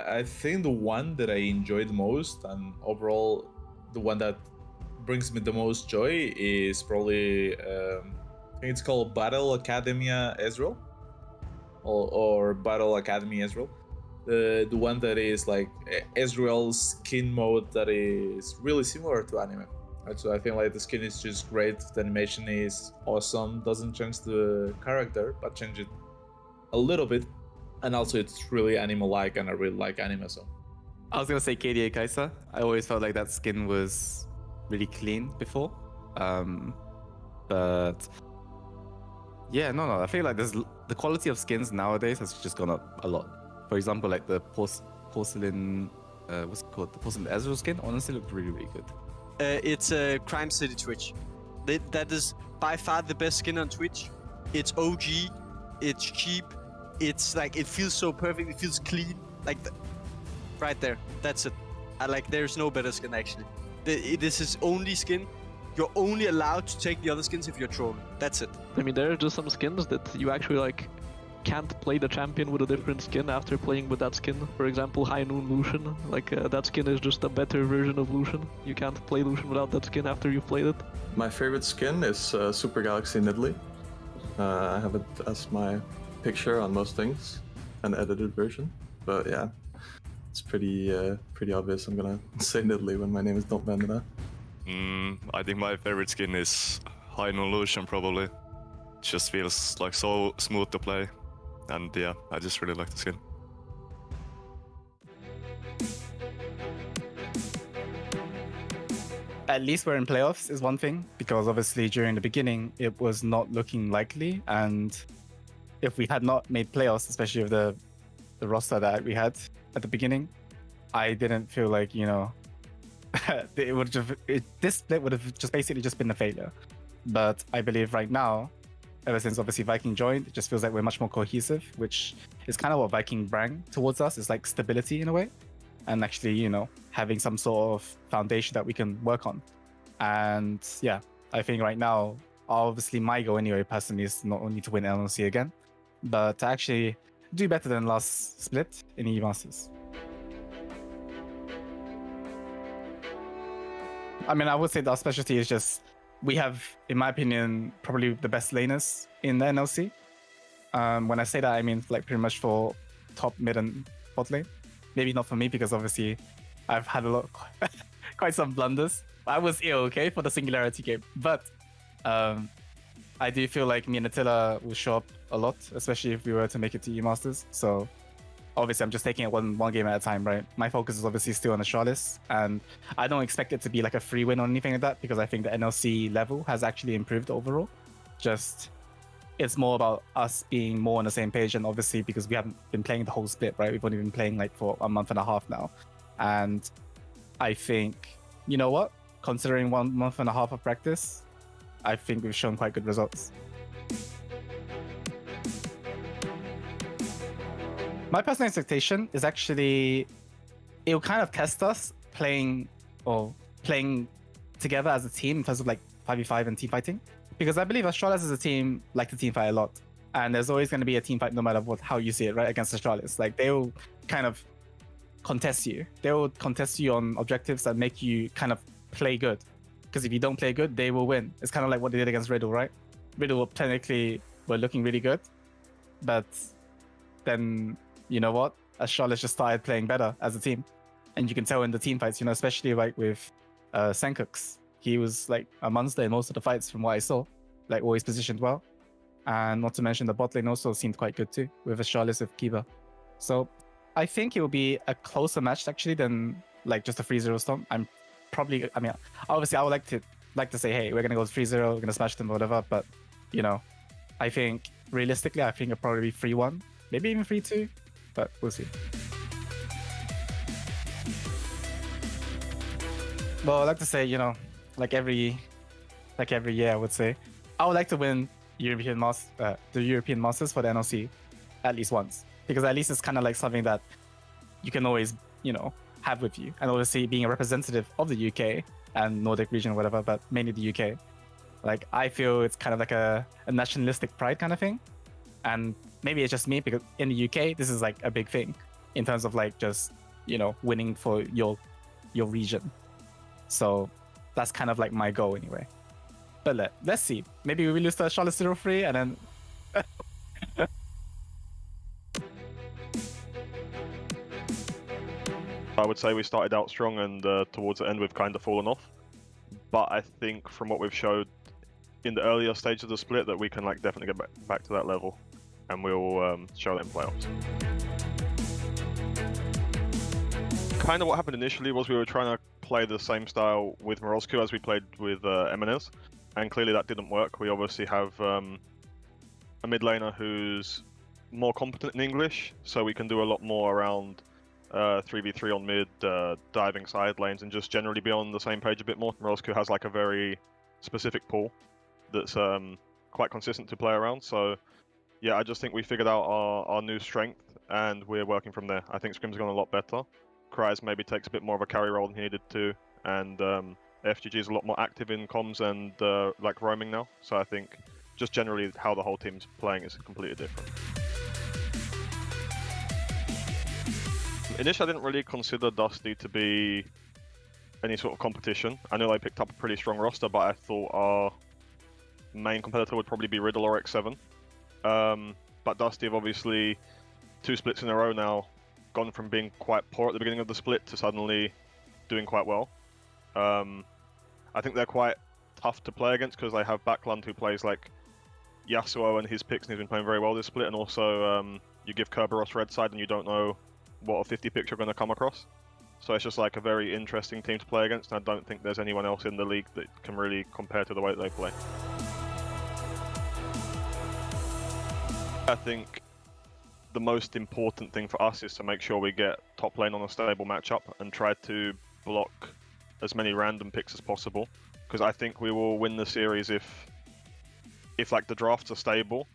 I think the one that I enjoyed most and overall the one that brings me the most joy is probably I think it's called Battle Academia Ezreal or Battle Academy Ezreal. The one that is like Ezreal's skin mode that is really similar to anime. Right, so I think like the skin is just great. The animation is awesome. Doesn't change the character, but change it a little bit. And also it's really anime-like, and I really like anime. So I was gonna say KDA Kaisa. I always felt like that skin was really clean before, but yeah, no. I feel like the quality of skins nowadays has just gone up a lot. For example, like the porcelain, what's it called? The porcelain Ezreal skin honestly looked really, really good. It's a Crime City Twitch. That is by far the best skin on Twitch. It's OG. It's cheap. It's like it feels so perfect. It feels clean. Like right there. That's it. There's no better skin actually. This is only skin. You're only allowed to take the other skins if you're trolling. That's it. I mean, there are just some skins that you actually like can't play the champion with a different skin after playing with that skin. For example, High Noon Lucian. That skin is just a better version of Lucian. You can't play Lucian without that skin after you've played it. My favorite skin is Super Galaxy Nidalee. I have it as my picture on most things, an edited version. But yeah, it's pretty obvious. I'm gonna say Nidalee when my name is Don't Bandana. I think my favorite skin is High Noon Lucian probably. It just feels like so smooth to play. And yeah, I just really like the skin. At least we're in playoffs is one thing, because obviously during the beginning it was not looking likely, and if we had not made playoffs, especially with the roster that we had at the beginning, I didn't feel like, it would just this split would have just basically just been a failure. But I believe right now, ever since obviously Viking joined, it just feels like we're much more cohesive, which is kind of what Viking bring towards us. It's like stability in a way, and actually, having some sort of foundation that we can work on. And yeah, I think right now, obviously my goal anyway personally is not only to win NLC again, but to actually do better than last split in EU Masters. I mean, I would say that our specialty is just, we have, in my opinion, probably the best laners in the NLC. When I say that, I mean like pretty much for top, mid, and bot lane. Maybe not for me, because obviously I've had quite some blunders. I was ill, okay, for the Singularity game. But I do feel like me and Attila will show up a lot, especially if we were to make it to EU Masters. So obviously I'm just taking it one game at a time, right? My focus is obviously still on the Charlis, and I don't expect it to be like a free win or anything like that, because I think the NLC level has actually improved overall. Just, it's more about us being more on the same page, and obviously because we haven't been playing the whole split, right? We've only been playing like for a month and a half now. And I think, you know what? Considering 1 month and a half of practice, I think we've shown quite good results. My personal expectation is actually, it will kind of test us playing together as a team in terms of like 5v5 and team fighting. Because I believe Astralis as a team like to team fight a lot. And there's always going to be a team fight no matter how you see it, right? Against Astralis. Like, they will kind of contest you. They will contest you on objectives that make you kind of play good. Because if you don't play good, they will win. It's kind of like what they did against Riddle, right? Riddle technically were looking really good. But then, you know what? Astralis just started playing better as a team. And you can tell in the team fights, especially like with Senkux. He was like a monster in most of the fights from what I saw. Like, always positioned well. And not to mention the bot lane also seemed quite good too, with Astralis with Kiba. So I think it will be a closer match actually than like just a 3-0 stomp. Obviously I would like to say, hey, we're gonna go 3-0, we're gonna smash them or whatever, but I think realistically I think it'll probably be 3-1, maybe even 3-2, but we'll see. Well, I'd like to say, like every year I would say, I would like to win the European Masters for the NLC at least once, because at least it's kind of like something that you can always, have with you. And obviously being a representative of the UK and Nordic region or whatever, but mainly the UK, like I feel it's kind of like a nationalistic pride kind of thing. And maybe it's just me, because in the UK, this is like a big thing. in terms of like just, you know, winning for your region. So that's kind of like my goal anyway. But let's see. Maybe we lose to Charlotte 0-3 and then I would say we started out strong and towards the end we've kind of fallen off. But I think from what we've showed in the earlier stage of the split that we can like definitely get back to that level, and we'll show that in playoffs. Kind of what happened initially was we were trying to play the same style with Morozku as we played with Eminez, and clearly that didn't work. We obviously have a mid laner who's more competent in English, so we can do a lot more around 3v3 on mid, diving side lanes, and just generally be on the same page a bit more. Morozku has like a very specific pool that's quite consistent to play around. So yeah, I just think we figured out our new strength and we're working from there. I think Scrim's gone a lot better. Kryze maybe takes a bit more of a carry role than he needed to, and FGG is a lot more active in comms and like roaming now. So I think just generally how the whole team's playing is completely different. Initially, I didn't really consider Dusty to be any sort of competition. I know they picked up a pretty strong roster, but I thought our main competitor would probably be Riddle or X7. But Dusty have obviously 2 splits in a row now gone from being quite poor at the beginning of the split to suddenly doing quite well. I think they're quite tough to play against because they have Backlund who plays like Yasuo and his picks, and he's been playing very well this split, and also you give Kerberos red side and you don't know what a 50 picks you're going to come across. So it's just like a very interesting team to play against, and I don't think there's anyone else in the league that can really compare to the way that they play. I think the most important thing for us is to make sure we get top lane on a stable matchup and try to block as many random picks as possible, because I think we will win the series if like the drafts are stable.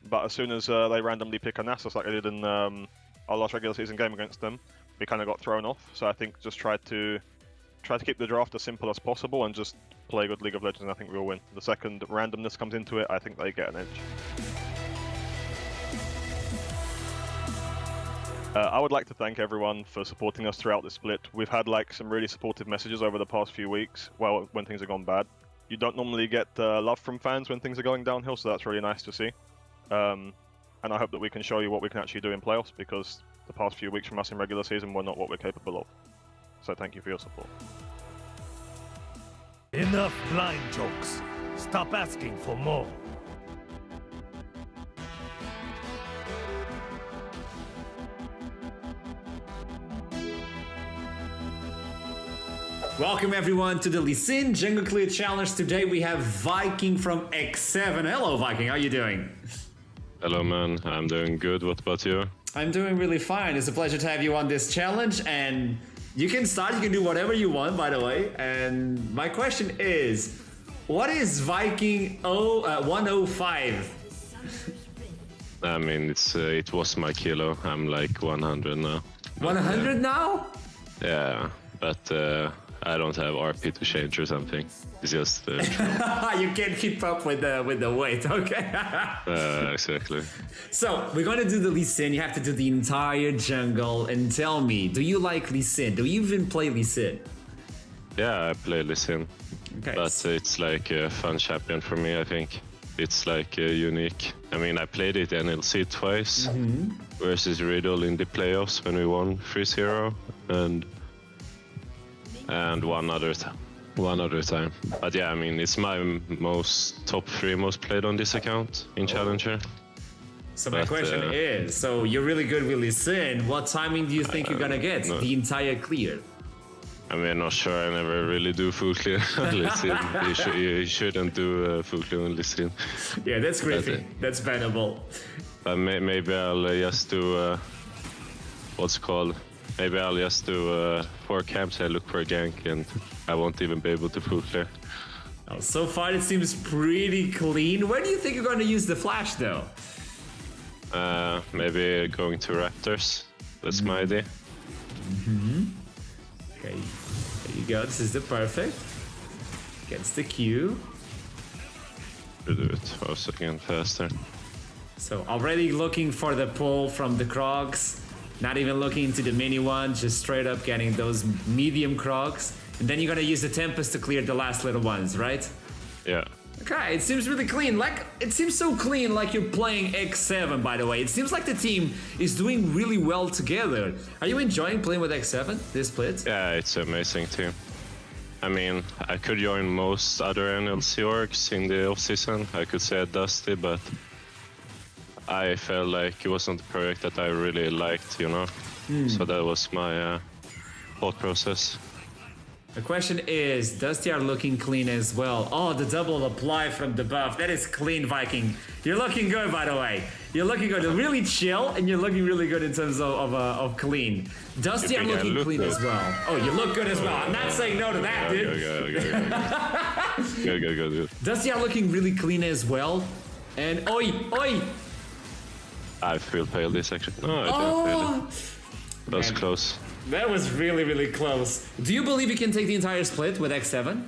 But as soon as they randomly pick a Nasus like they did in our last regular season game against them, we kind of got thrown off. So I think just try to keep the draft as simple as possible and just play good League of Legends, and I think we'll win. The second randomness comes into it, I think they get an edge. I would like to thank everyone for supporting us throughout the split. We've had like some really supportive messages over the past few weeks, well, when things have gone bad. You don't normally get love from fans when things are going downhill, so that's really nice to see. And I hope that we can show you what we can actually do in playoffs, because the past few weeks from us in regular season were not what we're capable of. So thank you for your support. Enough blind jokes. Stop asking for more. Welcome everyone to the Lee Sin Jungle Clear Challenge. Today we have Viking from X7. Hello Viking, how are you doing? Hello man, I'm doing good. What about you? I'm doing really fine. It's a pleasure to have you on this challenge, and you can start, you can do whatever you want, by the way. And my question is, what is Viking 105? I mean, it was my kilo. I'm like 100 now. 100 now? Yeah, but I don't have RP to change or something. It's just you can't keep up with the weight, okay? Exactly. So we're gonna do the Lee Sin. You have to do the entire jungle and tell me, do you like Lee Sin? Do you even play Lee Sin? Yeah, I play Lee Sin. Okay. But it's like a fun champion for me, I think. It's like unique. I mean, I played it NLC twice versus Riddle in the playoffs when we won 3-0 and one other time. But yeah, I mean, it's my top 3 most played on this account in Challenger. So my question is, so you're really good with Lee Sin. What timing do you think you're gonna get? The entire clear? I mean, not sure. I never really do full clear on Lee Sin. You shouldn't do full clear on Lee Sin. Yeah, that's crazy. That's bannable. But maybe I'll just do Maybe I'll just do 4 camps, I look for a gank, and I won't even be able to full clear. Oh, so far it seems pretty clean. Where do you think you're going to use the flash, though? Maybe going to Raptors. That's my idea. Okay, there you go. This is the perfect. Gets the Q. To do it for a second faster. So already looking for the pull from the Krogs. Not even looking into the mini one, just straight up getting those medium crocs. And then you're gonna use the Tempest to clear the last little ones, right? Yeah. Okay, it seems really clean. Like, it seems so clean, like you're playing X7, by the way. It seems like the team is doing really well together. Are you enjoying playing with X7, this split? Yeah, it's an amazing team. I mean, I could join most other NLC orgs in the off-season. I could say Dusty, but I felt like it wasn't the project that I really liked, you know? So that was my thought process. The question is, Dusty are looking clean as well. Oh, the double apply from the buff. That is clean, Viking. You're looking good, by the way. You're looking good. You're really chill, and you're looking really good in terms of clean. Dusty are looking clean as well. Oh, you look good as well. I'm not saying no to that, dude. Good. Dusty are looking really clean as well. And oi! I feel pale this actually. No, I don't feel it. That was close. That was really, really close. Do you believe you can take the entire split with X7?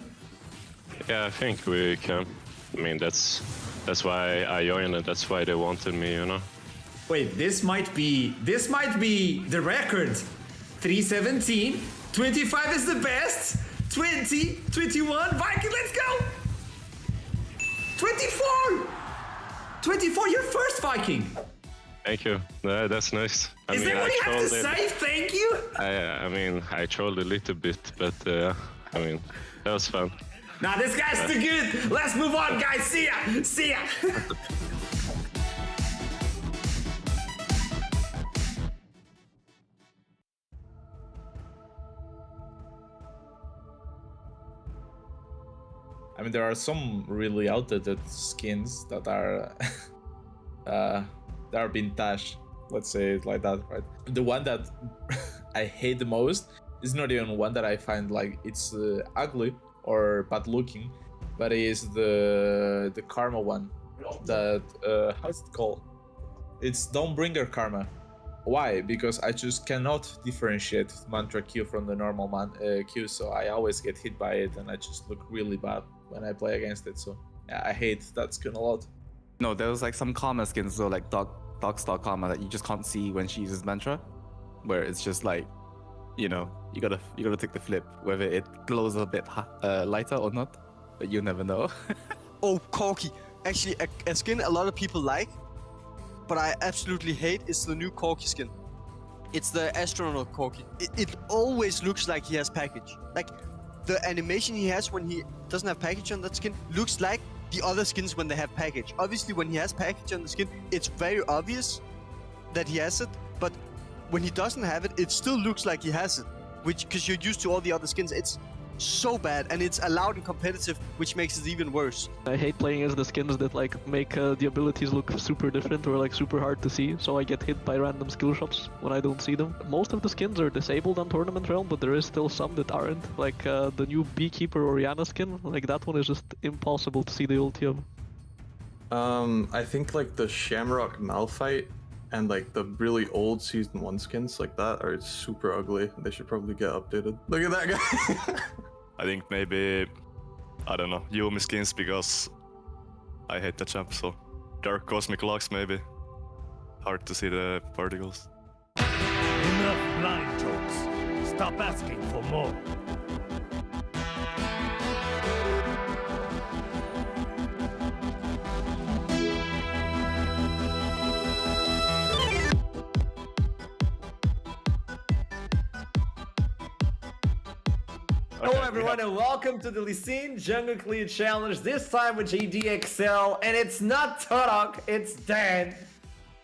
Yeah, I think we can. I mean, that's why I joined it. That's why they wanted me, you know. Wait, this might be the record. 317, 25 is the best. 20, 21, Viking, let's go. 24, 24, you're first, Viking. Thank you. That's nice. Is that what you have to say? Thank you. I mean, I trolled a little bit, but I mean, that was fun. Nah, this guy's too good. Let's move on, guys. See ya. See ya. I mean, there are some really outdated skins that are that are being tashed. Let's say it like that, right? The one that I hate the most is not even one that I find like it's ugly or bad looking, but it is the Karma one. That how's it called? It's Dawnbringer Karma. Why? Because I just cannot differentiate Mantra Q from the normal Q, so I always get hit by it, and I just look really bad when I play against it. So yeah, I hate that skin a lot. No, there was like some Karma skins though, like Darkstar Karma, that you just can't see when she uses Mantra, where it's just like, you know, you gotta take the flip whether it glows a bit lighter or not, but you never know. Oh, Corki. Actually, a skin a lot of people like, but I absolutely hate is the new Corki skin. It's the astronaut Corki. It always looks like he has package. Like, the animation he has when he doesn't have package on that skin looks like the other skins when they have package. Obviously, when he has package on the skin, it's very obvious that he has it, but when he doesn't have it, it still looks like he has it. Which, because you're used to all the other skins, it's so bad, and it's allowed and competitive, which makes it even worse. I hate playing as the skins that like make the abilities look super different or like super hard to see, so I get hit by random skill shots when I don't see them. Most of the skins are disabled on Tournament Realm, but there is still some that aren't, like the new Beekeeper Oriana skin, like that one is just impossible to see the ulti of. I think like the Shamrock Malphite and like the really old Season 1 skins like that are super ugly. They should probably get updated. Look at that guy! I think maybe, I don't know, Yumi skins because I hate the champ, so Dark Cosmic Locks maybe. Hard to see the particles. Enough blind jokes. Stop asking for more. Hello everyone and welcome to the Lysine Jungle Clear Challenge, this time with JDXL, and it's not Torok, it's Dan.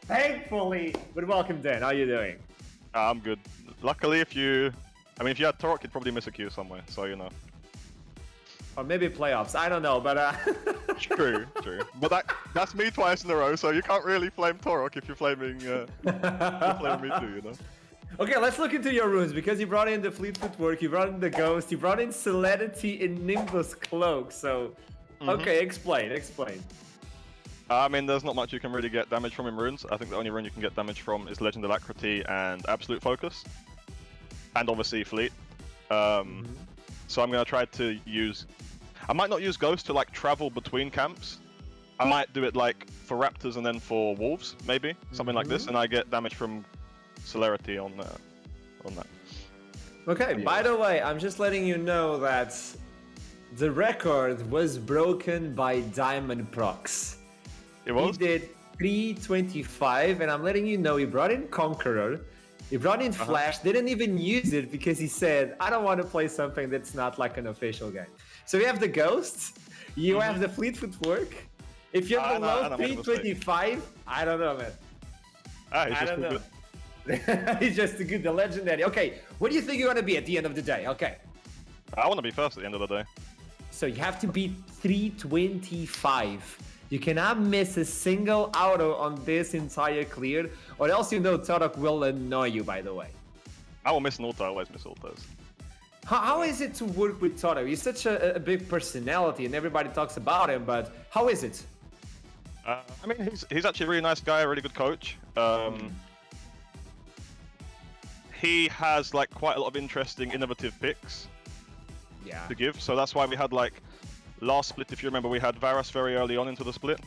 Thankfully. But welcome Dan, how are you doing? I'm good. Luckily if you had Torok, you'd probably miss a queue somewhere, so you know. Or maybe playoffs, I don't know, but True. But that's me twice in a row, so you can't really flame Torok if you're flaming, you're flaming me too, you know. Okay, let's look into your runes, because you brought in the Fleet Footwork, you brought in the Ghost, you brought in Celerity in Nimbus Cloak, so... Okay, explain. I mean, there's not much you can really get damage from in runes. I think the only rune you can get damage from is Legend Alacrity and Absolute Focus. And obviously Fleet. So I'm going to try to use... I might not use Ghost to like travel between camps. I might do it like for Raptors and then for Wolves, maybe. Something like this, and I get damage from celerity on that. Okay, by the way, I'm just letting you know that the record was broken by Diamond Prox. It was? He did 325, and I'm letting you know he brought in Conqueror, he brought in Flash, didn't even use it because he said, I don't want to play something that's not like an official game. So we have the Ghosts, you have the Fleet Footwork. If you're below 325, I don't know, man. He's just too good. He's just too good, the legendary. Okay, what do you think you're gonna be at the end of the day? Okay. I want to be first at the end of the day. So you have to beat 325. You cannot miss a single auto on this entire clear, or else you know Torok will annoy you, by the way. I will miss an auto, I always miss autos. How is it to work with Torok? He's such a big personality and everybody talks about him, but how is it? I mean, he's actually a really nice guy, a really good coach. He has like quite a lot of interesting, innovative picks to give. So that's why we had like last split, if you remember, we had Varus very early on into the split.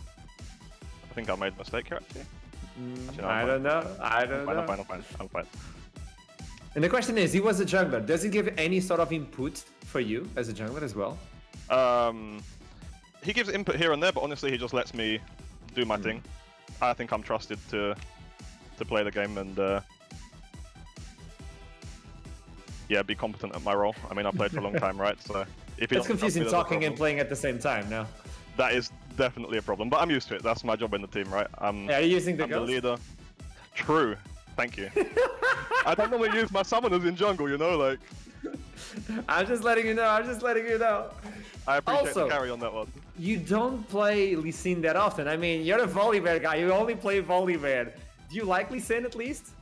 I think I made a mistake here actually. Actually, no, I don't know. I'm fine. And the question is, he was a jungler. Does he give any sort of input for you as a jungler as well? He gives input here and there, but honestly, he just lets me do my thing. I think I'm trusted to play the game and be competent at my role. I mean, I played for a long time, right? So if it's confusing talking and playing at the same time now. That is definitely a problem, but I'm used to it. That's my job in the team, right? Are you using the I'm the leader. True. Thank you. I don't normally use my summoners in jungle, you know, like. I'm just letting you know. I appreciate the carry on that one. You don't play Lee Sin that often. I mean, you're a Volibear guy. You only play Volibear. Do you like Lee Sin at least?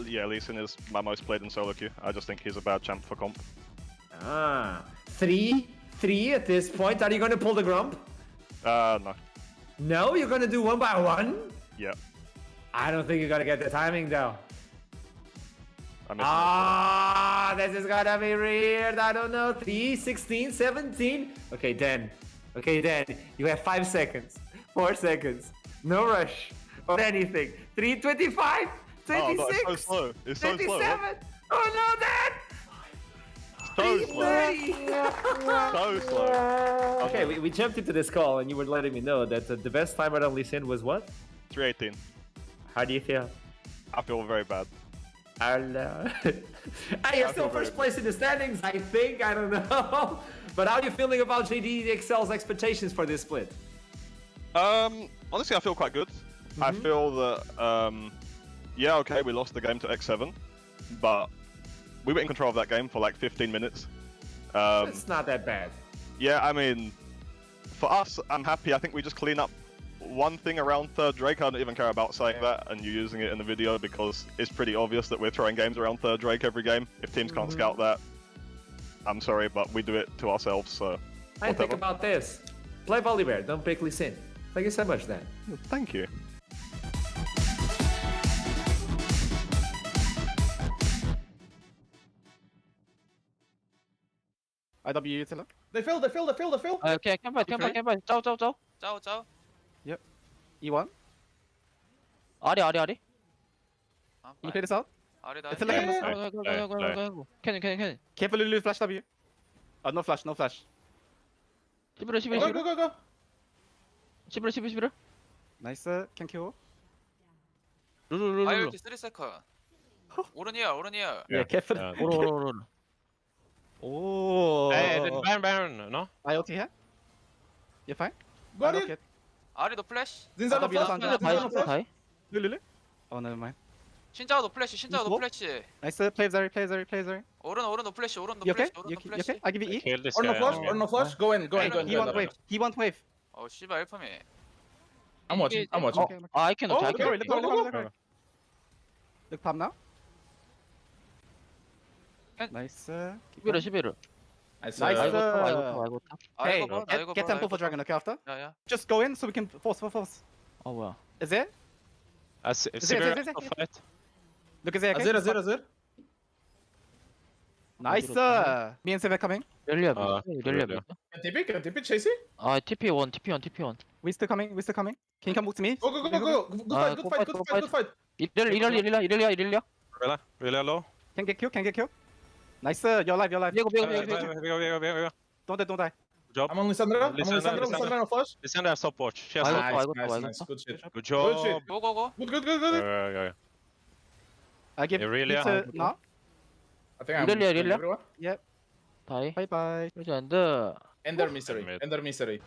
Yeah, Lee Sin is my most played in solo queue. I just think he's a bad champ for comp. 3 at this point. Are you going to pull the Grump? No. No? You're going to do 1 by 1? Yeah. I don't think you're going to get the timing though. This is gonna be weird. I don't know. 3, 16, 17. Okay, Dan. You have 5 seconds. 4 seconds. No rush or anything. 3:25. 26. Oh, it's so slow. It's so 27. slow. Oh no, Dan. So slow. So slow. Okay, we jumped into this call and you were letting me know that the best timer on Lee Sin was what? 3:18. How do you feel? I feel very bad. You're still first place in the standings, I think. I don't know. But how are you feeling about JDXL's expectations for this split? Honestly, I feel quite good. I feel that, okay, we lost the game to X7, but we were in control of that game for like 15 minutes. It's not that bad. Yeah, I mean, for us, I'm happy. I think we just clean up one thing around third Drake. I don't even care about saying that and you using it in the video because it's pretty obvious that we're throwing games around third Drake every game. If teams can't scout that, I'm sorry, but we do it to ourselves, so I think about this. Play Volibear, don't pick Lee Sin. Thank you so much, Dan. Thank you. IW Tiller. They fill. Okay, come back. Go. Yep. E1. 어디. You play this out? It's a go. Can. Carefully lose flash W. No flash. 11. Go. 11. Nice. Can kill. 룰. 아이오티 3세컨. 오른이야. Yeah, careful. 오른. Oh. Baron, no? IoT here? You're fine? Got it. 아리도 플래시. Zinza no flash. 다이. Lulu. Oh, never mind. 신짜오도 플래시. Nice. Play Zari. 오른도 플래시. You okay? You okay? I give you E. Kill this Or no guy. flash. Go in. He want wave. He want wave. 씨발 1펌이. I'm watching. Okay. I can attack. Look top now. Can- Nice. 11. Nice. 아이고. Hey, 이거 get tempo for dragon, okay, after? 야야. Just go in so we can force. 뭐야? Is there? Sivir Is it? fight. Look, is there? Okay? Azir. Nice. Me and Sivir coming. 렐리아. Can TP chasing? TP1. We still coming. Can you come back to me? Go. Good fight. 이럴리아. Really low. Can get killed. Nice, you're alive. 비에고 Don't die. Good job. I'm only Sandra. Listen, flash. Listen, stopwatch. She has 알겠어 stopwatch. 알겠어. Good shit. Good job. 고고고. Good. I give Irelia. it now. I think I'm Irelia? everyone. 다이 Bye bye. 그렇지 엔드 Ender Misery. Mid. Ender Misery.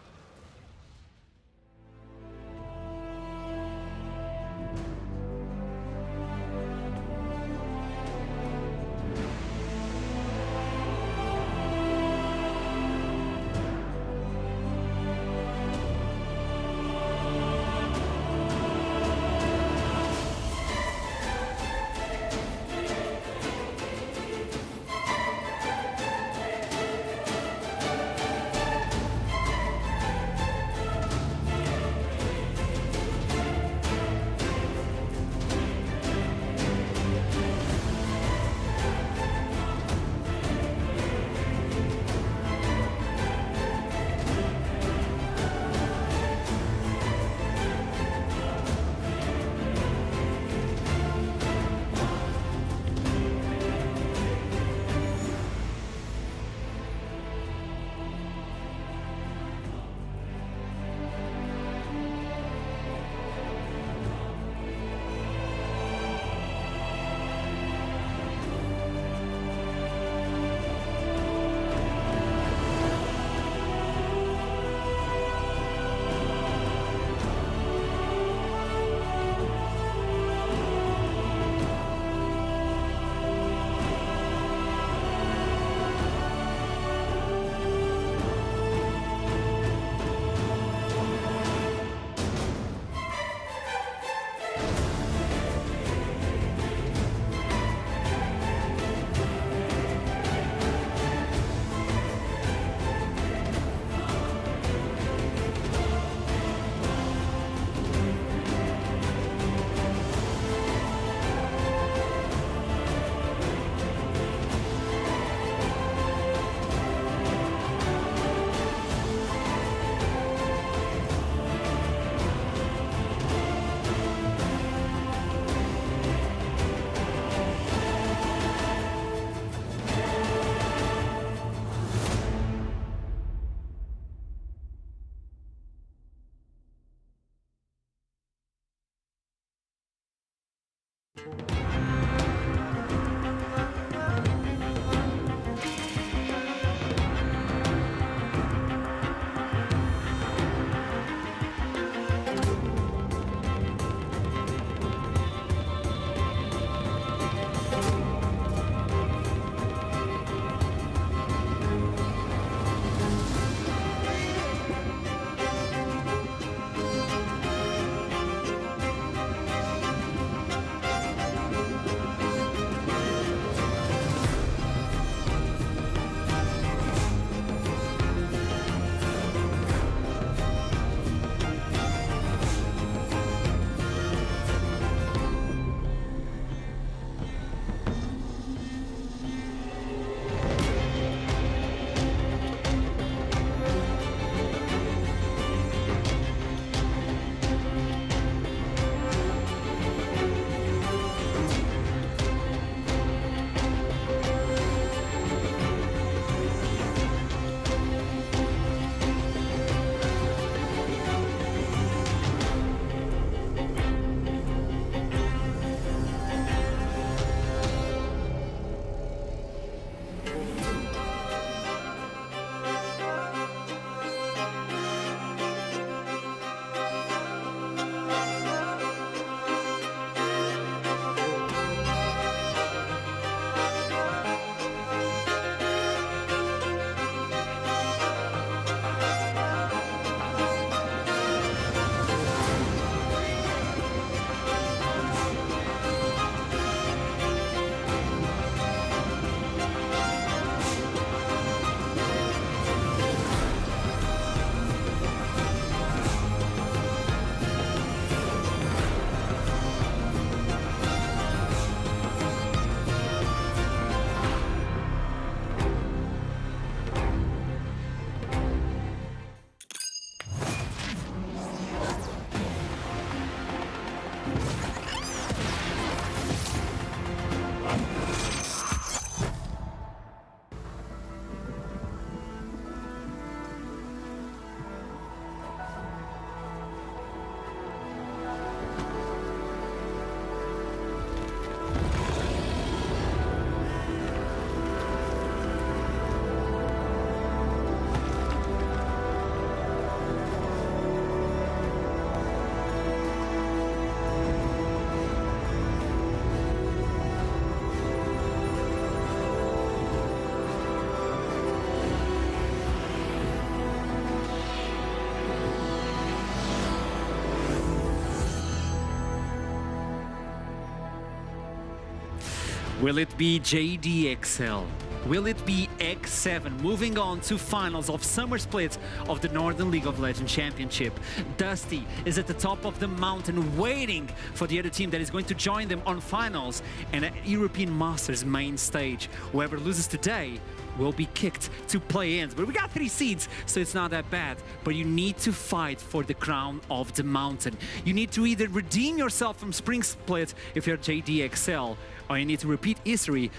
Will it be JDXL? Will it be X7 moving on to finals of Summer Split of the Northern League of Legends Championship? Dusty is at the top of the mountain waiting for the other team that is going to join them on finals and at European Masters main stage. Whoever loses today will be kicked to play-ins. But we got 3 seeds, so it's not that bad. But you need to fight for the crown of the mountain. You need to either redeem yourself from Spring Split if you're JDXL, or you need to repeat history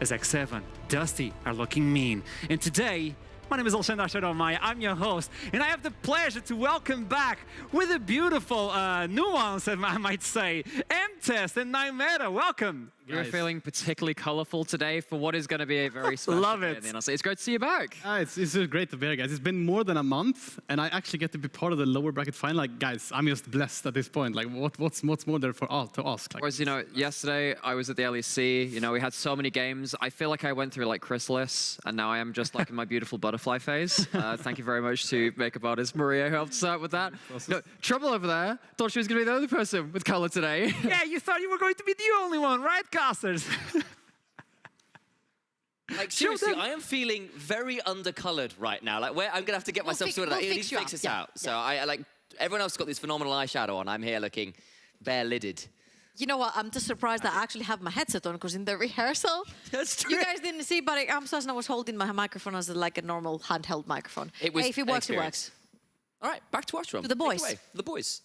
as X7. Dusty are looking mean. And today, my name is Alexander Shadomaya, I'm your host, and I have the pleasure to welcome back with a beautiful nuance, I might say, M-Test and Nymeta. Welcome. You're feeling particularly colorful today for what is going to be a very special Love day it. in the NLC. It's great to see you back. It's just great to be here, guys. It's been more than a month, and I actually get to be part of the lower bracket final. Like, guys, I'm just blessed at this point. Like, what's more there for us to ask? Like, Whereas, you know, yesterday I was at the LEC. You know, we had so many games. I feel like I went through like Chrysalis, and now I am just like in my beautiful butterfly phase. Thank you very much to makeup artist Maria who helped us out with that. No, Trouble over there thought she was going to be the only person with color today. Yeah, you thought you were going to be the only one, right, casters? Like, seriously, I am feeling very undercolored right now. Like, I'm gonna have to get myself sorted out. I need to fix this out. So I like, everyone else got this phenomenal eyeshadow on. I'm here looking bare-lidded. You know what? I'm just surprised that I actually have my headset on, because in the rehearsal, you guys didn't see, but I'm I was holding my microphone as like a normal handheld microphone. It was hey, if it works, it works. All right, back to watch room. To the boys. For the boys.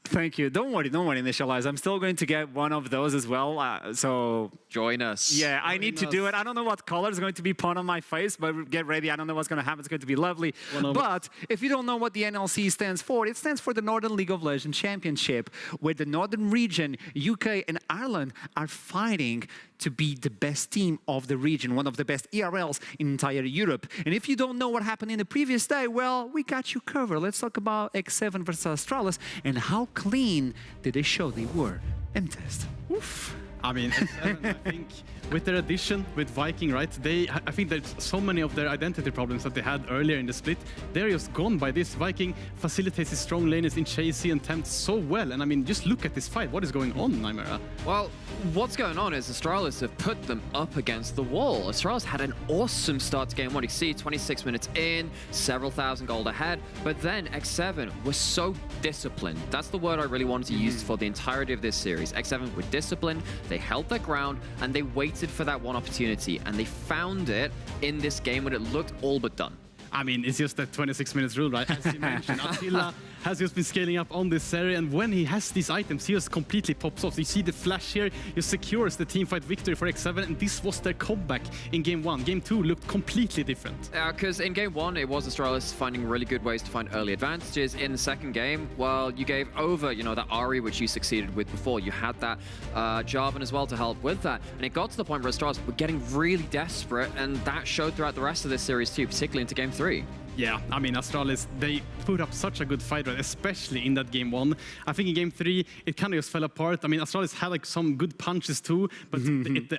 Thank you. Don't worry, Initialize. I'm still going to get one of those as well. So join us. Yeah, I need to do it. I don't know what color is going to be put on my face, but get ready. I don't know what's going to happen. It's going to be lovely. But if you don't know what the NLC stands for, it stands for the Northern League of Legends Championship, where the Northern region, UK and Ireland are fighting to be the best team of the region, one of the best ERLs in entire Europe. And if you don't know what happened in the previous day, well, we got you covered. Let's talk about X7 versus Astralis and how clean did they show they were. M-Test. Oof. I mean, X7, I think with their addition with Viking, right? I think there's so many of their identity problems that they had earlier in the split. They're just gone by this. Viking facilitates his strong laners in Chasey and Tempt so well. And I mean, just look at this fight. What is going on, Nymera? Well, what's going on is Astralis have put them up against the wall. Astralis had an awesome start to game 1. You see, 26 minutes in, several thousand gold ahead. But then X7 was so disciplined. That's the word I really wanted to use for the entirety of this series. X7 were disciplined, they held their ground, and they waited for that one opportunity. And they found it in this game when it looked all but done. I mean, it's just that 26 minutes rule, right? As you mentioned, Attila has just been scaling up on this area, and when he has these items, he just completely pops off. You see the flash here, he secures the teamfight victory for X7, and this was their comeback in Game 1. Game 2 looked completely different. Because in Game 1, it was Astralis finding really good ways to find early advantages. In the second game, well, you gave over, you know, that Ari, which you succeeded with before. You had that Jarvan as well to help with that. And it got to the point where Astralis were getting really desperate, and that showed throughout the rest of this series too, particularly into Game 3. Yeah, I mean, Astralis, they put up such a good fight, right? Especially in that Game 1. I think in Game 3, it kind of just fell apart. I mean, Astralis had like some good punches too, but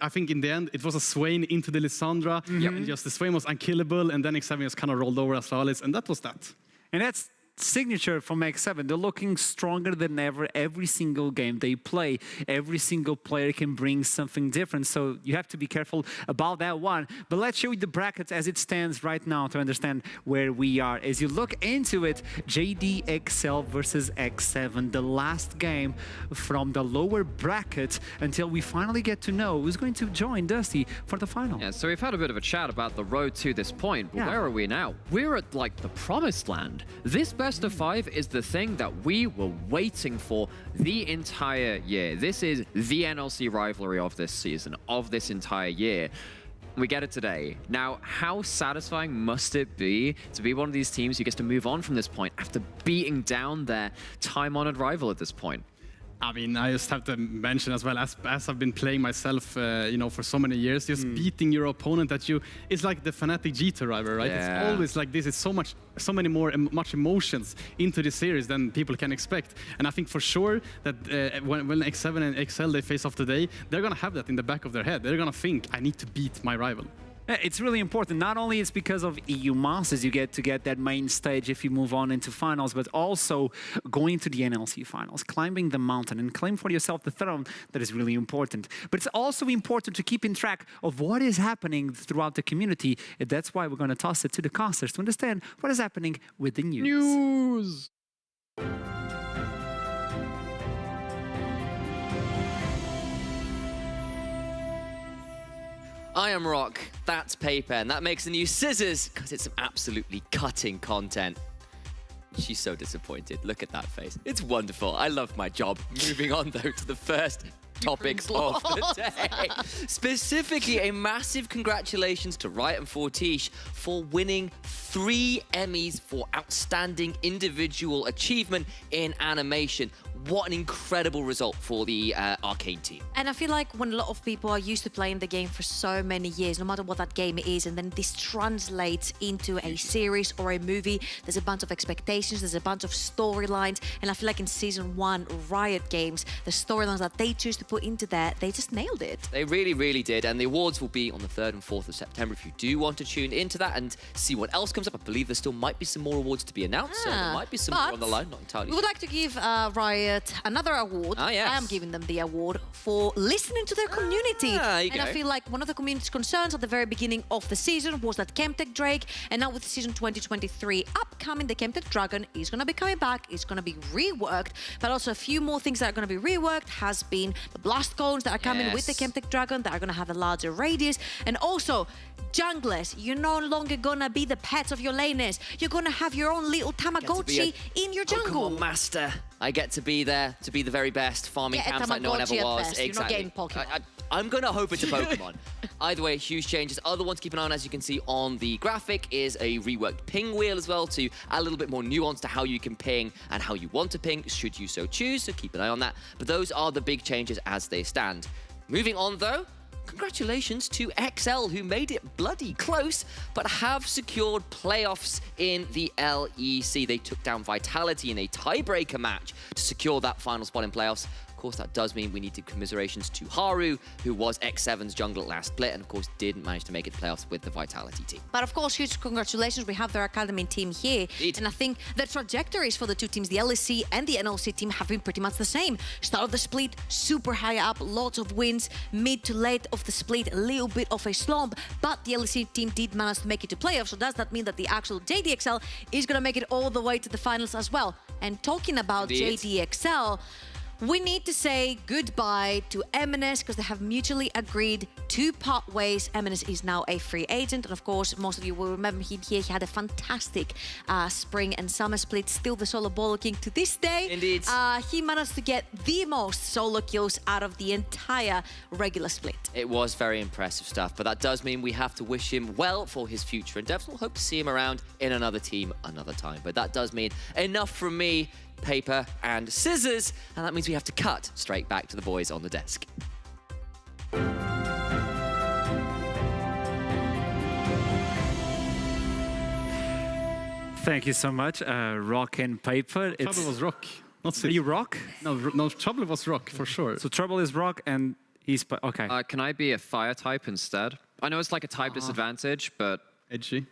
I think in the end, it was a Swain into the Lissandra, and just the Swain was unkillable, and then X7 just kind of rolled over Astralis, and that was that. And that's signature from X7. They're looking stronger than ever every single game they play. Every single player can bring something different, so you have to be careful about that one. But let's show you the brackets as it stands right now to understand where we are. As you look into it, JDXL versus X7, the last game from the lower bracket until we finally get to know who's going to join Dusty for the final. Yeah, so we've had a bit of a chat about the road to this point, but where are we now? We're at like the promised land. This best of 5 is the thing that we were waiting for the entire year. This is the NLC rivalry of this season, of this entire year. We get it today. Now, how satisfying must it be to be one of these teams who gets to move on from this point after beating down their time-honored rival at this point? I mean, I just have to mention as well, as I've been playing myself, you know, for so many years, just beating your opponent it's like the Fnatic G2 rival, right? Yeah. It's always like this. It's so many more emotions into this series than people can expect. And I think for sure that when X7 and XL, they face off today, they're going to have that in the back of their head. They're going to think, I need to beat my rival. It's really important. Not only it's because of EU Masters you get to get that main stage if you move on into finals, but also going to the NLC finals, climbing the mountain and claim for yourself the throne. That is really important. But it's also important to keep in track of what is happening throughout the community. And that's why we're going to toss it to the casters to understand what is happening with the news. I am Rock, that's Paper, and that makes the new Scissors, because it's some absolutely cutting content. She's so disappointed. Look at that face. It's wonderful. I love my job. Moving on, though, to the first topics of the day. Specifically, a massive congratulations to Riot and Fortiche for winning 3 Emmys for outstanding individual achievement in animation. What an incredible result for the Arcane team. And I feel like when a lot of people are used to playing the game for so many years, no matter what that game is, and then this translates into a series or a movie, there's a bunch of expectations, there's a bunch of storylines, and I feel like in Season 1 Riot games, the storylines that they choose to put into there, they just nailed it. They really, really did, and the awards will be on the 3rd and 4th of September if you do want to tune into that and see what else comes up. I believe there still might be some more awards to be announced, so there might be some more on the line, not entirely We would like to give Riot another award. Yes. I am giving them the award for listening to their community. And I feel like one of the community's concerns at the very beginning of the season was that Chemtech Drake, and now with season 2023 upcoming, the Chemtech Dragon is going to be coming back. It's going to be reworked, but also a few more things that are going to be reworked has been the blast cones that are coming with the Chemtech Dragon that are going to have a larger radius, and also junglers, you're no longer going to be the pets of your laners. You're going to have your own little Tamagotchi in your jungle. Pokemon Master. I get to be there, to be the very best, farming camps like no one ever was. Exactly. You're not getting Pokemon. I'm going to hope it's a Pokemon. Either way, huge changes. Other ones to keep an eye on, as you can see on the graphic, is a reworked ping wheel as well to add a little bit more nuance to how you can ping and how you want to ping, should you so choose. So keep an eye on that. But those are the big changes as they stand. Moving on, though, congratulations to XL, who made it bloody close, but have secured playoffs in the LEC. They took down Vitality in a tiebreaker match to secure that final spot in playoffs. Of course, that does mean we need to commiserations to Haru, who was X7's jungle at last split, and of course didn't manage to make it to playoffs with the Vitality team. But of course, huge congratulations. We have their academy team here. And I think the trajectories for the two teams, the LEC and the NLC team, have been pretty much the same. Start of the split, super high up, lots of wins. Mid to late of the split, a little bit of a slump. But the LEC team did manage to make it to playoffs. So does that mean that the actual JDXL is going to make it all the way to the finals as well? And talking about JDXL, we need to say goodbye to MNS because they have mutually agreed to part ways. MNS is now a free agent, and of course, most of you will remember him here. He had a fantastic spring and summer split, still the solo bowler king to this day. Indeed. He managed to get the most solo kills out of the entire regular split. It was very impressive stuff, but that does mean we have to wish him well for his future endeavors. We'll hope to see him around in another team another time. But that does mean enough from me, Paper and Scissors, and that means we have to cut straight back to the boys on the desk. Thank you so much, Rock and Paper. Trouble was Rock, not Scissors. You Rock? No, Trouble was Rock, for sure. So Trouble is Rock and he's... Okay. Can I be a fire type instead? I know it's like a type disadvantage, but... Edgy.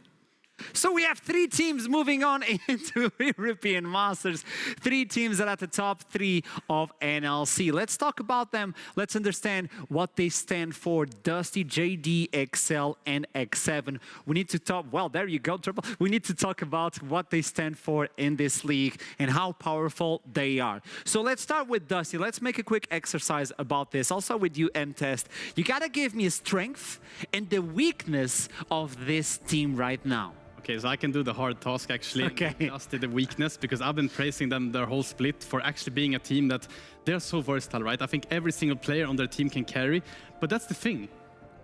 So we have 3 teams moving on into European Masters. 3 teams that are at the top 3 of NLC. Let's talk about them. Let's understand what they stand for. Dusty, JDXL, and X7. We need to talk... Well, there you go, Trouble. We need to talk about what they stand for in this league and how powerful they are. So let's start with Dusty. Let's make a quick exercise about this. Also with you, M-Test. You gotta give me a strength and the weakness of this team right now. Okay, so I can do the hard task actually. Okay. Dusty the weakness, because I've been praising them their whole split for actually being a team that they're so versatile, right? I think every single player on their team can carry, but that's the thing.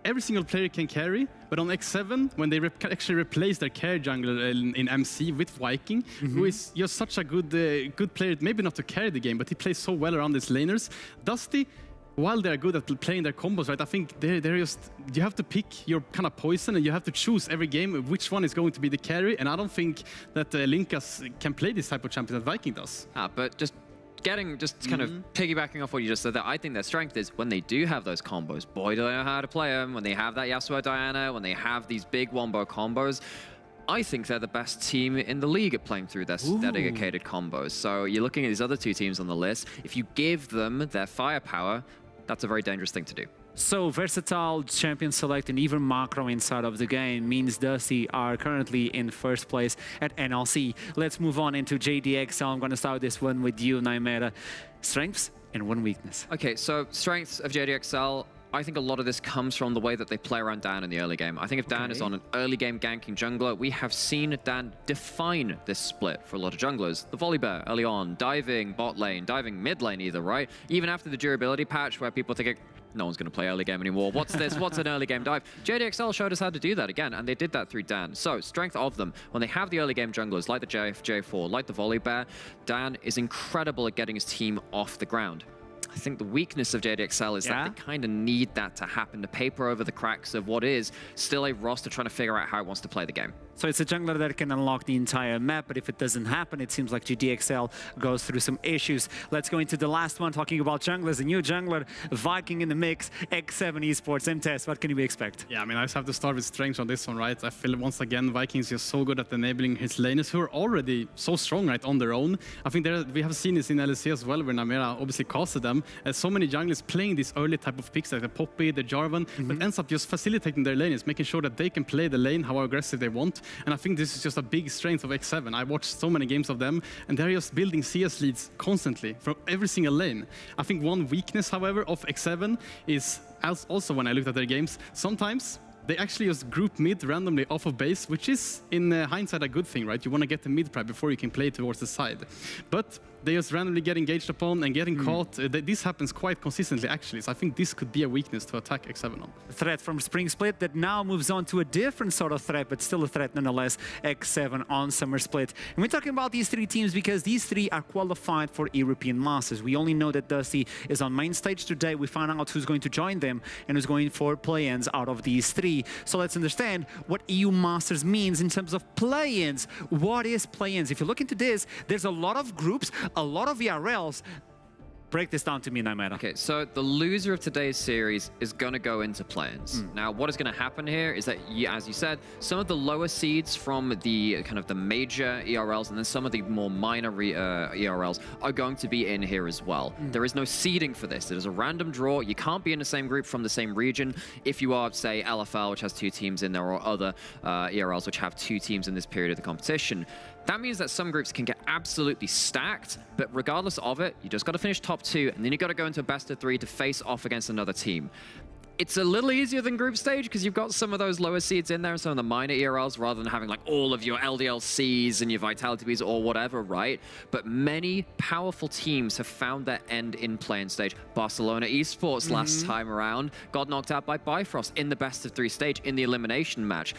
Every single player can carry, but on X7, when they actually replace their carry jungler in MC with Viking, who is just such a good player, maybe not to carry the game, but he plays so well around his laners. Dusty, while they're good at playing their combos, right, I think they're just, you have to pick your kind of poison and you have to choose every game which one is going to be the carry, and I don't think that Linkas can play this type of champion that Viking does. But just just kind of piggybacking off what you just said, that I think their strength is when they do have those combos. Boy, do they know how to play them. When they have that Yasuo Diana, when they have these big wombo combos, I think they're the best team in the league at playing through their dedicated combos. So you're looking at these other two teams on the list. If you give them their firepower, that's a very dangerous thing to do. So versatile champion select and even macro inside of the game means Dusty are currently in first place at NLC. Let's move on into JDXL. I'm going to start this one with you, Nymera. Strengths and one weakness. Okay, so strengths of JDXL, I think a lot of this comes from the way that they play around Dan in the early game. I think if Dan is on an early game ganking jungler, we have seen Dan define this split for a lot of junglers. The volley bear early on, diving bot lane, diving mid lane either, right? Even after the durability patch where people think no one's going to play early game anymore. What's this? What's an early game dive? JDXL showed us how to do that again, and they did that through Dan. So, strength of them. When they have the early game junglers, like the J4, like the volley bear, Dan is incredible at getting his team off the ground. I think the weakness of JDXL is that they kind of need that to happen to paper over the cracks of what is still a roster trying to figure out how it wants to play the game. So it's a jungler that can unlock the entire map, but if it doesn't happen, it seems like JDXL goes through some issues. Let's go into the last one, talking about junglers. A new jungler, Viking in the mix, X7 Esports. MTS, what can we expect? Yeah, I mean, I just have to start with strength on this one, right? I feel once again, Vikings is so good at enabling his laners who are already so strong, right, on their own. I think we have seen this in LEC as well, where Nymera obviously casted them. So many junglers playing this early type of picks, like the Poppy, the Jarvan, but ends up just facilitating their laners, making sure that they can play the lane how aggressive they want. And I think this is just a big strength of X7. I watched so many games of them, and they're just building CS leads constantly from every single lane. I think one weakness, however, of X7 is, as also when I looked at their games, sometimes they actually just group mid randomly off of base, which is, in hindsight, a good thing, right? You want to get the mid prep before you can play towards the side. But they just randomly get engaged upon and getting caught. This happens quite consistently, actually. So I think this could be a weakness to attack X7 on. Threat from Spring Split that now moves on to a different sort of threat, but still a threat nonetheless, X7 on Summer Split. And we're talking about these three teams because these three are qualified for European Masters. We only know that Dusty is on main stage today. We find out who's going to join them and who's going for play-ins out of these three. So let's understand what EU Masters means in terms of play-ins. What is play-ins? If you look into this, there's a lot of groups, a lot of ERLs. Break this down to me, Nymera. Okay, so the loser of today's series is going to go into play-ins. Now, what is going to happen here is that, as you said, some of the lower seeds from the kind of the major ERLs and then some of the more minor ERLs are going to be in here as well. There is no seeding for this. It is a random draw. You can't be in the same group from the same region if you are, say, LFL, which has 2 teams in there, or other ERLs, which have 2 teams in this period of the competition. That means that some groups can get absolutely stacked, but regardless of it, you just got to finish top 2, and then you got to go into a best of 3 to face off against another team. It's a little easier than group stage because you've got some of those lower seeds in there and some of the minor ERLs rather than having like all of your LDLCs and your Vitality Bs or whatever, right? But many powerful teams have found their end in play-in stage. Barcelona Esports last time around got knocked out by Bifrost in the best of 3 stage in the elimination match.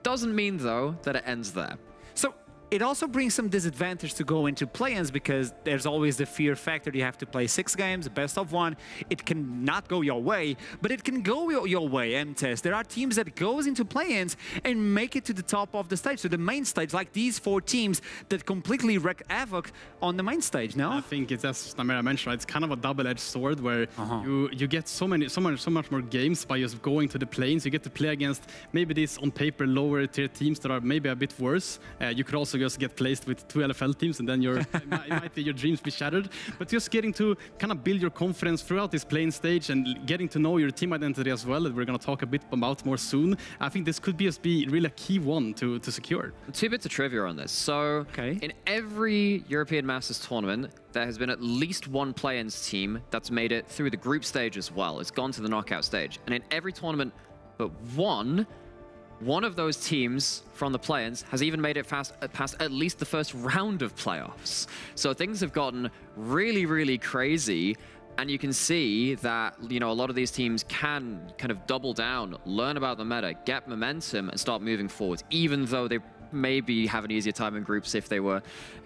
Doesn't mean, though, that it ends there. So it also brings some disadvantage to go into play-ins because there's always the fear factor. You have to play 6 games, best of 1. It can not go your way, but it can go your way, MTS. There are teams that goes into play-ins and make it to the top of the stage, to the main stage, like these 4 teams that completely wreak havoc on the main stage, no? I think it's, as Nymera mentioned, right? It's kind of a double-edged sword where you get so much more games by just going to the planes. You get to play against maybe these on paper lower tier teams that are maybe a bit worse. You could also just get placed with 2 LFL teams and then your dreams be shattered. But just getting to kind of build your confidence throughout this playing stage and getting to know your team identity as well, that we're going to talk a bit about more soon. I think this could just be really a key one to secure. 2 bits of trivia on this. So in every European Masters tournament, there has been at least 1 play-ins team that's made it through the group stage as well. It's gone to the knockout stage. And in every tournament but one of those teams from the play-ins has even made it past at least the first round of playoffs. So things have gotten really, really crazy. And you can see that, you know, a lot of these teams can kind of double down, learn about the meta, get momentum, and start moving forward, even though they maybe have an easier time in groups if they were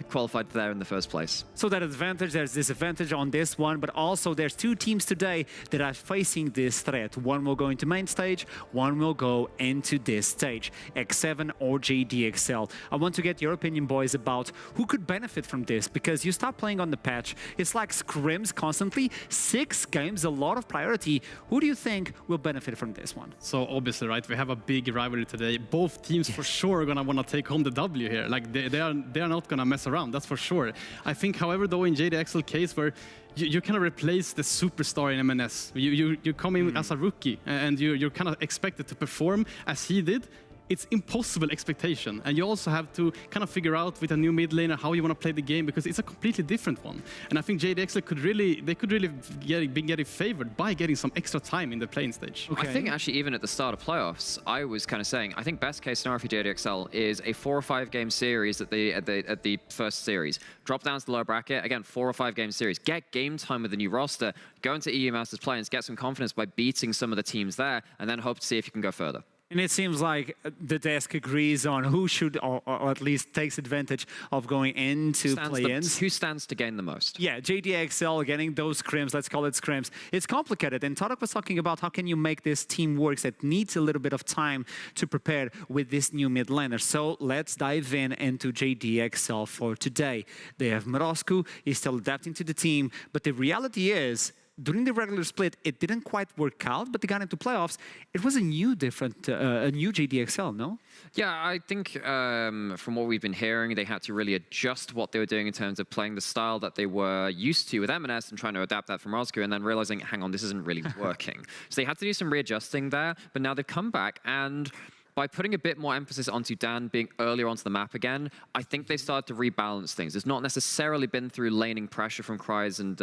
qualified there in the first place. So that advantage, there's disadvantage on this one, but also there's two teams today that are facing this threat. One will go into main stage, one will go into this stage, X7 or JDXL. I want to get your opinion, boys, about who could benefit from this, because you start playing on the patch, it's like scrims constantly, 6 games, a lot of priority. Who do you think will benefit from this one? So obviously, right, we have a big rivalry today. Both teams for sure are gonna want to take home the W here. Like they are not gonna mess around, that's for sure. I think, however, though, in JDXL case where you kind of replace the superstar in MNS, you come in as a rookie and you're kind of expected to perform as he did. It's impossible expectation, and you also have to kind of figure out with a new mid laner how you want to play the game, because it's a completely different one. And I think JDXL could really be getting favored by getting some extra time in the playing stage. I think actually even at the start of playoffs, I was kind of saying I think best case scenario for JDXL is a 4 or 5 game series at the first series. Drop down to the lower bracket again, 4 or 5 game series. Get game time with the new roster. Go into EU Masters play and get some confidence by beating some of the teams there, and then hope to see if you can go further. And it seems like the desk agrees on who should, or at least takes advantage of going into play-ins. Who stands to gain the most? Yeah, JDXL getting those scrims, let's call it scrims. It's complicated, and Tarek was talking about how can you make this team work that needs a little bit of time to prepare with this new mid laner. So let's dive into JDXL for today. They have Morozku, he's still adapting to the team, but the reality is, during the regular split, it didn't quite work out, but they got into playoffs. It was a new JDXL, no? Yeah, I think from what we've been hearing, they had to really adjust what they were doing in terms of playing the style that they were used to with M&S and trying to adapt that from Morozku, and then realizing, hang on, this isn't really working. So they had to do some readjusting there, but now they've come back, and by putting a bit more emphasis onto Dan being earlier onto the map again, I think they started to rebalance things. It's not necessarily been through laning pressure from Kryze and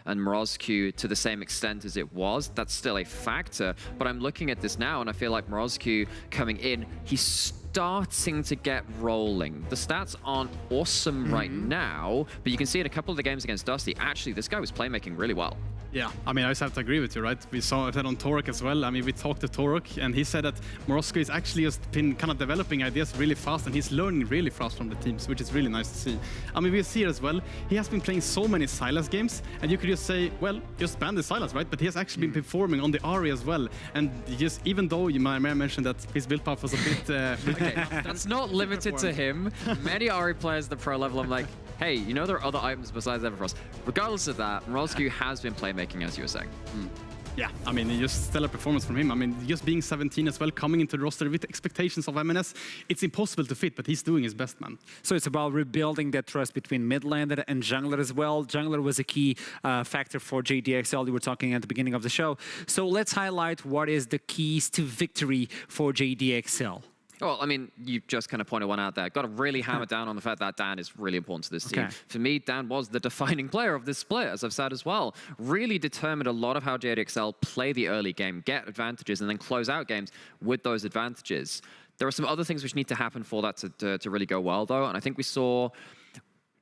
Morozku to the same extent as it was. That's still a factor, but I'm looking at this now and I feel like Morozku coming in, he's starting to get rolling. The stats aren't awesome right now, but you can see in a couple of the games against Dusty, actually this guy was playmaking really well. Yeah, I mean, I just have to agree with you, right? We saw that on Torok as well. I mean, we talked to Torok, and he said that Morozku is actually just been kind of developing ideas really fast, and he's learning really fast from the teams, which is really nice to see. I mean, we see it as well. He has been playing so many Sylas games, and you could just say, well, just ban the Sylas, right? But he has actually been performing on the Ahri as well. And just, even though you might mention that his build path was a bit... Okay, that's not limited to him. Many Ahri players at the pro level, I'm like, hey, you know there are other items besides Everfrost. Regardless of that, Morozku has been playmaking, as you were saying. Yeah, I mean, just stellar performance from him. I mean, just being 17 as well, coming into the roster with expectations of MNS, it's impossible to fit, but he's doing his best, man. So it's about rebuilding that trust between mid laner and jungler as well. Jungler was a key factor for JDXL. We were talking at the beginning of the show. So let's highlight what is the keys to victory for JDXL. Well, I mean, you just kind of pointed one out there. Got to really hammer down on the fact that Dan is really important to this team. For me, Dan was the defining player of this split, as I've said as well. Really determined a lot of how JDXL play the early game, get advantages, and then close out games with those advantages. There are some other things which need to happen for that to really go well, though. And I think we saw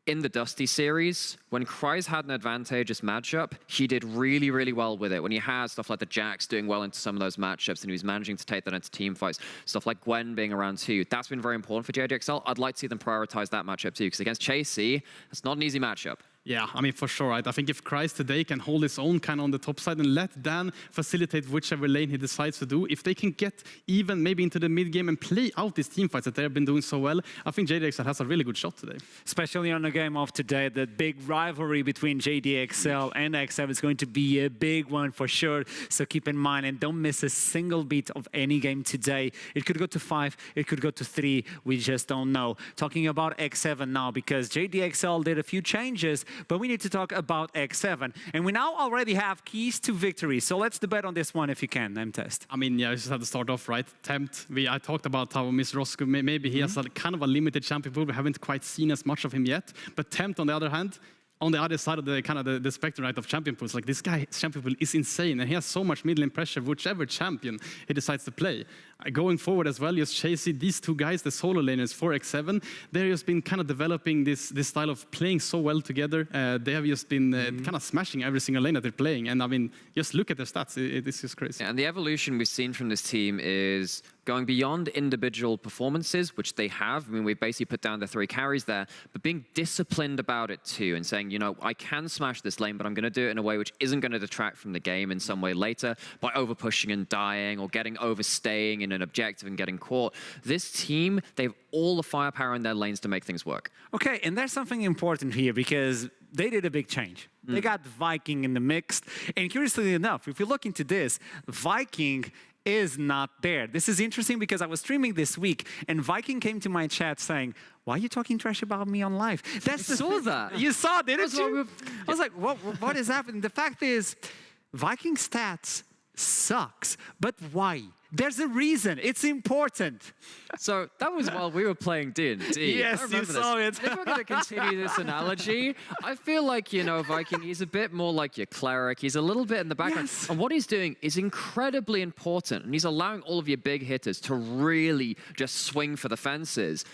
in the Dusty series, when Kryze had an advantageous matchup, he did really, really well with it. When he had stuff like the Jax doing well into some of those matchups, and he was managing to take that into team fights, stuff like Gwen being around too, that's been very important for JDXL. I'd like to see them prioritize that matchup too, because against Chasey, it's not an easy matchup. Yeah, I mean, for sure, right? I think if Kryze today can hold his own kind of on the top side and let Dan facilitate whichever lane he decides to do, if they can get even maybe into the mid game and play out these team fights that they have been doing so well, I think JDXL has a really good shot today. Especially on the game of today, the big rivalry between JDXL and X7 is going to be a big one for sure. So keep in mind and don't miss a single beat of any game today. It could go to 5, it could go to 3, we just don't know. Talking about X7 now, because JDXL did a few changes, but we need to talk about X7. And we now already have keys to victory. So let's debate on this one if you can, M-Test. I mean, yeah, I just have to start off, right? Tempt, I talked about how Miss Roscoe, maybe he has a kind of a limited champion pool. We haven't quite seen as much of him yet. But Tempt, on the other hand, on the other side of the kind of the spectrum, right, of champion pools, like this guy's champion pool is insane, and he has so much mid lane pressure, whichever champion he decides to play. Going forward as well, just chasing these two guys, the solo laners for X7, they've just been kind of developing this style of playing so well together. They have just been kind of smashing every single lane that they're playing, and I mean, just look at their stats, it's just crazy. And the evolution we've seen from this team is going beyond individual performances, which they have. I mean, we've basically put down the 3 carries there, but being disciplined about it too and saying, you know, I can smash this lane, but I'm going to do it in a way which isn't going to detract from the game in some way later by over-pushing and dying or getting overstaying in an objective and getting caught. This team, they have all the firepower in their lanes to make things work. Okay, and there's something important here because they did a big change. They got Viking in the mix. And curiously enough, if you look into this, Viking is not there. This is interesting because I was streaming this week and Viking came to my chat saying, why are you talking trash about me on live? That's I saw that. You saw, didn't you? I was like, what is happening? The fact is, Viking stats sucks. But why? There's a reason. It's important. So that was while we were playing D&D. Yes, you saw it. If we're going to continue this analogy, I feel like, you know, Viking, he's a bit more like your cleric. He's a little bit in the background. Yes. And what he's doing is incredibly important. And he's allowing all of your big hitters to really just swing for the fences.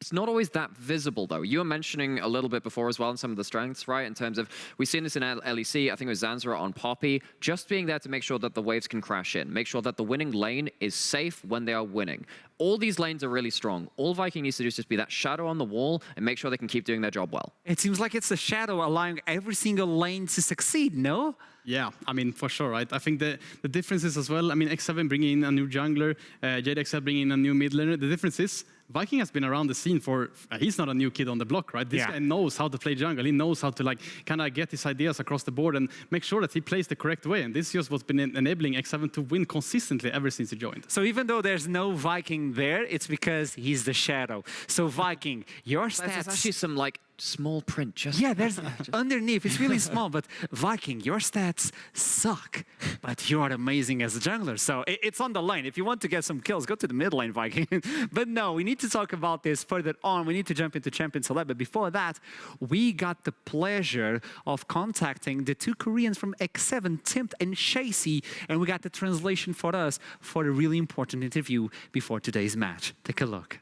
It's not always that visible, though. You were mentioning a little bit before as well in some of the strengths, right? In terms of, we've seen this in LEC, I think it was Zanzara on Poppy, just being there to make sure that the waves can crash in, make sure that the winning lane is safe when they are winning. All these lanes are really strong. All Viking needs to do is just be that shadow on the wall and make sure they can keep doing their job well. It seems like it's a shadow allowing every single lane to succeed, no? Yeah, I mean, for sure, right? I think the difference is as well, I mean, X7 bringing in a new jungler, JDXL bringing in a new mid laner. The difference is Viking has been around the scene for, he's not a new kid on the block, right? This guy knows how to play jungle. He knows how to like kind of get his ideas across the board and make sure that he plays the correct way. And this is just what's been enabling X7 to win consistently ever since he joined. So even though there's no Viking there, it's because he's the shadow. So Viking, your stats... There's actually some like small print just... Yeah, there's underneath. It's really small, but Viking, your stats suck, but you are amazing as a jungler. So it's on the lane. If you want to get some kills, go to the mid lane, Viking. But no, we need to talk about this further on. We need to jump into Champion Select. But before that, we got the pleasure of contacting the 2 Koreans from X7, Timt and Shacy, and we got the translation for us for a really important interview before today's match. Take a look.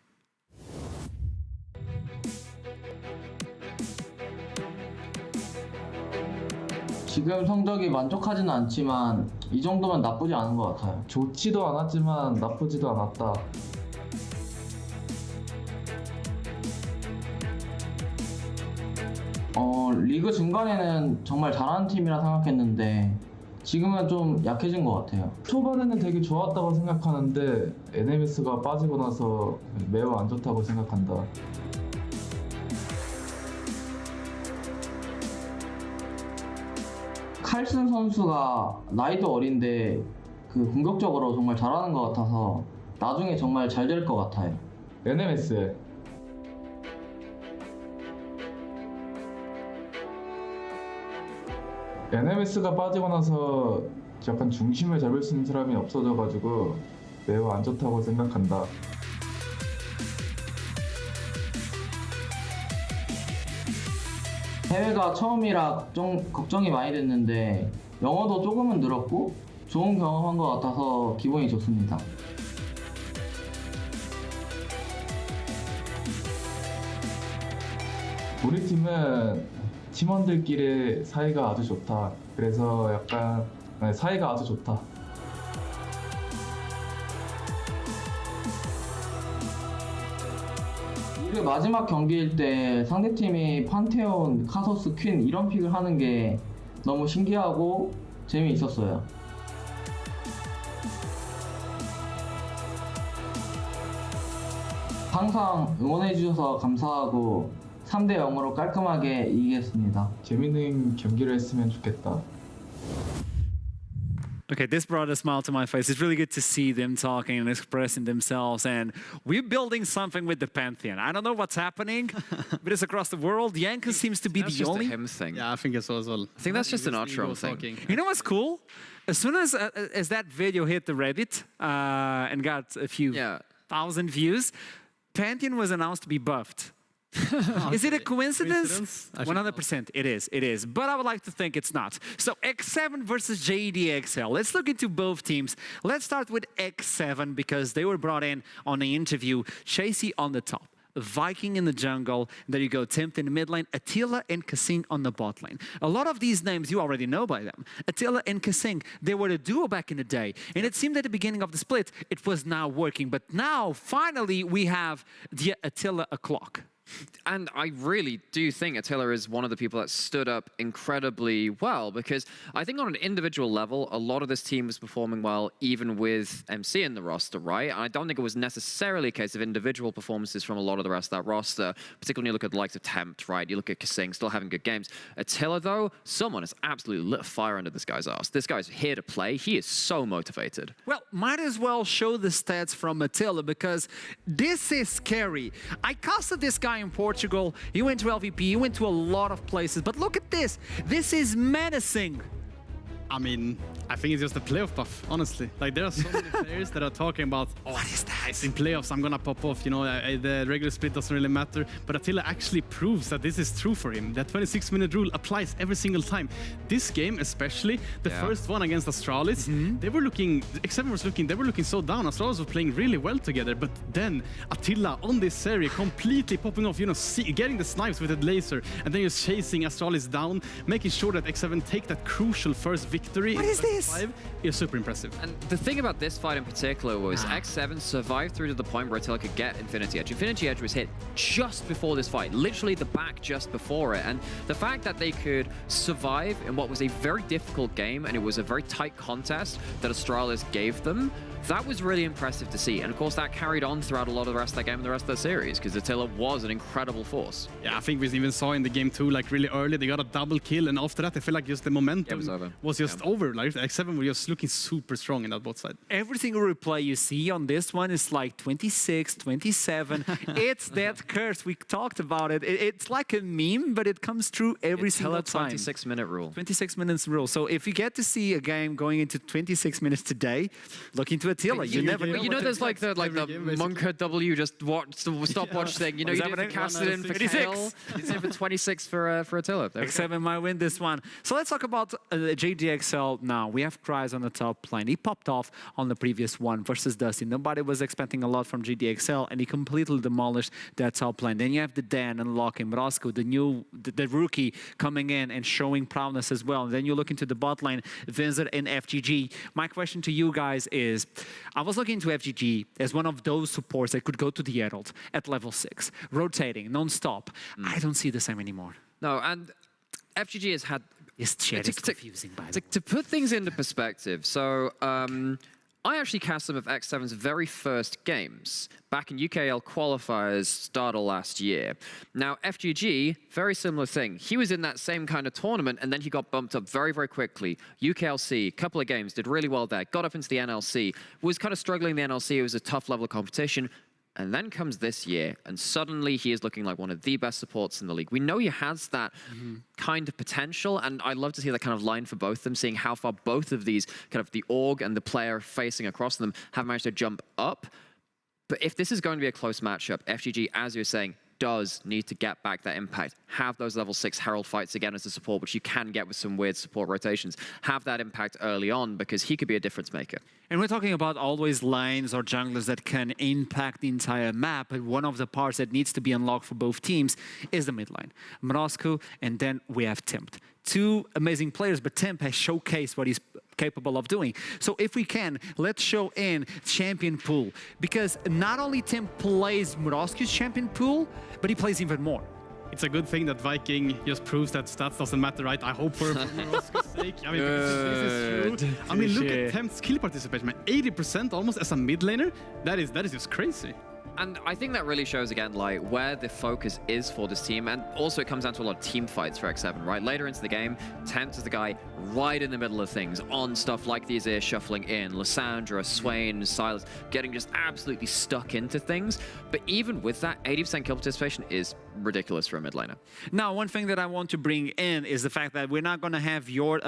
지금 성적이 만족하지는 않지만 이 정도면 나쁘지 않은 것 같아요. 좋지도 않았지만 나쁘지도 않았다. 리그 중간에는 정말 잘하는 팀이라 생각했는데 지금은 좀 약해진 것 같아요. 초반에는 되게 좋았다고 생각하는데 NMS가 빠지고 나서 매우 안 좋다고 생각한다. 칼슨 선수가 나이도 어린데 그 공격적으로 정말 잘하는 것 같아서 나중에 정말 잘 될 것 같아요. NMS NMS가 빠지고 나서 약간 중심을 잡을 수 있는 사람이 없어져가지고 매우 안 좋다고 생각한다. 대회가 처음이라 좀 걱정이 많이 됐는데 영어도 조금은 늘었고 좋은 경험한 것 같아서 기분이 좋습니다. 우리 팀은 팀원들끼리 사이가 아주 좋다. 그래서 약간 사이가 아주 좋다. 리그 마지막 경기일 때 상대팀이 판테온, 카서스, 퀸 이런 픽을 하는 게 너무 신기하고 재미있었어요. 항상 응원해주셔서 감사하고 3대 0으로 깔끔하게 이기겠습니다. 재밌는 경기를 했으면 좋겠다. Okay, this brought a smile to my face. It's really good to see them talking and expressing themselves. And we're building something with the Pantheon. I don't know what's happening, but it's across the world. Yanko seems to be That's the just only... a him thing. Yeah, I think it's as well. I think that's just an Artron thing. You know what's cool? As soon as that video hit the Reddit and got a few thousand views, Pantheon was announced to be buffed. Is it a coincidence? 100%. It is. But I would like to think it's not. So X7 versus JDXL. Let's look into both teams. Let's start with X7 because they were brought in on the interview. Shacy on the top. Viking in the jungle. There you go, Tempt in the mid lane, Attila and Kasing on the bot lane. A lot of these names you already know by them. Attila and Kasing, they were a duo back in the day. And it seemed at the beginning of the split, it was now working. But now, finally, we have the Attila o'clock. And I really do think Attila is one of the people that stood up incredibly well, because I think on an individual level, a lot of this team was performing well, even with MC in the roster, right? And I don't think it was necessarily a case of individual performances from a lot of the rest of that roster, particularly when you look at the likes of Tempt, right? You look at Kasing, still having good games. Attila, though, someone has absolutely lit a fire under this guy's ass. This guy's here to play. He is so motivated. Well, might as well show the stats from Attila, because this is scary. I casted this guy in Portugal. He went to LVP, he went to a lot of places, but look at this. This is menacing. I mean, I think it's just a playoff buff, honestly. Like, there are so many players that are talking about, oh, what is that? It's in playoffs, I'm gonna pop off. You know, the regular split doesn't really matter. But Attila actually proves that this is true for him. That 26-minute rule applies every single time. This game, especially, the first one against Astralis, they were looking, X7 was looking, they were looking so down. Astralis were playing really well together. But then Attila on this area, completely popping off, you know, getting the snipes with that laser, and then just chasing Astralis down, making sure that X7 take that crucial first victory. What is this? Is super impressive. And the thing about this fight in particular was X7 survived through to the point where Attila could get Infinity Edge. Infinity Edge was hit just before this fight, literally the back just before it. And the fact that they could survive in what was a very difficult game, and it was a very tight contest that Astralis gave them, that was really impressive to see. And of course, that carried on throughout a lot of the rest of that game and the rest of the series, because Attila was an incredible force. Yeah, I think we even saw in the game too, like really early, they got a double kill, and after that, I feel like just the momentum was just over. Like X7 were just looking super strong in that bot side. Every single replay you see on this one is like 26, 27. It's that curse. We talked about it. It's like a meme, but it comes true every single time. 26-minute rule. 26 minutes rule. So if you get to see a game going into 26 minutes today, look into Attila. You never know. You know, there's like the Monka W just watch the stopwatch thing. You know, you didn't cast it in for Kale. It's in for 26 for Attila. X7 might win this one. So let's talk about JDXL now. We have Cries on the top lane. He popped off on the previous one versus Dusty. Nobody was expecting a lot from JDXL, and he completely demolished that top lane. Then you have the Dan and Locke and Roscoe, the rookie coming in and showing prowess as well. And then you look into the bot lane, Vincent and FGG. My question to you guys is, I was looking into FGG as one of those supports that could go to the Herald at level 6, rotating non-stop. I don't see the same anymore. No, and FGG has had... This chat is confusing, by the way. To put things into perspective, so I actually cast some of X7's very first games back in UKL qualifiers started last year. Now, FGG, very similar thing. He was in that same kind of tournament, and then he got bumped up very, very quickly. UKLC, couple of games, did really well there. Got up into the NLC, was kind of struggling in the NLC. It was a tough level of competition. And then comes this year, and suddenly he is looking like one of the best supports in the league. We know he has that kind of potential, and I'd love to see that kind of line for both of them, seeing how far both of these, kind of the org and the player facing across them, have managed to jump up. But if this is going to be a close matchup, FGG, as you're saying, does need to get back that impact, have those level 6 Herald fights again as a support, which you can get with some weird support rotations, have that impact early on, because he could be a difference maker. And we're talking about always lanes or junglers that can impact the entire map, but one of the parts that needs to be unlocked for both teams is the mid lane. Morosco, and then we have Tempt. Two amazing players, but Tempt has showcased what he's capable of doing. So if we can, let's show in champion pool, because not only Tempt plays Morosco's champion pool, but he plays even more. It's a good thing that Viking just proves that stats doesn't matter, right? I hope for Morosco's sake. I mean, because this is true. I mean, look at Tempt's kill participation, man. 80% almost as a mid laner. That is just crazy. And I think that really shows, again, like, where the focus is for this team. And also it comes down to a lot of team fights for X7, right? Later into the game, Tempt is the guy right in the middle of things on stuff like the Azir shuffling in, Lissandra, Swain, Silas, getting just absolutely stuck into things. But even with that, 80% kill participation is ridiculous for a mid laner. Now, one thing that I want to bring in is the fact that we're not going to have your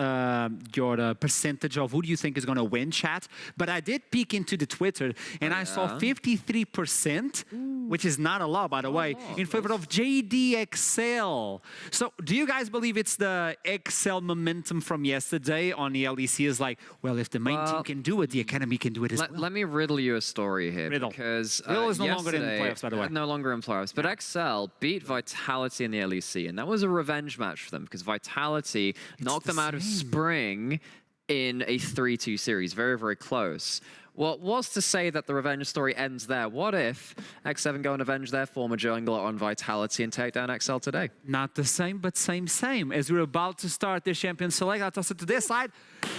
percentage of who do you think is going to win, chat. But I did peek into the Twitter, and I saw 53% second, which is not a lot, by the way, in favor of JDXL. So do you guys believe it's the XL momentum from yesterday on the LEC is like, well, if the main team can do it, the academy can do it as well? Let me riddle you a story here. Riddle. Because Riddle is no longer in yesterday- playoffs, by the way. No longer in playoffs. But XL beat Vitality in the LEC, and that was a revenge match for them because Vitality knocked them out of Spring in a 3-2 series. Very, very close. Well, what's to say that the revenge story ends there? What if X7 go and avenge their former jungler on Vitality and take down XL today? Not the same, but same. As we're about to start the champion select, I'll toss it to this side.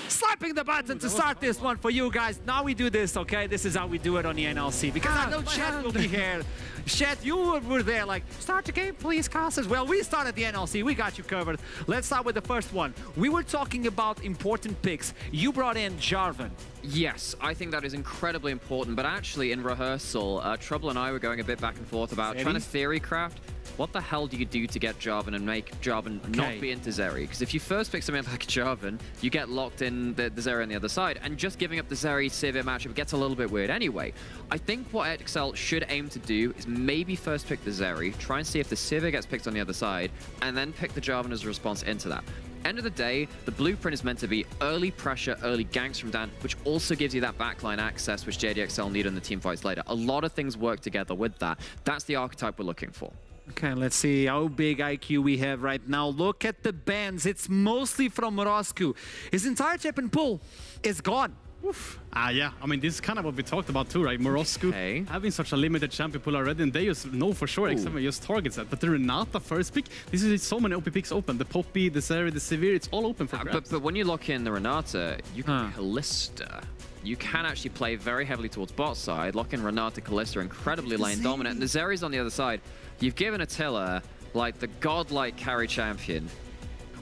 Slapping the button to start this one for you guys. Now we do this, okay? This is how we do it on the NLC. Because I know Chet will be here. Chet, you were there like, start the game, please, Casas. Well, we started the NLC. We got you covered. Let's start with the first one. We were talking about important picks. You brought in Jarvan. Yes, I think that is incredibly important. But actually, in rehearsal, Trouble and I were going a bit back and forth about trying to theory craft. What the hell do you do to get Jarvan and make Jarvan not be into Zeri? Because if you first pick something like Jarvan, you get locked in the Zeri on the other side. And just giving up the Zeri-Sivir matchup gets a little bit weird anyway. I think what XL should aim to do is maybe first pick the Zeri, try and see if the Sivir gets picked on the other side, and then pick the Jarvan as a response into that. End of the day, the blueprint is meant to be early pressure, early ganks from Dan, which also gives you that backline access, which JDXL need in the team fights later. A lot of things work together with that. That's the archetype we're looking for. Okay, let's see how big IQ we have right now. Look at the bans. It's mostly from Morosku. His entire champion pool is gone. Oof. Yeah, I mean, this is kind of what we talked about too, right? Morosku having such a limited champion pool already, and they just know for sure X7 just targets that. But the Renata first pick, this is so many OP picks open. The Poppy, the Zeri, the Sivir, it's all open for grabs. But when you lock in the Renata, you can Kalista. You can actually play very heavily towards bot side, lock in Renata, Kalista, incredibly lane dominant. And the Zeri's on the other side. You've given Attila, like, the godlike carry champion.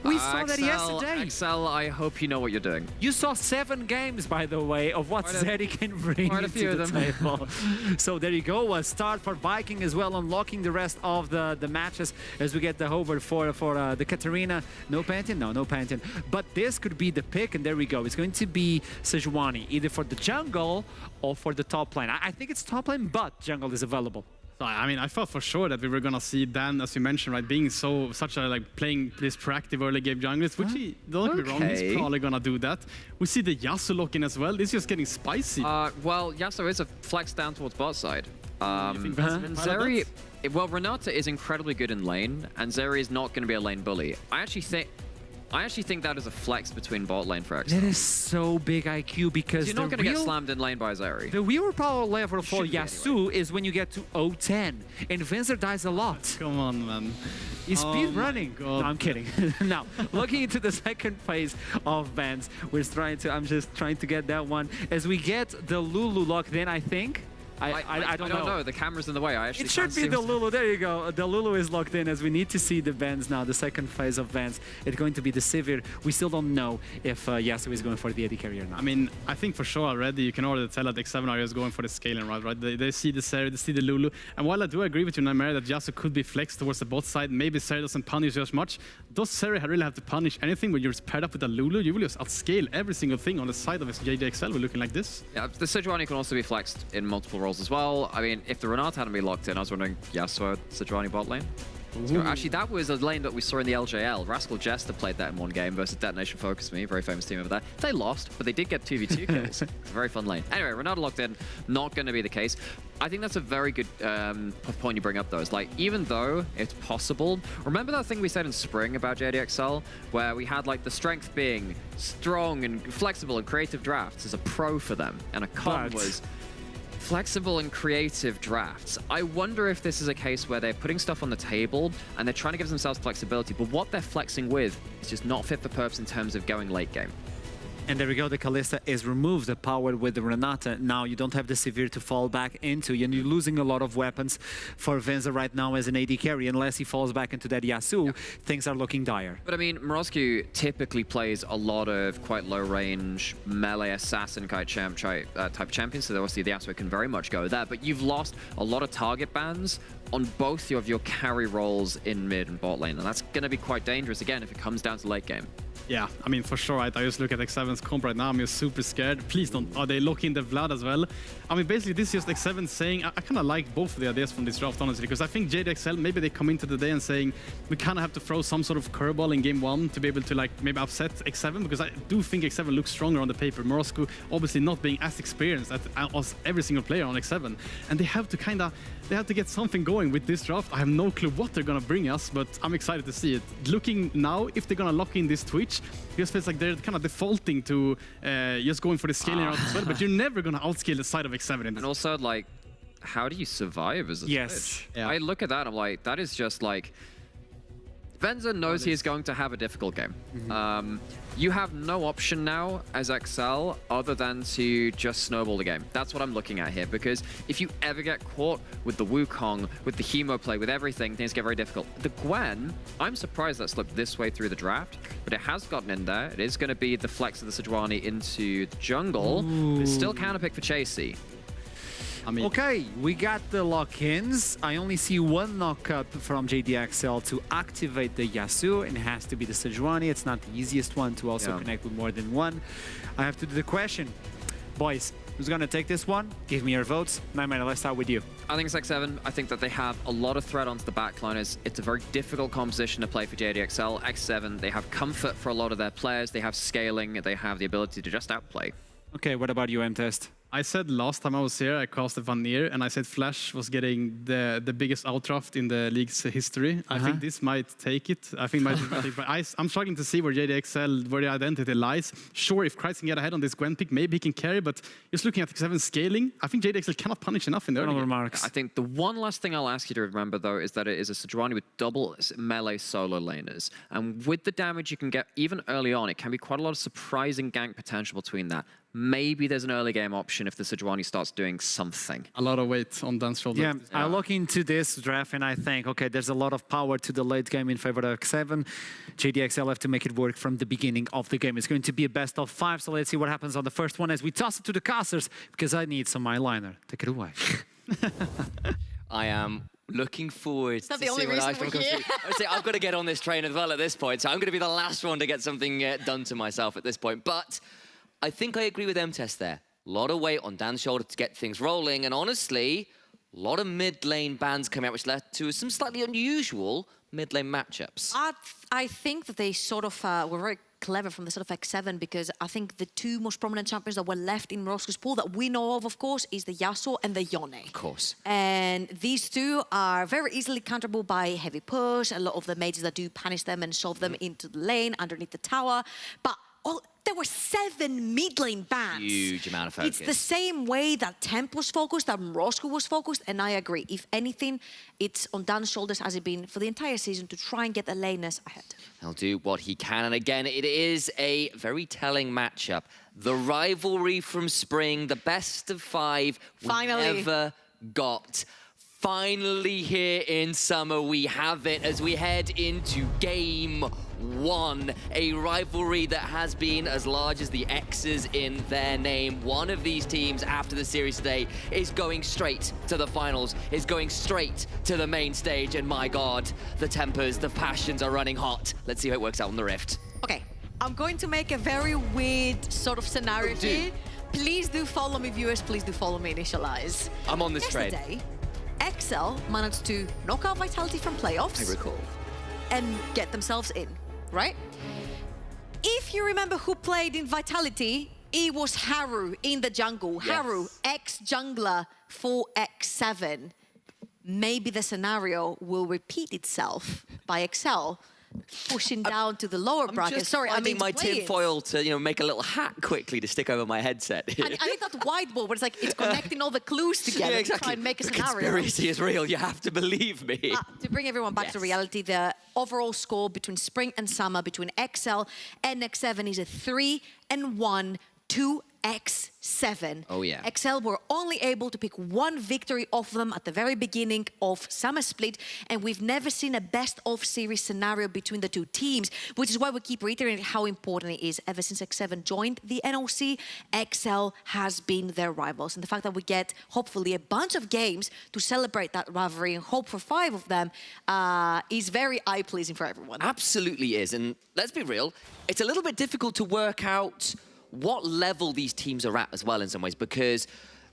We saw that yesterday. XL, I hope you know what you're doing. You saw 7 games, by the way, of what Zeri can bring to the table. So there you go, a start for Viking as well, unlocking the rest of the matches as we get the hover for the Katarina. No Pantheon? No Pantheon. But this could be the pick, and there we go. It's going to be Sejuani, either for the jungle or for the top lane. I think it's top lane, but jungle is available. I mean, I thought for sure that we were gonna see Dan, as you mentioned, right, being such a playing this proactive early game junglist, which he, don't get me wrong, he's probably gonna do that. We see the Yasuo lock in as well. This is just getting spicy. Well, Yasuo is a flex down towards bot side. Zeri, well, Renata is incredibly good in lane, and Zeri is not going to be a lane bully. I actually think that is a flex between bot lane for XL. That is so big IQ because you're not going to get slammed in lane by Zeri. The real power level for Yasuo is when you get to 0-10, and Vincer dies a lot. Come on, man. He's speed running. No, I'm kidding. Now, looking into the second phase of bans, I'm just trying to get that one. As we get the Lulu locked in, I think. I don't know. The camera's in the way. It should be the Lulu. There you go. The Lulu is locked in as we need to see the bans now. The second phase of bans. It's going to be the Sivir. We still don't know if Yasuo is going for the AD carry or not. I mean, I think for sure already you can already tell that X7 are just going for the scaling route, right? They see the Seri, they see the Lulu. And while I do agree with you, Naimera, that Yasuo could be flexed towards the bot side, maybe Seri doesn't punish as much. Does Seri really have to punish anything when you're paired up with a Lulu? You will just outscale every single thing on the side of his JDXL. We're looking like this. Yeah, the Sejuani can also be flexed in multiple roles as well. I mean, if the Renata hadn't been locked in, I was wondering, Yasuo, Sejuani bot lane. Actually, that was a lane that we saw in the LJL. Rascal Jester played that in one game versus Detonation Focus Me, very famous team over there. They lost, but they did get 2v2 kills. It's a very fun lane. Anyway, Renata locked in, not going to be the case. I think that's a very good point you bring up, though. Is like, even though it's possible, remember that thing we said in spring about JDXL, where we had like the strength being strong and flexible and creative drafts as a pro for them, and a con was flexible and creative drafts. I wonder if this is a case where they're putting stuff on the table and they're trying to give themselves flexibility, but what they're flexing with is just not fit for purpose in terms of going late game. And there we go, the Kalista is removed, the power with the Renata. Now you don't have the Sivir to fall back into, and you're losing a lot of weapons for Venza right now as an AD carry. Unless he falls back into that Yasuo, things are looking dire. But I mean, Morosku typically plays a lot of quite low range melee assassin type champions, so obviously the Yasuo can very much go there. But you've lost a lot of target bans on both of your carry roles in mid and bot lane, and that's going to be quite dangerous again if it comes down to late game. Yeah, I mean, for sure, right? I just look at X7's comp right now. I'm just super scared. Please don't. Are they locking the Vlad as well? I mean, basically, this is just X7 saying, I kind of like both of the ideas from this draft, honestly, because I think JDXL, maybe they come into the day and saying, we kind of have to throw some sort of curveball in game 1 to be able to, like, maybe upset X7, because I do think X7 looks stronger on the paper. Morosco obviously not being as experienced as every single player on X7. And they have to get something going with this draft. I have no clue what they're going to bring us, but I'm excited to see it. Looking now, if they're going to lock in this Twitch, it just feels like they're kind of defaulting to just going for the scaling route as well, but you're never going to outscale the side of X7 in this. And also, like, how do you survive as a Twitch? Yeah. I look at that, I'm like, that is just like... Venza knows he is going to have a difficult game. You have no option now as XL other than to just snowball the game. That's what I'm looking at here, because if you ever get caught with the Wukong, with the Hemo play, with everything, things get very difficult. The Gwen, I'm surprised that slipped this way through the draft, but it has gotten in there. It is going to be the flex of the Sejuani into the jungle, but it's still counterpick for Chasey. Okay, we got the lock-ins. I only see one knockup from JDXL to activate the Yasuo, and it has to be the Sejuani. It's not the easiest one to also connect with more than one. I have to do the question. Boys, who's gonna take this one? Give me your votes. Nightmare, let's start with you. I think it's X7. I think that they have a lot of threat onto the backliners. It's a very difficult composition to play for JDXL. X7, they have comfort for a lot of their players. They have scaling. They have the ability to just outplay. Okay, what about you, M-Test? I said last time I was here, I casted Vanir, and I said Flash was getting the biggest outdraft in the league's history. I think this might take it. I think might take, but I'm struggling to see where JDXL, where the identity lies. Sure, if Christ can get ahead on this Gwen pick, maybe he can carry, but just looking at X7 scaling, I think JDXL cannot punish enough in the early game. I think the one last thing I'll ask you to remember, though, is that it is a Sejuani with double melee solo laners. And with the damage you can get even early on, it can be quite a lot of surprising gank potential between that. Maybe there's an early game option if the Sejuani starts doing something. A lot of weight on Dan's shoulders. Yeah, I look into this draft and I think, okay, there's a lot of power to the late game in favor of X7. JDXL have to make it work from the beginning of the game. It's going to be a best of 5, so let's see what happens on the first one as we toss it to the casters, because I need some eyeliner. Take it away. I am looking forward to the only see what reason we're here. I would say I've got to get on this train as well at this point, so I'm going to be the last one to get something done to myself at this point. But I think I agree with M-Test there. A lot of weight on Dan's shoulder to get things rolling, and honestly, a lot of mid-lane bans coming out, which led to some slightly unusual mid-lane matchups. I think that they sort of were very clever from the sort of X7, because I think the two most prominent champions that were left in Morosco's pool that we know of course, is the Yasuo and the Yone. Of course. And these two are very easily counterable by heavy push, a lot of the mages that do punish them and shove them into the lane underneath the tower. But there were 7 mid lane bans. Huge amount of focus. It's the same way that Temp was focused, that Morosco was focused, and I agree. If anything, it's on Dan's shoulders, as it been for the entire season, to try and get the laners ahead. He'll do what he can, and again, it is a very telling matchup. The rivalry from spring, the best of 5 Finally. we ever got. Finally here in summer, we have it as we head into game 1. A rivalry that has been as large as the X's in their name. One of these teams after the series today is going straight to the finals, is going straight to the main stage, and my God, the tempers, the passions are running hot. Let's see how it works out on the Rift. Okay, I'm going to make a very weird sort of scenario here. Please do follow me, viewers. Please do follow me, Initialize. I'm on this train. Yesterday, XL managed to knock out Vitality from playoffs. I recall. And get themselves in, right? If you remember who played in Vitality, it was Haru in the jungle. Yes. Haru, ex-jungler for X7. Maybe the scenario will repeat itself by XL, pushing down to the lower bracket. Just Sorry, I finding mean my tinfoil to make a little hat quickly to stick over my headset. I need that whiteboard where it's like it's connecting all the clues together to try and make a the scenario. conspiracy is real. You have to believe me. To bring everyone back to reality, the overall score between spring and summer between XL and X7 is a 3-1 to X7. Oh, yeah. XL were only able to pick one victory off them at the very beginning of Summer Split, and we've never seen a best-of series scenario between the two teams, which is why we keep reiterating how important it is. Ever since X7 joined the NLC, XL has been their rivals. And the fact that we get, hopefully, a bunch of games to celebrate that rivalry and hope for 5 of them is very eye-pleasing for everyone. Absolutely is. And let's be real, it's a little bit difficult to work out what level these teams are at as well in some ways, because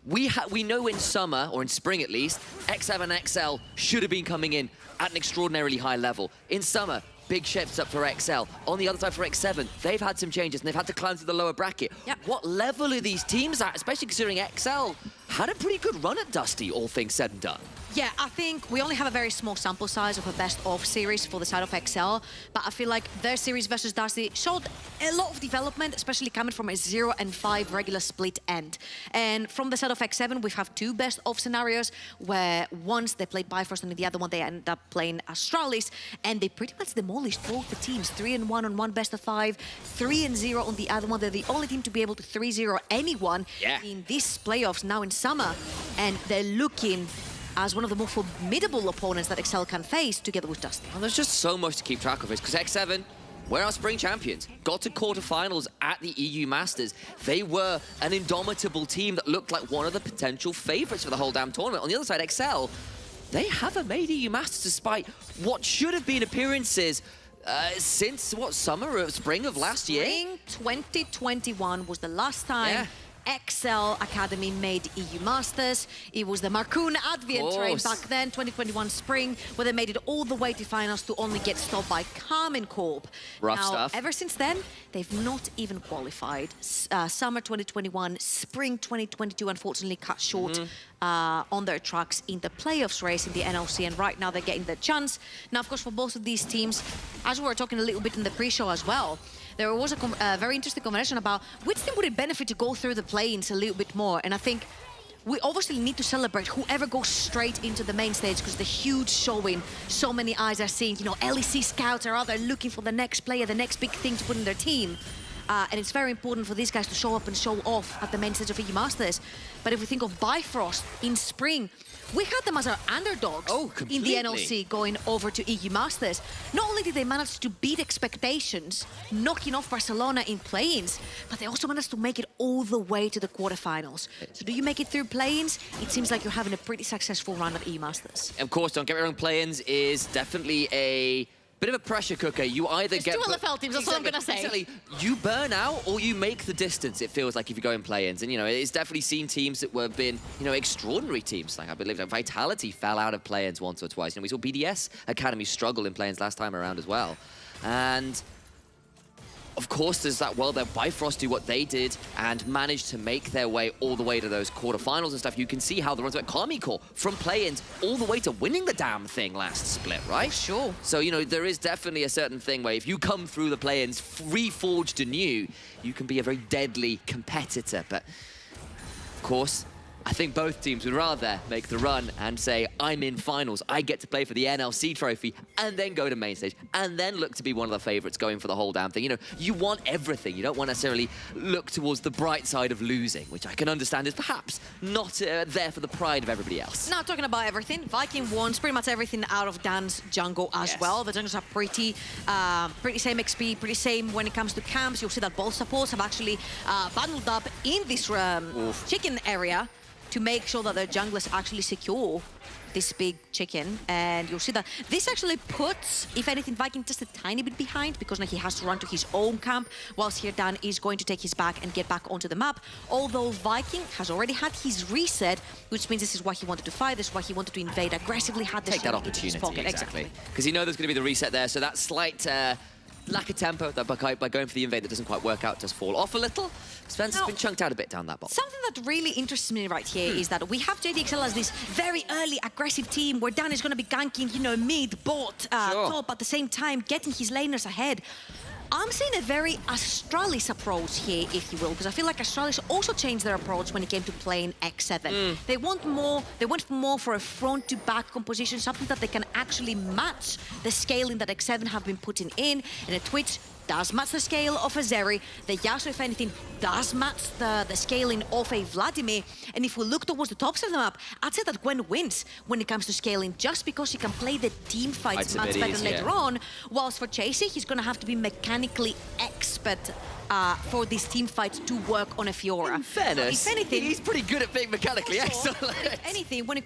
we know in summer, or in spring at least, X7 and XL should have been coming in at an extraordinarily high level. In summer, big shifts up for XL. On the other side for X7, they've had some changes and they've had to climb to the lower bracket. Yep. What level are these teams at, especially considering XL had a pretty good run at Dusty, all things said and done? Yeah, I think we only have a very small sample size of a best-of series for the side of XL, but I feel like their series versus Dusty showed a lot of development, especially coming from a 0-5 regular split end. And from the side of X7, we have 2 best-of scenarios where once they played Bifrost and in the other one they ended up playing Astralis, and they pretty much demolished both the teams. 3-1 on one best-of-5, 3-0 on the other one. They're the only team to be able to 3-0 anyone in these playoffs now in summer, and they're looking as one of the more formidable opponents that XL can face together with Dusty. Well, there's just so much to keep track of, because X7, we're our spring champions, got to quarterfinals at the EU Masters. They were an indomitable team that looked like one of the potential favorites for the whole damn tournament. On the other side, XL, they haven't made EU Masters despite what should have been appearances since, what, summer or spring of last year? Spring 2021 was the last time XL Academy made EU Masters. It was the Marcoon Advent train back then, 2021 spring, where they made it all the way to finals to only get stopped by Carmen Corp. Rough stuff. Ever since then, they've not even qualified. Summer 2021, spring 2022, unfortunately cut short on their tracks in the playoffs race in the NLC, and right now they're getting their chance. Now, of course, for both of these teams, as we were talking a little bit in the pre-show as well, there was a very interesting conversation about which team would it benefit to go through the play-ins a little bit more. And I think we obviously need to celebrate whoever goes straight into the main stage, because the huge showing, so many eyes are seeing, you know, LEC scouts are out there looking for the next player, the next big thing to put in their team. And it's very important for these guys to show up and show off at the main stage of EU Masters. But if we think of Bifrost in spring, we had them as our underdogs in the NLC going over to EU Masters. Not only did they manage to beat expectations, knocking off Barcelona in play-ins, but they also managed to make it all the way to the quarterfinals. So do you make it through play-ins? It seems like you're having a pretty successful run at EU Masters. Of course, don't get me wrong, play-ins is definitely a bit of a pressure cooker. You either There's get 2 LFL teams, that's what I'm gonna say. Exactly. You burn out or you make the distance, it feels like, if you go in play-ins. And, you know, it's definitely seen teams that have been, you know, extraordinary teams. Like, I believe like Vitality fell out of play-ins once or twice. You know, we saw BDS Academy struggle in play-ins last time around as well. And of course, there's that world that Bifrost do what they did and managed to make their way all the way to those quarterfinals and stuff. You can see how the runs went. Karmikor from play-ins all the way to winning the damn thing last split, right? Sure. So, you know, there is definitely a certain thing where if you come through the play-ins reforged anew, you can be a very deadly competitor. But, of course, I think both teams would rather make the run and say, I'm in finals, I get to play for the NLC trophy, and then go to main stage, and then look to be one of the favorites going for the whole damn thing. You know, you want everything. You don't want to necessarily look towards the bright side of losing, which I can understand is perhaps not there for the pride of everybody else. Now, talking about everything, Viking wants pretty much everything out of Dan's jungle as well. The jungles are pretty same XP, pretty same when it comes to camps. You'll see that both supports have actually bundled up in this chicken area to make sure that their junglers actually secure this big chicken. And you'll see that this actually puts, if anything, Viking just a tiny bit behind, because now he has to run to his own camp, whilst here Dan is going to take his back and get back onto the map. Although Viking has already had his reset, which means this is why he wanted to fight, this is why he wanted to invade aggressively, had the take that opportunity, exactly. Because you know there's going to be the reset there, so that slight lack of tempo that by going for the invade that doesn't quite work out does fall off a little. Spencer's been chunked out a bit down that bottom. Something that really interests me right here is that we have JDXL as this very early aggressive team where Dan is going to be ganking, you know, mid, bot, top at the same time, getting his laners ahead. I'm seeing a very Astralis approach here, if you will, because I feel like Astralis also changed their approach when it came to playing X7. They went more for a front-to-back composition, something that they can actually match the scaling that X7 have been putting in, and a Twitch does match the scale of a Zeri. The Yasuo, if anything, does match the scaling of a Vladimir. And if we look towards the top side of the map, I'd say that Gwen wins when it comes to scaling, just because she can play the team fights much better later on. Whilst for Chasey, he's going to have to be mechanically expert for these team fights to work on a Fiora. In fairness, if anything, he's pretty good at being mechanically excellent. If anything, when it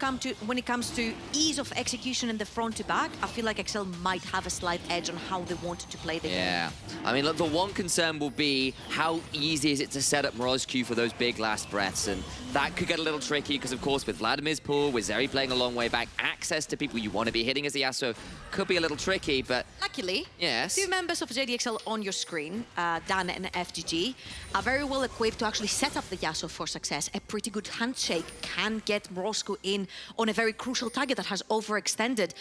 comes to ease of execution in the front to back, I feel like XL might have a slight edge on how they wanted to play the game. Yeah, I mean, look, the one concern will be how easy is it to set up Morozq for those big last breaths, and that could get a little tricky because, of course, with Vladimir's pull, with Zeri playing a long way back, access to people you want to be hitting as the Yasuo could be a little tricky, but... Luckily, yes, 2 members of JDXL on your screen, Dan and FGG, are very well equipped to actually set up the Yasuo for success. A pretty good handshake can get Morozq in on a very crucial target that has overextended.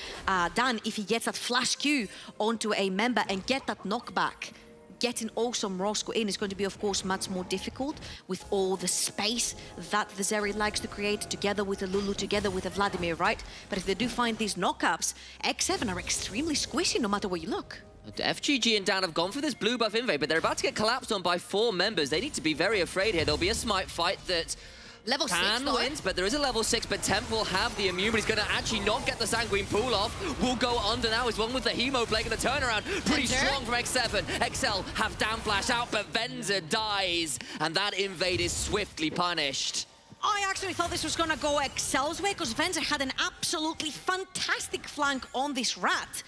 Dan, if he gets that flash Q onto a member and get that knockback, getting also Morozq in is going to be, of course, much more difficult with all the space that the Zeri likes to create together with the Lulu, together with the Vladimir, right? But if they do find these knockups, X7 are extremely squishy no matter where you look. FGG and Dan have gone for this blue buff invade, but they're about to get collapsed on by 4 members. They need to be very afraid here. There'll be a smite fight that level 6 wins, but there is a level 6, but Temp will have the immune, but he's going to actually not get the Sanguine pool off. Will go under now. He's one with the Hemo Blade and the turnaround. Pretty strong from X7. XL have down flash out, but Venza dies, and that invade is swiftly punished. I actually thought this was going to go XL's way because Venza had an absolutely fantastic flank on this rat.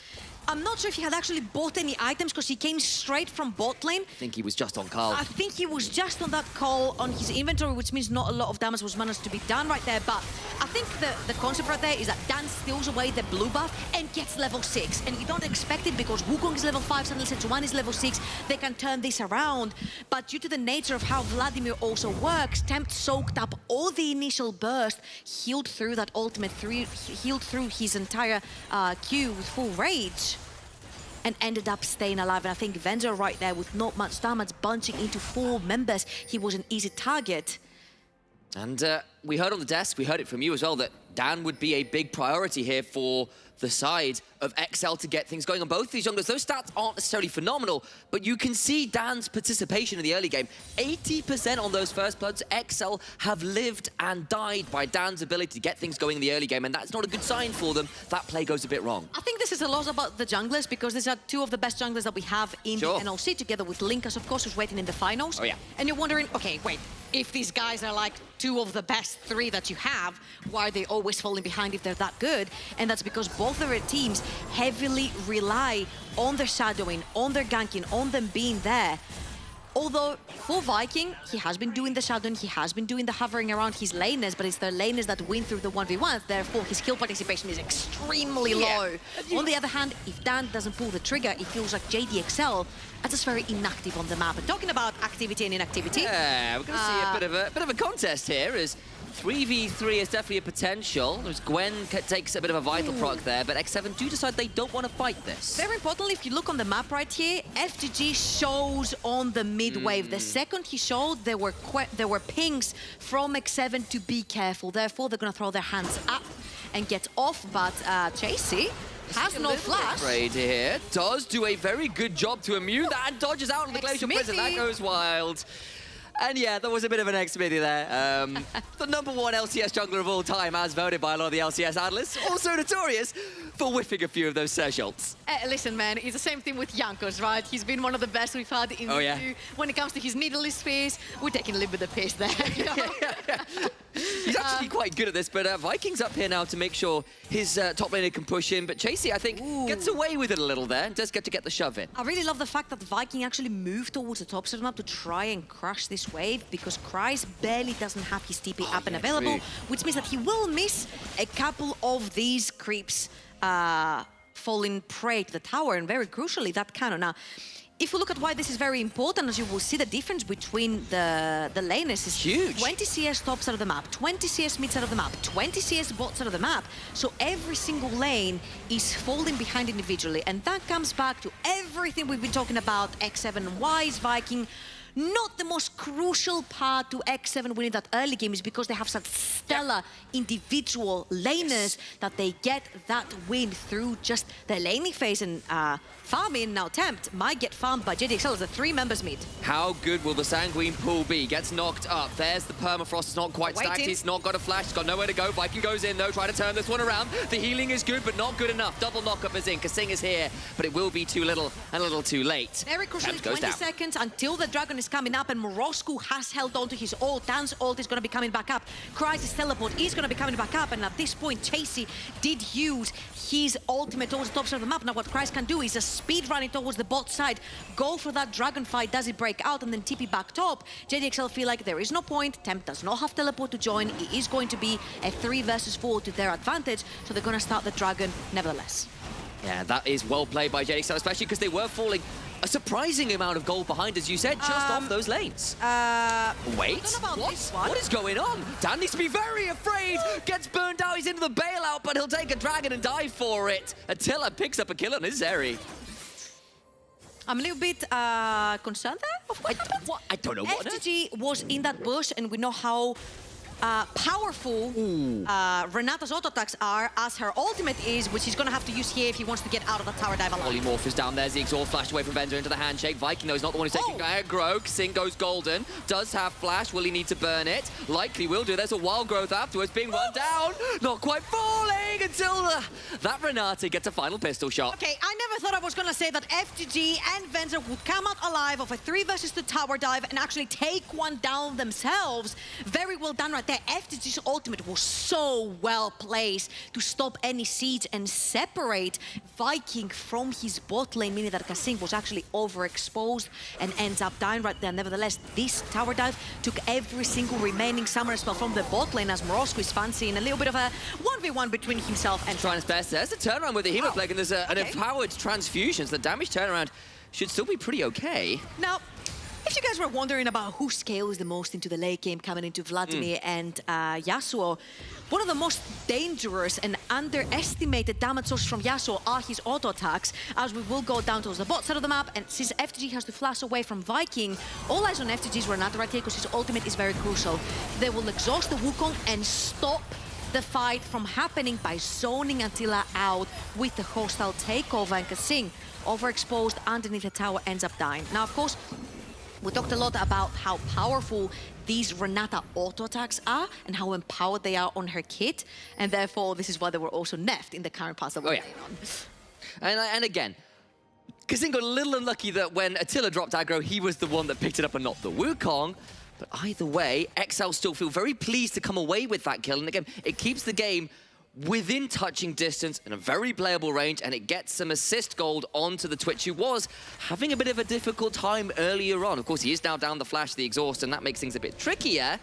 I'm not sure if he had actually bought any items because he came straight from bot lane. I think he was just on call. I think he was just on that call on his inventory, which means not a lot of damage was managed to be done right there. But I think the concept right there is that Dan steals away the blue buff and gets level 6. And you don't expect it because Wukong is level 5, Sandal Sejuani is level 6. They can turn this around. But due to the nature of how Vladimir also works, Tempt soaked up all the initial burst, healed through that ultimate 3, healed through his entire Q with full rage, and ended up staying alive. And I think Venza right there with not much damage, bunching into 4 members, he was an easy target. And we heard on the desk, we heard it from you as well, that Dan would be a big priority here for the side of XL to get things going on both these junglers. Those stats aren't necessarily phenomenal, but you can see Dan's participation in the early game. 80% on those first bloods. XL have lived and died by Dan's ability to get things going in the early game, and that's not a good sign for them. That play goes a bit wrong. I think this is a lot about the junglers, because these are 2 of the best junglers that we have in the NLC, together with Linkas, of course, who's waiting in the finals. Oh, yeah. And you're wondering, okay, wait, if these guys are like 2 of the best 3 that you have, why are they always falling behind if they're that good? And that's because both of their teams heavily rely on their shadowing, on their ganking, on them being there. Although, for Viking, he has been doing the shadowing, he has been doing the hovering around his laners, but it's their laners that win through the 1v1s, therefore his kill participation is extremely low. On the other hand, if Dan doesn't pull the trigger, it feels like JDXL are just very inactive on the map. And talking about activity and inactivity... Yeah, we're going to see a bit of a contest here, as 3v3 is definitely a potential. As Gwen takes a bit of a vital proc there, but X7 do decide they don't want to fight this. Very importantly, if you look on the map right here, FGG shows on the mid wave. The second he showed, there were pings from X7 to be careful. Therefore, they're going to throw their hands up and get off, but Chasey has no flash. Afraid here. Does do a very good job to immune that and dodges out on the Glacial Prison. That goes wild. And yeah, there was a bit of an X-Midi there. The #1 LCS jungler of all time, as voted by a lot of the LCS analysts. Also notorious for whiffing a few of those Surge ults. Listen, man, it's the same thing with Jankos, right? He's been one of the best we've had in the when it comes to his needle space. We're taking a little bit of piss there. You know? He's actually quite good at this, but Viking's up here now to make sure his top laner can push in. But Chasey, I think, gets away with it a little there and does get to get the shove in. I really love the fact that Viking actually moved towards the top side of the map to try and crush this wave, because Kryze barely doesn't have his TP up and available, which means that he will miss a couple of these creeps falling prey to the tower, and very crucially, that cannon. Now, if we look at why this is very important, as you will see, the difference between the laners is huge. 20 CS top side of the map, 20 CS mid side of the map, 20 CS bot side of the map. So every single lane is falling behind individually. And that comes back to everything we've been talking about, X7 and why is Viking not the most crucial part to X7 winning that early game is because they have such stellar individual laners that they get that win through just the laning phase. And farming now Tempt might get farmed by JDXL as a 3 members mid. How good will the Sanguine pool be? Gets knocked up. There's the permafrost. It's not quite stacked. Waiting. He's not got a flash. He's got nowhere to go. Viking goes in though, trying to turn this one around. The healing is good, but not good enough. Double knock-up is in. Kasing is here, but it will be too little and a little too late. Very crucial, Tempt goes 20 down. seconds until the Dragon is coming up, and Morosku has held on to his ult. Dan's ult is going to be coming back up. Crysis teleport is going to be coming back up, and at this point, Chasey did use his ultimate towards the top side of the map. Now what Crysis can do is a speed running towards the bot side, go for that Dragon fight, does it break out, and then TP back top. JDXL feel like there is no point. Tempt does not have teleport to join. It is going to be a 3 versus 4 to their advantage, so they're going to start the Dragon nevertheless. Yeah, that is well played by JDXL, especially because they were falling a surprising amount of gold behind, as you said, just off those lanes. Wait, what is going on? Dan needs to be very afraid. Gets burned out, he's into the bailout, but he'll take a Dragon and die for it. Attila picks up a kill on his Zeri. I'm a little bit concerned there. I don't know what. FTG was in that bush, and we know how powerful Renata's auto attacks are, as her ultimate is, which he's going to have to use here if he wants to get out of the tower dive alive. Polymorph is down there. Zeke's all flashed away from Benzer into the handshake. Viking, though, is not the one who's taking aggro. Xing goes golden. Does have flash. Will he need to burn it? Likely will do. There's a wild growth afterwards being run down. Not quite falling until that Renata gets a final pistol shot. Okay, I never thought I was going to say that FTG and Venzer would come out alive of a 3 versus 2 tower dive and actually take one down themselves. Very well done right there. FTG's ultimate was so well placed to stop any siege and separate Viking from his bot lane, meaning that Kasing was actually overexposed and ends up dying right there. Nevertheless, this tower dive took every single remaining summoner spell from the bot lane, as Morosku is fancying a little bit of a 1v1 between himself and trying his best. There's a turnaround with the Hemoplague, and there's an empowered transfusion, so the damage turnaround should still be pretty okay. Now, if you guys were wondering about who scales the most into the late game coming into Vladimir and Yasuo, one of the most dangerous and underestimated damage sources from Yasuo are his auto attacks, as we will go down towards the bot side of the map, and since FTG has to flash away from Viking, all eyes on FTG's Renata right here because his ultimate is very crucial. They will exhaust the Wukong and stop the fight from happening by zoning Attila out with the hostile takeover, and Kasing, overexposed underneath the tower, ends up dying. Now, of course, we talked a lot about how powerful these Renata auto attacks are and how empowered they are on her kit, and therefore this is why they were also nerfed in the current pass that we're playing on. And again, Kasing got a little unlucky that when Attila dropped aggro, he was the one that picked it up and not the Wukong. But either way, XL still feel very pleased to come away with that kill, and again, it keeps the game within touching distance and a very playable range, and it gets some assist gold onto the Twitch, who was having a bit of a difficult time earlier on. Of course, he is now down the flash, the exhaust, and that makes things a bit trickier.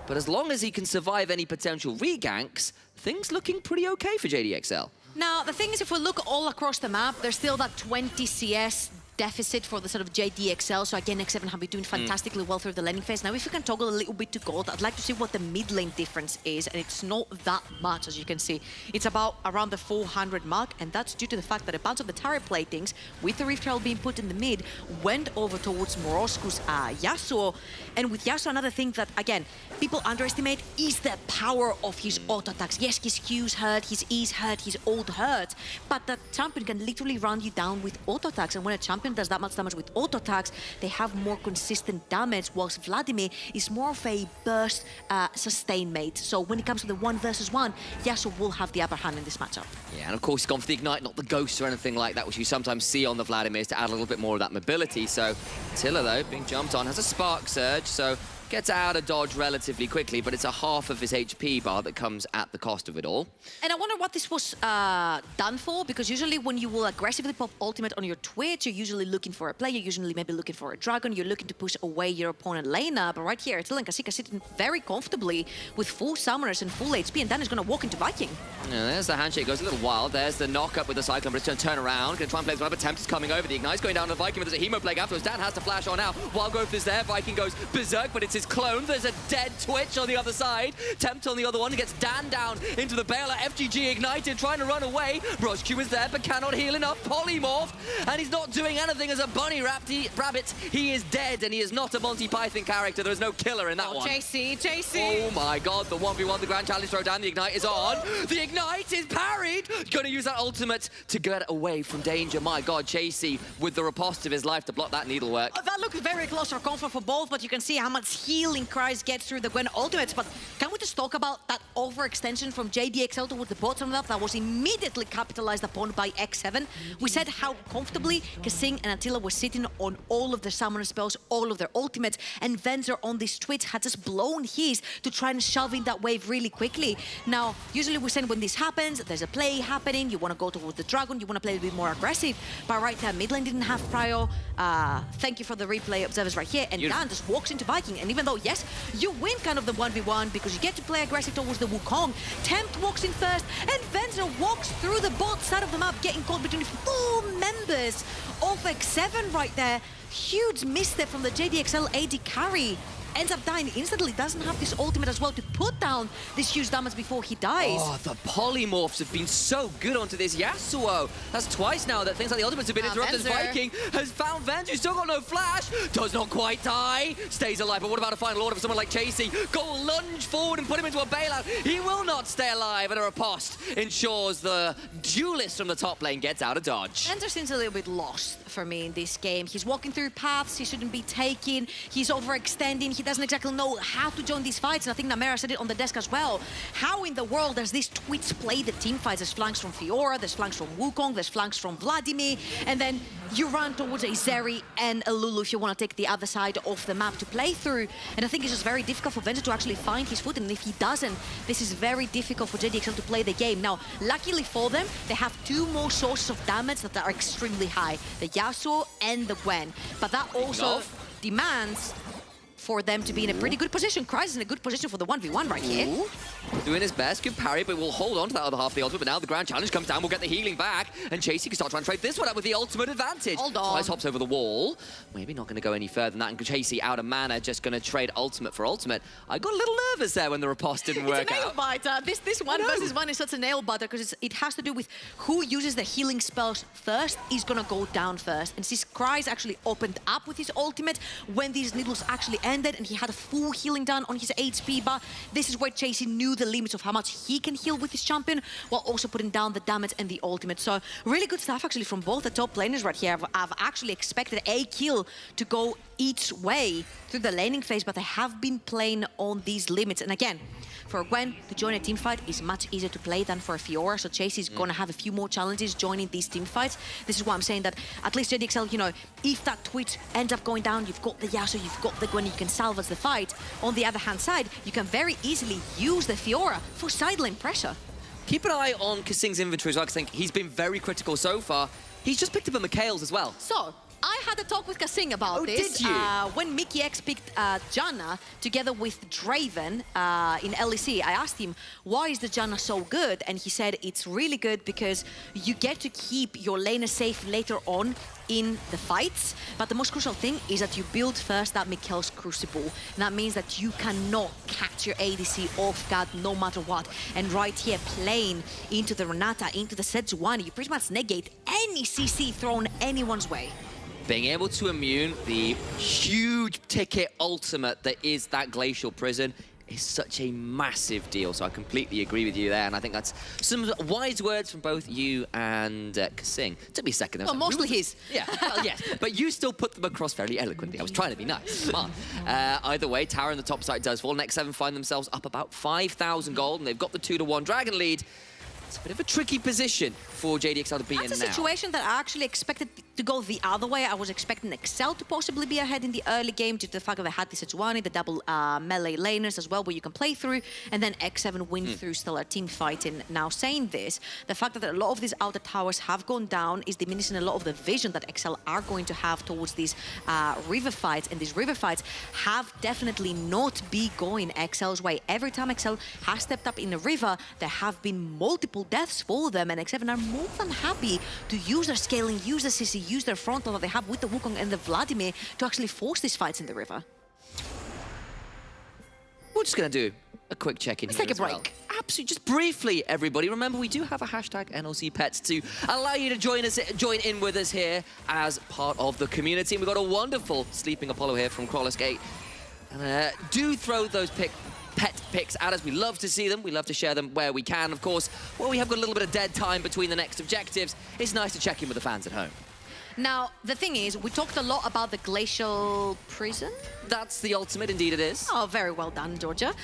But as long as he can survive any potential reganks, things looking pretty okay for JDXL. Now, the thing is, if we look all across the map, there's still that 20 CS deficit for the sort of JDXL, so again, X7 have been doing fantastically well through the laning phase. Now, if we can toggle a little bit to gold, I'd like to see what the mid lane difference is, and it's not that much, as you can see. It's about around the 400 mark, and that's due to the fact that a bunch of the turret platings, with the Rift Herald being put in the mid, went over towards Morosku's Yasuo. And with Yasuo, another thing that, again, people underestimate is the power of his auto attacks. Yes, his Q's hurt, his E's hurt, his ult hurt, but the champion can literally run you down with auto attacks, and when a champion does that much damage with auto attacks, they have more consistent damage, whilst Vladimir is more of a burst sustain mate. So when it comes to the 1 versus 1, Yasuo will have the upper hand in this matchup. Yeah, and of course he's gone for the Ignite, not the Ghost or anything like that, which you sometimes see on the Vladimirs to add a little bit more of that mobility. So Attila, though, being jumped on, has a Spark Surge, so gets out of dodge relatively quickly, but it's a half of his HP bar that comes at the cost of it all. And I wonder what this was done for, because usually when you will aggressively pop ultimate on your Twitch, you're usually looking for a player, you're usually maybe looking for a dragon, you're looking to push away your opponent laner, but right here, Attila and Kasika sitting very comfortably with full summoners and full HP, and Dan is going to walk into Viking. Yeah, there's the handshake, goes a little wild. There's the knock-up with the Cyclone, but it's going to turn around. Going to try and play this one, but Tempt is coming over. The Ignite's going down to the Viking, but there's a Hemoplague afterwards. Dan has to flash on out. Wild Growth is there. Viking goes berserk, but it's his his clone. There's a dead Twitch on the other side. Tempt on the other one gets Dan down into the Baylor. FGG ignited, trying to run away. Roscu is there, but cannot heal enough. Polymorphed, and he's not doing anything as a bunny rabbit. He is dead, and he is not a Monty Python character. There is no killer in that one. JC. Oh my god, the 1v1, the Grand Challenge throwdown. The Ignite is on. The Ignite is parried. Gonna use that ultimate to get away from danger. My god, JC with the riposte of his life to block that needlework. That looked very close for comfort for both, but you can see how much healing Kreis gets through the Gwen ultimates. But can we just talk about that overextension from JDXL towards the bottom left that was immediately capitalized upon by X7? We said how comfortably Kasing and Attila were sitting on all of their summoner spells, all of their ultimates, and Venzer on this Twitch had just blown his to try and shove in that wave really quickly. Now, usually we say when this happens, there's a play happening, you want to go towards the Dragon, you want to play a bit more aggressive, but right there, mid lane didn't have prio. Thank you for the replay observers right here, and Dan just walks into Viking, and even though, yes, you win kind of the 1v1 because you get to play aggressive towards the Wukong, Tempt walks in first, and Venzer walks through the bot side of the map, getting caught between 4 members of X7 right there. Huge misstep from the JDXL AD carry. Ends up dying instantly, doesn't have this ultimate as well to put down this huge damage before he dies. Oh, the polymorphs have been so good onto this Yasuo. That's twice now that things like the ultimates have been interrupted. Viking has found Venzer, still got no flash, does not quite die, stays alive. But what about a final order for someone like Chasey? Go lunge forward and put him into a bailout. He will not stay alive, and a riposte ensures the duelist from the top lane gets out of dodge. Venzer seems a little bit lost for me in this game. He's walking through paths he shouldn't be taking. He's overextending. He doesn't exactly know how to join these fights. And I think Namera said it on the desk as well. How in the world does this Twitch play the team fights? There's flanks from Fiora, there's flanks from Wukong, there's flanks from Vladimir, and then you run towards a Zeri and a Lulu if you want to take the other side of the map to play through. And I think it's just very difficult for Venzer to actually find his foot, and if he doesn't, this is very difficult for JDXL to play the game. Now, luckily for them, they have 2 more sources of damage that are extremely high, the Yasuo and the Gwen. But that also demands for them to be in a pretty good position. Kreis is in a good position for the 1v1 right here. Ooh. Doing his best, good parry, but we'll hold on to that other half of the ultimate. But now the Grand Challenge comes down, we'll get the healing back, and Chasey can start trying to trade this one up with the ultimate advantage. Hold on. Kreis hops over the wall. Maybe not going to go any further than that, and Chasey out of mana, just going to trade ultimate for ultimate. I got a little nervous there when the riposte didn't work out. It's a nail biter. This 1 versus 1 is such a nail biter because it has to do with who uses the healing spells first is going to go down first. And since Kreis actually opened up with his ultimate when these needles actually ended and he had a full healing done on his HP bar, this is where Chasey knew the limits of how much he can heal with his champion while also putting down the damage and the ultimate. So really good stuff actually from both the top laners right here. I've actually expected a kill to go each way through the laning phase, but they have been playing on these limits. And again, for Gwen to join a team fight is much easier to play than for a Fiora, so Chasey's gonna have a few more challenges joining these team fights. This is why I'm saying that at least JDXL, you know, if that Twitch ends up going down, you've got the Yasuo, you've got the Gwen, you can salvage the fight. On the other hand side, you can very easily use the Fiora for side lane pressure. Keep an eye on Kasing's inventory as well, because I think he's been very critical so far. He's just picked up a Mikhail's as well. So, I had a talk with Kasing about this. Did you? When Mickey X picked Janna together with Draven in LEC, I asked him, why is the Janna so good? And he said it's really good because you get to keep your laner safe later on in the fights, but the most crucial thing is that you build first that Mikhail's Crucible. And that means that you cannot catch your ADC off guard no matter what. And right here, playing into the Renata, into the Sejuani, you pretty much negate any CC thrown anyone's way. Being able to immune the huge ticket ultimate that is that Glacial Prison is such a massive deal. So I completely agree with you there. And I think that's some wise words from both you and Kasing. Took me a second. Well, mostly his. Yeah, well, yes. But you still put them across very eloquently. I was trying to be nice. Come on. Either way, Tower on the top side does fall. Next 7 find themselves up about 5,000 gold, and they've got the 2-1 Dragon lead. It's a bit of a tricky position for JDXL to be in now. That's a situation that I actually expected to go the other way. I was expecting Excel to possibly be ahead in the early game due to the fact that they had the Sejuani, the double melee laners as well, where you can play through, and then X7 win through stellar team fighting. Now, saying this, the fact that a lot of these outer towers have gone down is diminishing a lot of the vision that XL are going to have towards these river fights, and these river fights have definitely not been going XL's way. Every time XL has stepped up in the river, there have been multiple deaths for them, and X7 are more than happy to use their scaling, use the CC, use their frontal that they have with the Wukong and the Vladimir to actually force these fights in the river. we're just going to do a quick check-in. Let's here take a as well. break. Absolutely, just briefly, everybody. Remember, we do have a hashtag NLC Pets to allow you to join in with us here as part of the community. And we've got a wonderful Sleeping Apollo here from Crawler's Gate. And do throw those pet pics at us. We love to see them. We love to share them where we can. Of course, while we have got a little bit of dead time between the next objectives, it's nice to check in with the fans at home. Now, the thing is, we talked a lot about the glacial prison. That's the ultimate, indeed it is. Oh, very well done, Georgia.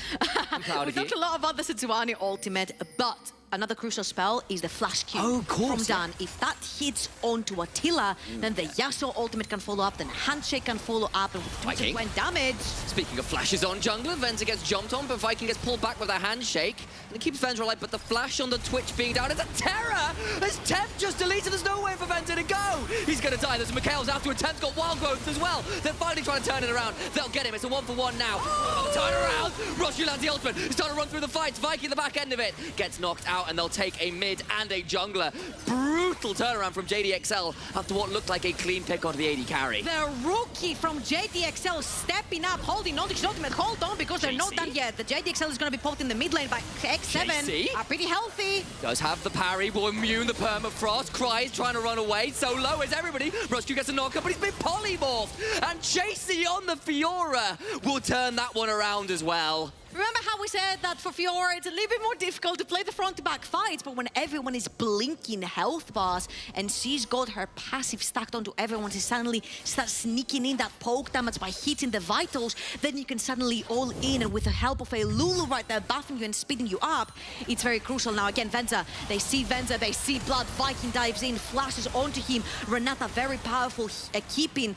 I'm proud we of you. talked a lot about the Sejuani ultimate, but another crucial spell is the Flash Q from Dan. If that hits onto Attila, then the Yasuo ultimate can follow up, then Handshake can follow up, and with Viking. 20 damage. Speaking of flashes on jungler, Venza gets jumped on, but Viking gets pulled back with a handshake. And it keeps Venza alive, but the flash on the Twitch being down is a terror! As Temp just deleted, there's no way for Venza to go! He's gonna die, there's Mikhail's afterward, Temp's got wild growth as well! They're finally trying to turn it around. They'll get him, it's a 1-for-1 now. Oh! Turn around! Roshu lands the ultimate, he's trying to run through the fight. Viking the back end of it, gets knocked out, and they'll take a mid and a jungler. Brutal turnaround from JDXL after what looked like a clean pick onto the AD carry. The rookie from JDXL stepping up, holding on to his ultimate. Hold on, because they're not done yet. The JDXL is going to be popped in the mid lane by X7. JC are pretty healthy. Does have the parry, will immune the permafrost. Cries trying to run away. So low is everybody. Rusku gets a knockup, but he's been polymorphed. And JC on the Fiora will turn that one around as well. Remember how we said that for Fiora it's a little bit more difficult to play the front-to-back fights, but when everyone is blinking health bars and she's got her passive stacked onto everyone, she suddenly starts sneaking in that poke damage by hitting the vitals, then you can suddenly all in, and with the help of a Lulu right there buffing you and speeding you up, it's very crucial. Now again, Venza, they see blood, Viking dives in, flashes onto him, Renata very powerful, keeping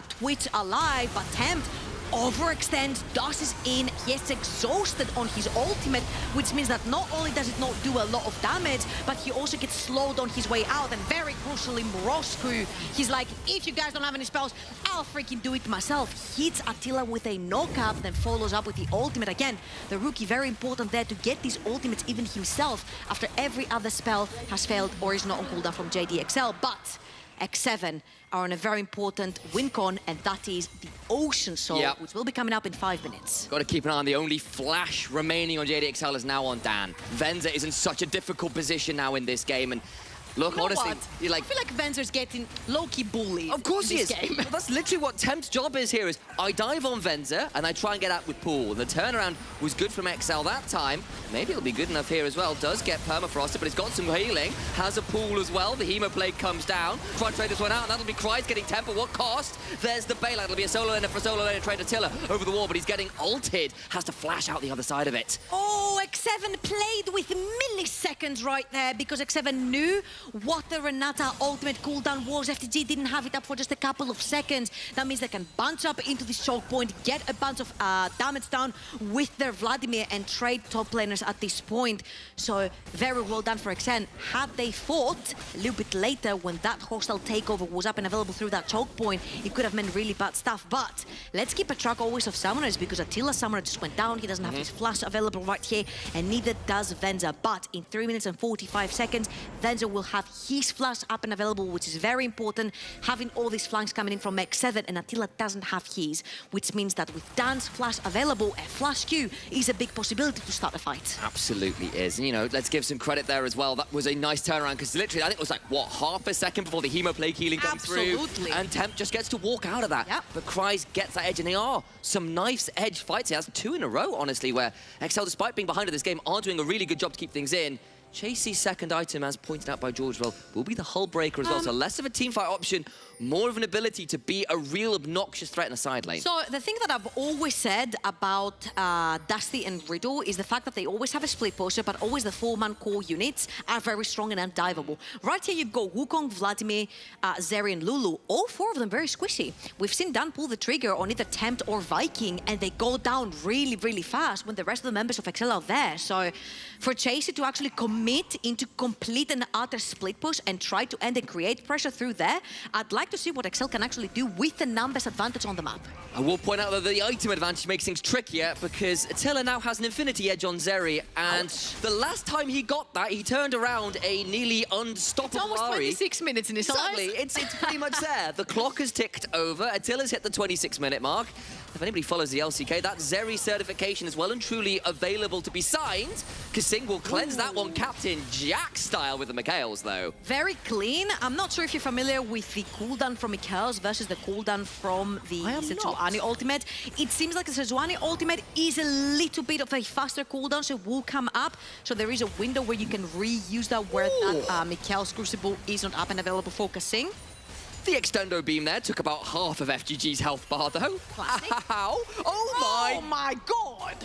Twitch alive, but Tempt overextends, dashes in, he gets exhausted on his ultimate, which means that not only does it not do a lot of damage, but he also gets slowed on his way out. And very crucially, Morosku, he's like, if you guys don't have any spells, I'll freaking do it myself. Hits Attila with a knockup, then follows up with the ultimate. Again, the rookie, very important there to get these ultimates even himself after every other spell has failed or is not on cooldown from JDXL. But X7 are on a very important win con, and that is the Ocean Soul, which will be coming up in 5 minutes. Got to keep an eye on the only flash remaining on JDXL is now on Dan. Venza is in such a difficult position now in this game, and look, You know honestly, what? you're like, I feel like Venzer's getting low-key bullied. Of course in he this is. game. Well, that's literally what Temp's job is here, is I dive on Venza and I try and get out with Pool. And the turnaround was good from XL that time. Maybe it'll be good enough here as well. Does get permafrosted, but it's got some healing. Has a Pool as well. The Hemoplague comes down. Try to trade this one out, and that'll be Cries getting Temp at what cost? There's the bailout. It'll be a solo laner for a solo laner trade Attila over the wall, but he's getting ulted. Has to flash out the other side of it. Oh, X7 played with milliseconds right there, because X7 knew what the Renata ultimate cooldown was. FTG didn't have it up for just a couple of seconds. That means they can bunch up into this choke point, get a bunch of damage down with their Vladimir, and trade top laners at this point. So very well done for XN. Had they fought a little bit later when that hostile takeover was up and available through that choke point, it could have meant really bad stuff. But let's keep a track always of summoners, because Attila's summoner just went down. He doesn't have his flash available right here, and neither does Venza. But in 3 minutes and 45 seconds, Venza will have his flash up and available, which is very important. Having all these flanks coming in from X7, and Attila doesn't have his, which means that with Dan's flash available, a flash Q is a big possibility to start a fight. Absolutely is. And, you know, let's give some credit there as well. That was a nice turnaround, because literally, I think it was like, what, half a second before the Hemoplague healing comes through. And Temp just gets to walk out of that. But Cries gets that edge, and they are some nice edge fights. He has 2 in a row, honestly, where XL, despite being behind in this game, are doing a really good job to keep things in. Chasey's second item, as pointed out by George, well, will be the hull breaker as well. So less of a teamfight option, more of an ability to be a real obnoxious threat in the side lane. So the thing that I've always said about Dusty and Riddle is the fact that they always have a split posture, but always the 4-man core units are very strong and undiveable. Right here you've got Wukong, Vladimir, Zeri, and Lulu. All 4 of them very squishy. We've seen Dan pull the trigger on either Tempt or Viking, and they go down really, really fast when the rest of the members of XL are there. So for Chasey to actually commit commit into complete and utter split push and try to end and create pressure through there, I'd like to see what XL can actually do with the numbers advantage on the map. I will point out that the item advantage makes things trickier because Attila now has an infinity edge on Zeri, and the last time he got that, he turned around a nearly unstoppable It's almost Ari. 26 minutes in his Exactly, eyes. it's pretty much there. The clock has ticked over. Attila's hit the 26-minute mark. If anybody follows the LCK, that Zeri certification is well and truly available to be signed. Kasing will cleanse that one Captain Jack style with the Mikhails, though. Very clean. I'm not sure if you're familiar with the cooldown from Mikhails versus the cooldown from the Sejuani ultimate. It seems like the Sejuani ultimate is a little bit of a faster cooldown, so it will come up. So there is a window where you can reuse that where that Mikhails Crucible is not up and available for Kasing. The extendo beam there took about half of FGG's health bar, though. Classic. Ow! Oh my god!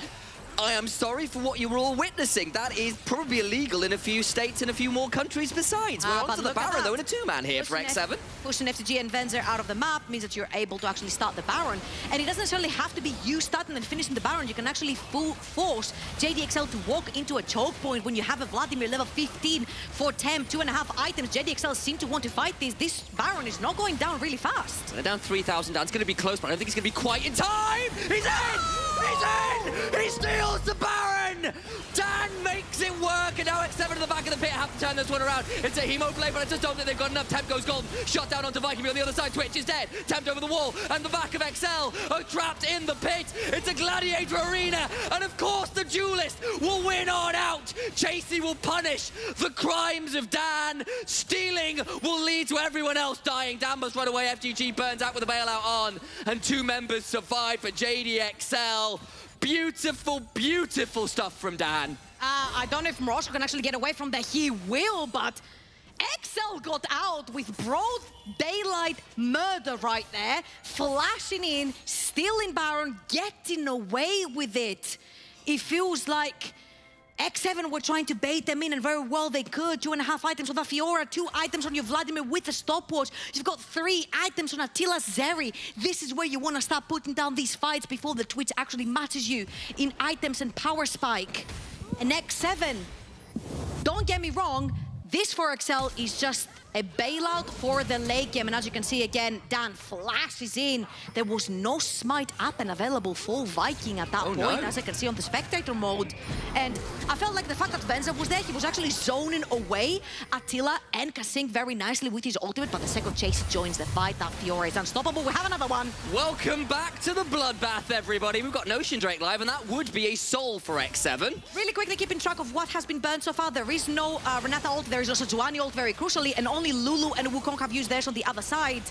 I am sorry for what you were all witnessing. That is probably illegal in a few states and a few more countries besides. We're on to the Baron, though, in a two-man here for X7. Pushing FTG and Venzer out of the map means that you're able to actually start the Baron. And it doesn't necessarily have to be you starting and finishing the Baron. You can actually force JDXL to walk into a choke point when you have a Vladimir level 15 for Temp, 2.5 items. JDXL seem to want to fight this. This Baron is not going down really fast. They're down 3,000 down. It's going to be close, but I don't think it's going to be quite in time. He's in! He's in! He steals the Baron! Dan makes it work, and now X7 to the back of the pit have to turn this one around. It's a Hemo play, but I just don't think they've got enough. Temp goes golden. Shot down onto Viking on the other side. Twitch is dead. Temp over the wall, and the back of XL are trapped in the pit. It's a gladiator arena, and of course the duelist will win on out. Chasey will punish the crimes of Dan. Stealing will lead to everyone else dying. Dan must run away. FGG burns out with a bailout on, and 2 members survive for JDXL. Beautiful, beautiful stuff from Dan. I don't know if Morosco can actually get away from that. He will, but XL got out with broad daylight murder right there. Flashing in, stealing Baron, getting away with it. It feels like X7 were trying to bait them in, and very well they could. 2.5 items on the Fiora, 2 items on your Vladimir with the stopwatch. You've got 3 items on Attila Zeri. This is where you want to start putting down these fights before the Twitch actually matches you in items and power spike. And X7, don't get me wrong, this for XL is just a bailout for the late game. And as you can see again, Dan flashes in. There was no smite up and available for Viking at that point, as I can see on the spectator mode. And I felt like the fact that Venza was there, he was actually zoning away Attila and Kasing very nicely with his ultimate, but the second Chase joins the fight. That Fiora is unstoppable. We have another one. Welcome back to the Bloodbath, everybody. We've got Notion Drake live, and that would be a soul for X7. Really quickly keeping track of what has been burned so far. There is no Renata ult, there is also Juani ult very crucially, and only Lulu and Wukong have used theirs on the other side.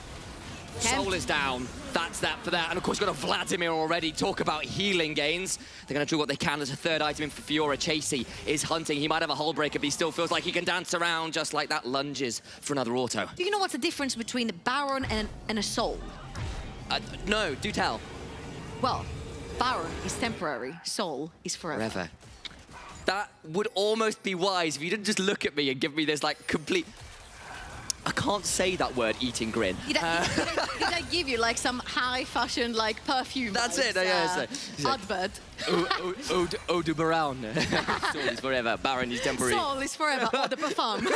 Soul is down. That's that for that. And of course, you've got a Vladimir already. Talk about healing gains. They're going to do what they can. There's a third item in for Fiora. Chasey is hunting. He might have a hull breaker, but he still feels like he can dance around just like that. Lunges for another auto. Do you know what's the difference between a Baron and a Soul? No, do tell. Well, Baron is temporary. Soul is forever. That would almost be wise if you didn't just look at me and give me this, like, complete... I can't say that word, eating grin. Did I give you like some high fashion like perfume? That's it. Yeah, advert. Eau de Baron. Soul is forever. Baron is temporary. Soul is forever. Eau de parfum.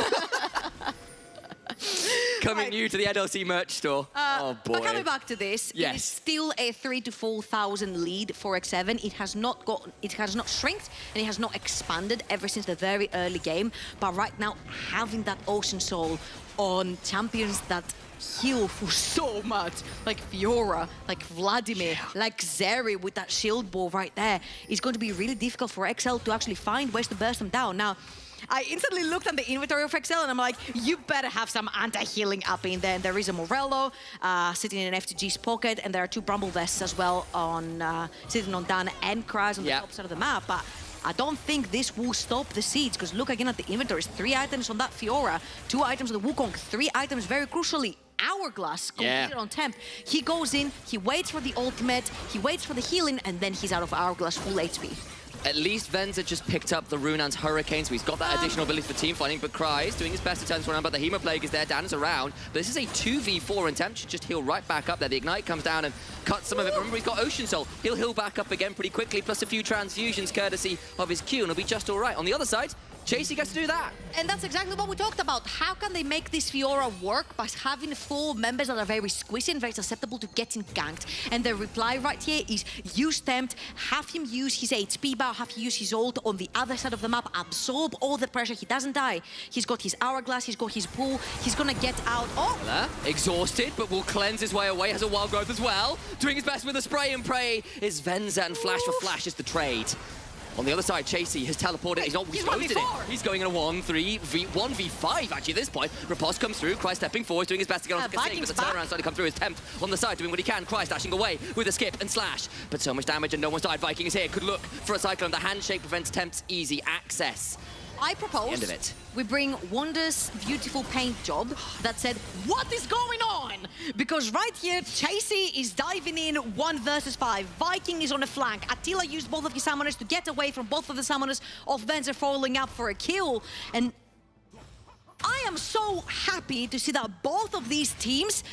Coming new to the NLC merch store. Oh boy. But coming back to this, yes. It is still a 3,000 to 4,000 lead for X7. It has not shrinked and it has not expanded ever since the very early game. But right now, having that Ocean Soul on champions that heal for so much, like Fiora, like Vladimir, like Zeri with that shield ball right there, is going to be really difficult for XL to actually find ways to burst them down. Now, I instantly looked at the inventory of XL and I'm like, you better have some anti-healing up in there. And there is a Morello sitting in FTG's pocket, and there are 2 Bramble Vests as well on sitting on Dan and Kraz on the top side of the map. But I don't think this will stop the siege, because look again at the inventories. 3 items on that Fiora, 2 items on the Wukong, 3 items very crucially. Hourglass completed on Temp. He goes in, he waits for the ultimate, he waits for the healing, and then he's out of Hourglass full HP. At least Venza just picked up the Runan's Hurricane, so he's got that additional ability for team fighting, but Cry's doing his best to turn this one around, but the Hemoplague is there, Dan's around. But this is a 2v4, and Temp should just heal right back up there. The Ignite comes down and cuts some of it. Remember, he's got Ocean Soul. He'll heal back up again pretty quickly, plus a few transfusions courtesy of his Q, and he'll be just all right. On the other side, Chasey gets to do that. And that's exactly what we talked about. How can they make this Fiora work by having 4 members that are very squishy and very susceptible to getting ganked? And the reply right here is use Tempt, have him use his HP bar, have him use his ult on the other side of the map, absorb all the pressure. He doesn't die. He's got his hourglass, he's got his pool, he's gonna get out. Oh! Exhausted, but will cleanse his way away, has a wild growth as well. Doing his best with a spray and pray is Venza, and Flash for Flash is the trade. On the other side, Chasey has teleported. He's not ghosted it. He's going in a 1v5 actually at this point. Riposte comes through. Cry stepping forward, doing his best to get on to Kasing, but the turnaround starting to come through. His Tempt on the side, doing what he can. Cry dashing away with a skip and slash. But so much damage and no one's died. Viking is here. Could look for a Cyclone. The handshake prevents Tempt's easy access. I propose End of it. we bring Wonder's beautiful paint job that said, what is going on? Because right here, Chasey is diving in 1 versus 5. Viking is on the flank. Attila used both of his summoners to get away from both of the summoners of Venza falling up for a kill. And I am so happy to see that both of these teams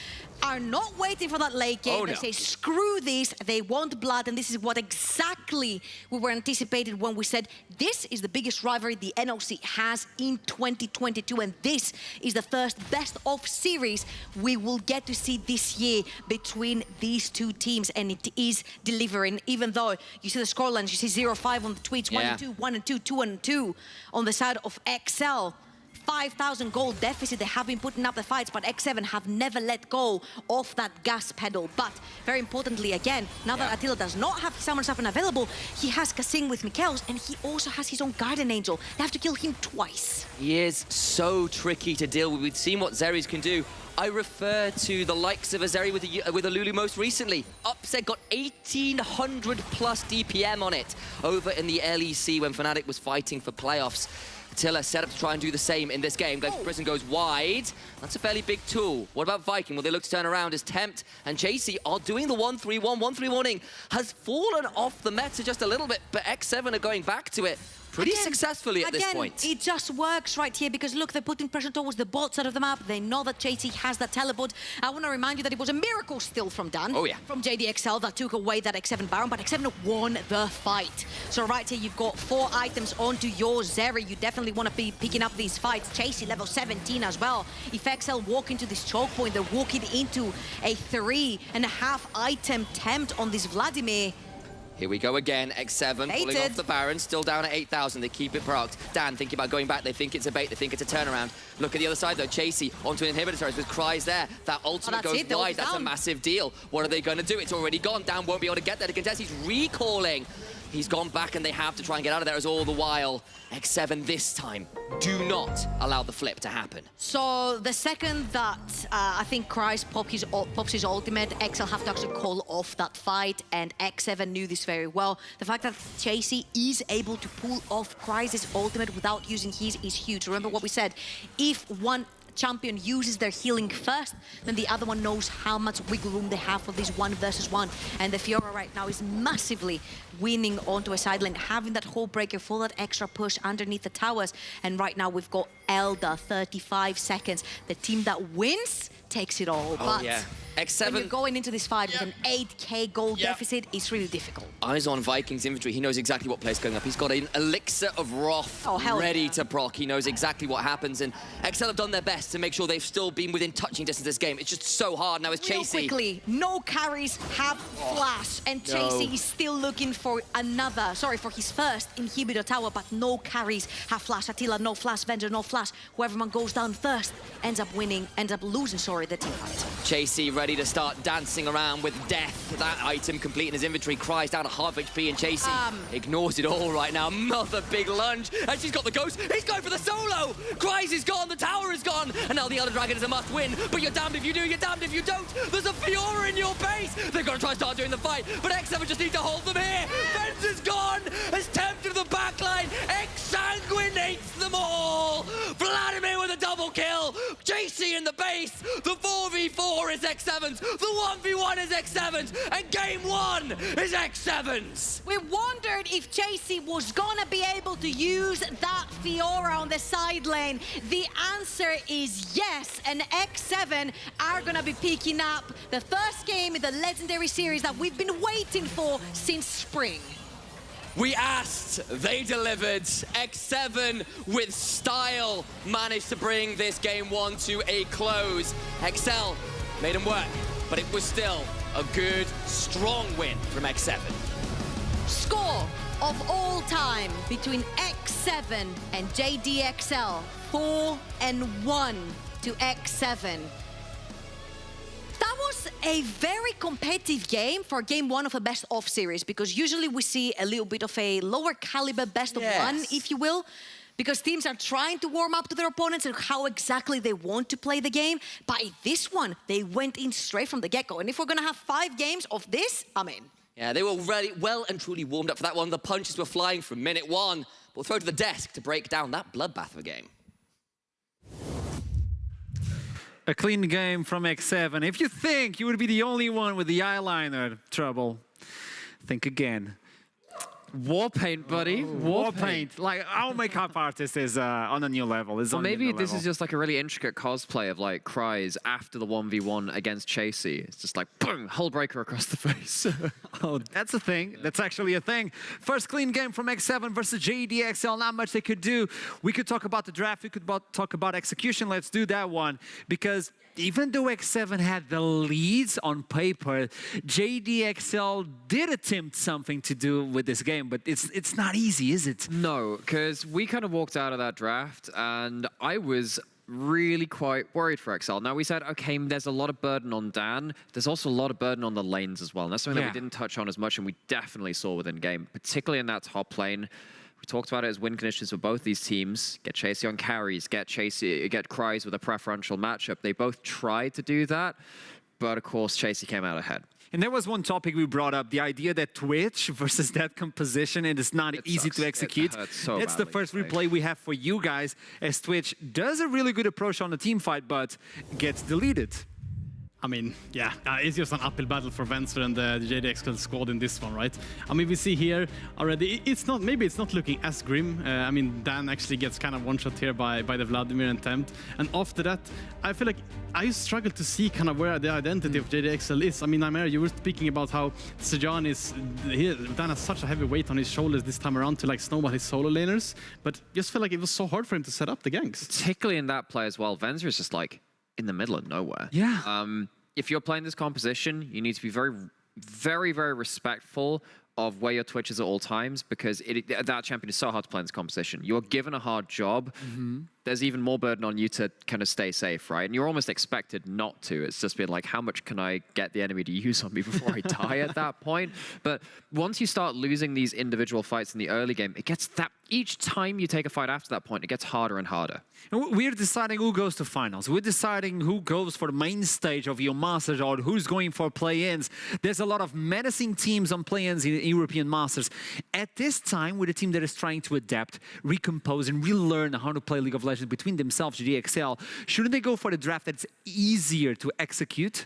are not waiting for that late game. They say, screw this, they want blood, and this is what exactly we were anticipated when we said this is the biggest rivalry the NLC has in 2022, and this is the first best of series we will get to see this year between these 2 teams, and it is delivering, even though you see the scorelines, you see 0-5 on the tweets, 1-2, 1-2, 2-2 on the side of XL. 5,000 gold deficit. They have been putting up the fights, but X7 have never let go of that gas pedal. But very importantly, again, now that Attila does not have his summon stuff available, he has Kasing with Mikhails, and he also has his own Guardian Angel. They have to kill him twice. He is so tricky to deal with. We've seen what Zeri's can do. I refer to the likes of a Zeri with a Lulu most recently. Upset got 1,800 plus DPM on it over in the LEC when Fnatic was fighting for playoffs. Attila set up to try and do the same in this game. Prison goes wide. That's a fairly big tool. What about Viking? Well, they look to turn around as Tempt and Chasey are doing the 1-3-1. 1-3-1-ing has fallen off the meta just a little bit, but X7 are going back to it pretty successfully at this point. It just works right here because look, they're putting pressure towards the bot side of the map. They know that Chasey has that teleport. I want to remind you that it was a miracle steal from Dan. Oh yeah. From JDXL that took away that X7 Baron, but X7 won the fight. So right here, you've got 4 items onto your Zeri. You definitely want to be picking up these fights. Chasey level 17 as well. If XL walk into this choke point, they're walking into a 3.5 item Tempt on this Vladimir. Here we go again, X7 pulling off the Baron, still down at 8,000, they keep it procced. Dan thinking about going back, they think it's a bait, they think it's a turnaround. Look at the other side though, Chasey onto an inhibitor turret with Cries there. That ultimate goes wide, that's a massive deal. What are they going to do? It's already gone, Dan won't be able to get there to contest, he's recalling. He's gone back and they have to try and get out of there as all the while. X7 this time, do not allow the flip to happen. So the second that I think Cries pops his ultimate, XL have to actually call off that fight, and X7 knew this very well. The fact that Chasey is able to pull off Cries' ultimate without using his is huge. Remember what we said, if one champion uses their healing first, then the other one knows how much wiggle room they have for this 1 versus 1. And the Fiora right now is massively winning onto a side lane, having that whole breaker for that extra push underneath the towers. And right now we've got Elda, 35 seconds. The team that wins takes it all. Oh, but yeah. X7. when you're going into this fight with an 8k gold deficit, it's really difficult. Eyes on Viking's inventory. He knows exactly what play's going up. He's got an Elixir of Wrath ready to proc. He knows exactly what happens. And XL have done their best to make sure they've still been within touching distance of this game. It's just so hard. Now it's Chasey. Real quickly, no carries have flash. And Chasey is still looking for for his first inhibitor tower, but no carries have flash. Attila, no flash. Venza, no flash. Whoever one goes down first ends up losing, the team fight. Chasey ready to start dancing around with death. That item complete in his inventory. Cries down to half HP, and Chasey ignores it all right now. Another big lunge, and she's got the ghost. He's going for the solo. Cries is gone, the tower is gone, and now the Elder Dragon is a must win. But you're damned if you do, you're damned if you don't. There's a Fiora in your base. They're gonna try and start doing the fight, but X7 just need to hold them here. Benz is gone, has tempted the backline. Exsanguinates them all. Vladimir with a double kill. Chasey in the base. The 4v4 is X7's. The 1v1 is X7's. And game 1 is X7's. We wondered if Chasey was gonna be able to use that Fiora on the side lane. The answer is yes, and X7 are gonna be picking up the first game in the Legendary Series that we've been waiting for since spring. We asked, they delivered. X7 with style managed to bring this game 1 to a close. XL made them work, but it was still a good, strong win from X7. Score of all time between X7 and JDXL, 4-1 to X7. That was a very competitive game for game 1 of a best of series, because usually we see a little bit of a lower caliber best of 1, if you will, because teams are trying to warm up to their opponents and how exactly they want to play the game. But in this one, they went in straight from the get-go. And if we're gonna have 5 games of this, I'm in. Yeah, they were ready, well and truly warmed up for that one. The punches were flying from minute 1. We'll throw to the desk to break down that bloodbath of a game. A clean game from X7. If you think you would be the only one with the eyeliner trouble, think again. War paint, buddy. War paint. Like, our makeup artist is on a new level. Well, maybe this is just like a really intricate cosplay of like Cries after the 1v1 against Chasey. It's just like, boom, hull breaker across the face. Oh, that's a thing. That's actually a thing. First clean game from X7 versus JDXL. Not much they could do. We could talk about the draft. We could talk about execution. Let's do that one. Because even though X7 had the leads on paper, JDXL did attempt something to do with this game, but it's not easy, is it? No, because we kind of walked out of that draft, and I was really quite worried for XL. Now, we said, okay, there's a lot of burden on Dan. There's also a lot of burden on the lanes as well, and that's something that we didn't touch on as much, and we definitely saw within game, particularly in that top lane. We talked about it as win conditions for both these teams. Get Chasey on carries, get Cries with a preferential matchup. They both tried to do that, but of course, Chasey came out ahead. And there was one topic we brought up, the idea that Twitch versus that composition, and it's not easy to execute. It's the first replay we have for you guys, as Twitch does a really good approach on the team fight, but gets deleted. I mean, yeah, it's just an uphill battle for Venser and the JDXL squad in this one, right? I mean, we see here already, maybe it's not looking as grim. I mean, Dan actually gets kind of one-shot here by the Vladimir attempt. And after that, I feel like I struggle to see kind of where the identity of JDXL is. I mean, Naimera, you were speaking about how Sejan Dan has such a heavy weight on his shoulders this time around to like snowball his solo laners, but just feel like it was so hard for him to set up the ganks. Particularly in that play as well, Venser is just like in the middle of nowhere. Yeah. If you're playing this composition, you need to be very, very, very respectful of where your Twitch is at all times, because that champion is so hard to play in this composition. You're given a hard job. There's even more burden on you to kind of stay safe, right? And you're almost expected not to. It's just been like, how much can I get the enemy to use on me before I die at that point? But once you start losing these individual fights in the early game, it gets that, each time you take a fight after that point, it gets harder and harder. And we're deciding who goes to finals. We're deciding who goes for the main stage of your Masters or who's going for play-ins. There's a lot of menacing teams on play-ins in European Masters. At this time, with a team that is trying to adapt, recompose, and relearn how to play League of Legends between themselves, JDXL, shouldn't they go for the draft that's easier to execute?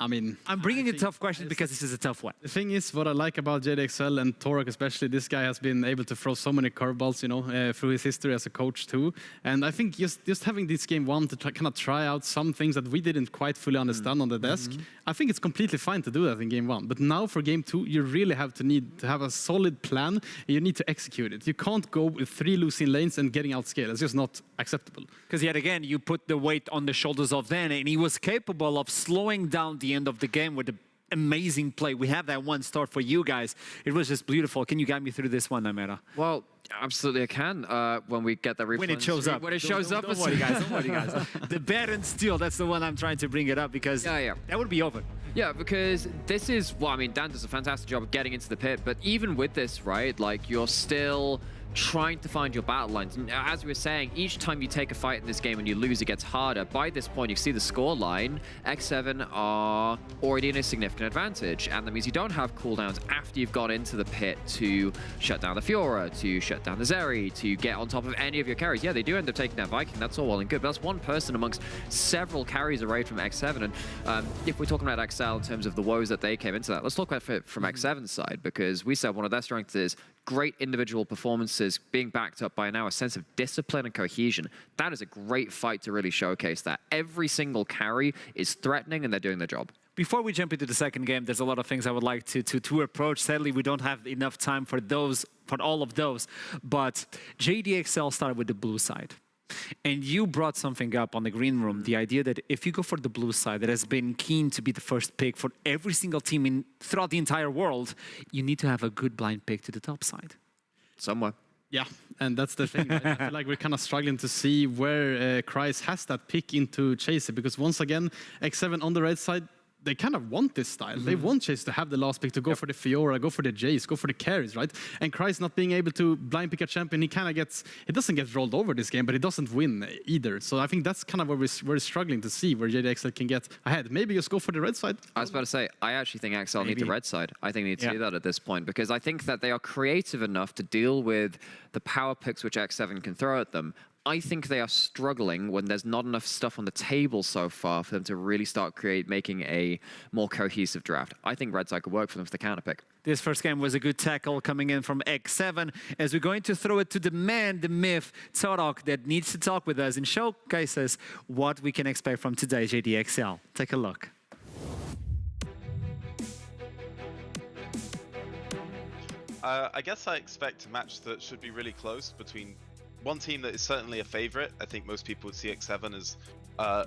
I mean, I'm bringing a tough question because this is a tough one. The thing is, what I like about JDXL and Torok especially, this guy has been able to throw so many curveballs, you know, through his history as a coach too. And I think just having this game 1 to kind of try out some things that we didn't quite fully understand on the desk, I think it's completely fine to do that in game 1. But now for game 2, you really need to have a solid plan, and you need to execute it. You can't go with 3 losing lanes and getting outscaled. It's just not acceptable. Because yet again, you put the weight on the shoulders of Dan, and he was capable of slowing down the end of the game with the amazing play. We have that one start for you guys. It was just beautiful. Can you guide me through this one, Naimera? Well, absolutely I can. When we get that replay. When it shows up. When it shows up. Don't worry, guys. Don't worry, guys. The Baron Steel, that's the one I'm trying to bring it up because that would be over. Yeah, because this is, well, I mean, Dan does a fantastic job of getting into the pit, but even with this, right, like you're still trying to find your battle lines. And as we were saying, each time you take a fight in this game and you lose, it gets harder. By this point, you see the score line. X7 are already in a significant advantage, and that means you don't have cooldowns after you've got into the pit to shut down the Fiora, to shut down the Zeri, to get on top of any of your carries. Yeah, they do end up taking that Viking. That's all well and good, but that's one person amongst several carries arrayed from X7. And if we're talking about XL in terms of the woes that they came into that, let's talk about it from X7's side, because we said one of their strengths is great individual performances being backed up by now a sense of discipline and cohesion. That is a great fight to really showcase that. Every single carry is threatening and they're doing their job. Before we jump into the second game, there's a lot of things I would like to approach. Sadly, we don't have enough time for all of those. But JDXL started with the blue side. And you brought something up on the green room, the idea that if you go for the blue side that has been keen to be the first pick for every single team throughout the entire world, you need to have a good blind pick to the top side. Somewhere. Yeah, and that's the thing. Right? I feel like we're kind of struggling to see where Kreis has that pick into Chase, because once again, X7 on the red side, they kind of want this style. They want Chase to have the last pick, to go for the Fiora, go for the Jace, go for the carries, right? And Kreis not being able to blind pick a champion, he doesn't get rolled over this game, but he doesn't win either. So I think that's kind of where we're struggling to see where JDXL can get ahead. Maybe just go for the red side. I was about to say, I actually think XL need the red side. I think they need to do that at this point, because I think that they are creative enough to deal with the power picks which X7 can throw at them. I think they are struggling when there's not enough stuff on the table so far for them to really start making a more cohesive draft. I think red side could work for them for the counter pick. This first game was a good tackle coming in from X7, as we're going to throw it to the man, the myth, Torok, that needs to talk with us and showcase us what we can expect from today's JDXL. Take a look. I guess I expect a match that should be really close between one team that is certainly a favorite. I think most people would see X7 as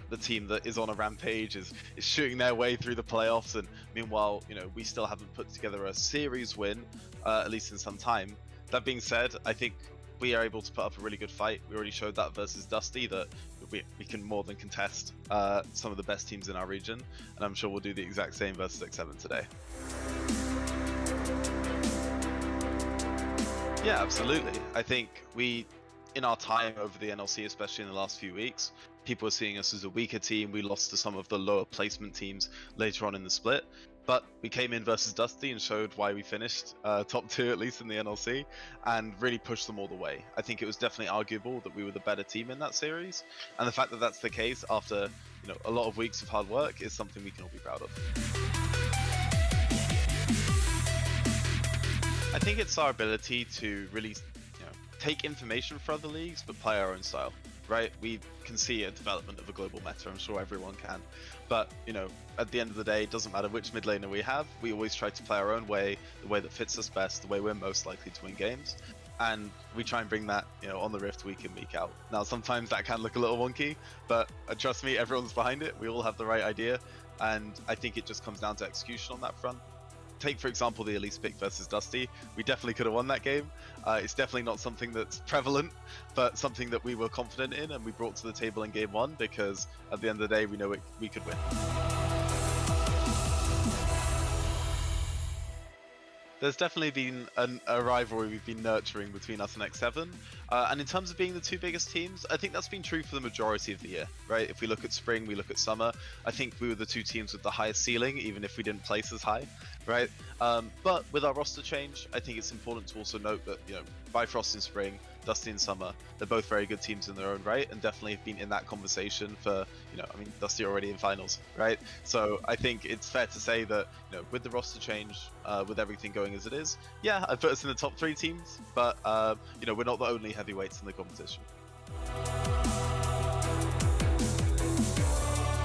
the team that is on a rampage, is shooting their way through the playoffs, and meanwhile, we still haven't put together a series win, at least in some time. That being said, I think we are able to put up a really good fight. We already showed that versus Dusty, that we can more than contest some of the best teams in our region, and I'm sure we'll do the exact same versus X7 today. Yeah, absolutely. I think in our time over the NLC, especially in the last few weeks, people are seeing us as a weaker team. We lost to some of the lower placement teams later on in the split, but we came in versus Dusty and showed why we finished top 2 at least in the NLC, and really pushed them all the way. I think it was definitely arguable that we were the better team in that series, and the fact that that's the case after a lot of weeks of hard work is something we can all be proud of. I think it's our ability to really take information from other leagues, but play our own style, right? We can see a development of a global meta, I'm sure everyone can. But, at the end of the day, it doesn't matter which mid laner we have, we always try to play our own way, the way that fits us best, the way we're most likely to win games. And we try and bring that, on the Rift week in, week out. Now, sometimes that can look a little wonky, but trust me, everyone's behind it. We all have the right idea. And I think it just comes down to execution on that front. Take, for example, the Elise pick versus Dusty. We definitely could have won that game. It's definitely not something that's prevalent, but something that we were confident in and we brought to the table in game 1, because at the end of the day, we know we could win. There's definitely been a rivalry we've been nurturing between us and X7. And in terms of being the 2 biggest teams, I think that's been true for the majority of the year, right? If we look at spring, we look at summer, I think we were the 2 teams with the highest ceiling, even if we didn't place as high, right? But with our roster change, I think it's important to also note that, Bifrost in spring, Dusty in summer, they're both very good teams in their own right, and definitely have been in that conversation for, Dusty already in finals, right? So I think it's fair to say that, with the roster change, with everything going as it is, yeah, I put us in the top 3 teams, but, we're not the only heavyweights in the competition.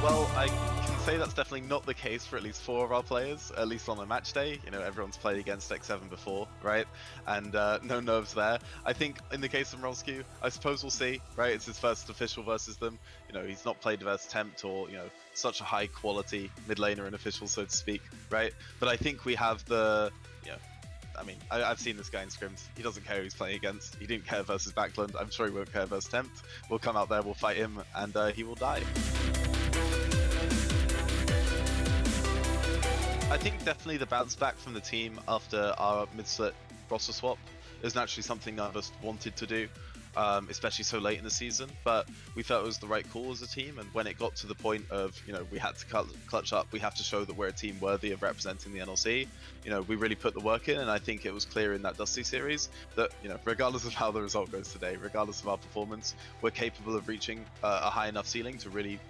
Well, I can say that's definitely not the case for at least 4 of our players, at least on a match day. Everyone's played against X7 before, right? And no nerves there. I think in the case of Morozku, I suppose we'll see, right? It's his first official versus them. He's not played versus Tempt or, such a high quality mid laner and official, so to speak, right? But I think we have the, I've seen this guy in scrims. He doesn't care who he's playing against. He didn't care versus Backland. I'm sure he won't care versus Tempt. We'll come out there, we'll fight him, and he will die. I think definitely the bounce back from the team after our mid-split roster swap is naturally something none of us wanted to do, especially so late in the season, but we felt it was the right call as a team, and when it got to the point of, we had to clutch up, we have to show that we're a team worthy of representing the NLC, we really put the work in, and I think it was clear in that Dusty series that, regardless of how the result goes today, regardless of our performance, we're capable of reaching a high enough ceiling to really,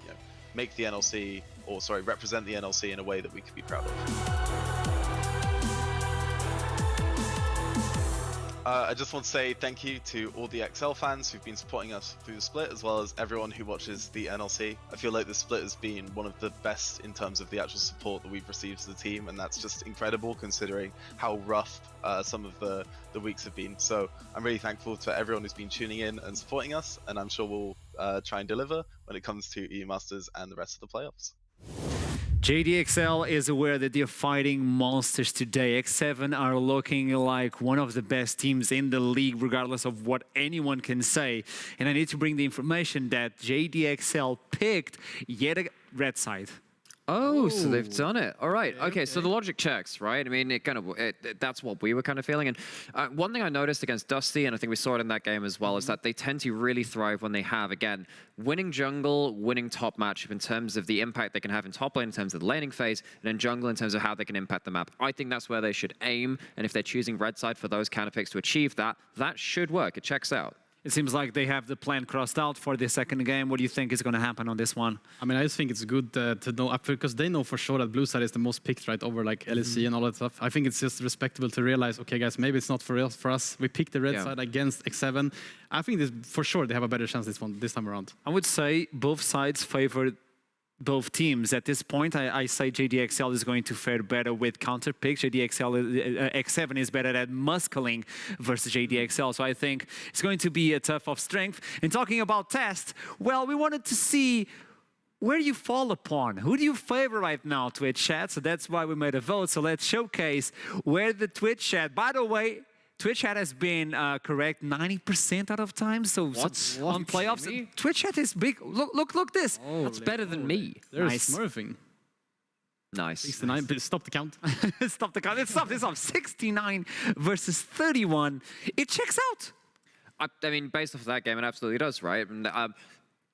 make the NLC, represent the NLC in a way that we could be proud of. I just want to say thank you to all the XL fans who've been supporting us through the split, as well as everyone who watches the NLC. I feel like the split has been one of the best in terms of the actual support that we've received as a team, and that's just incredible considering how rough some of the weeks have been. So I'm really thankful to everyone who's been tuning in and supporting us, and I'm sure we'll try and deliver when it comes to EU Masters and the rest of the playoffs. JDXL is aware that they're fighting monsters today. X7 are looking like one of the best teams in the league, regardless of what anyone can say. And I need to bring the information that JDXL picked yet a red side. Oh, so they've done it. All right. Okay, so the logic checks, right? I mean, that's what we were kind of feeling. And one thing I noticed against Dusty, and I think we saw it in that game as well, is that they tend to really thrive when they have, again, winning jungle, winning top matchup in terms of the impact they can have in top lane, in terms of the laning phase, and in jungle in terms of how they can impact the map. I think that's where they should aim, and if they're choosing red side for those counter picks to achieve that, that should work. It checks out. It seems like they have the plan crossed out for the second game. What do you think is going to happen on this one? I mean, I just think it's good to know, because they know for sure that blue side is the most picked, right, over like LEC and all that stuff. I think it's just respectable to realize, okay, guys, maybe it's not for us. We picked the red side against X7. I think for sure they have a better chance this time around. I would say both sides favored both teams. At this point, I say JDXL is going to fare better with counter picks. X7 is better at muscling versus JDXL. So I think it's going to be a tough of strength. And talking about test, well, we wanted to see where you fall upon. Who do you favor right now, Twitch chat? So that's why we made a vote. So let's showcase where the Twitch chat, by the way, Twitch chat has been correct 90% out of time. So on playoffs, Twitch chat is big. Look this. Oh, that's better than me. They're smurfing. Nice. 69. Stop the count. Stop the count. It's 69 versus 31. It checks out. I mean, based off of that game, it absolutely does, right? And,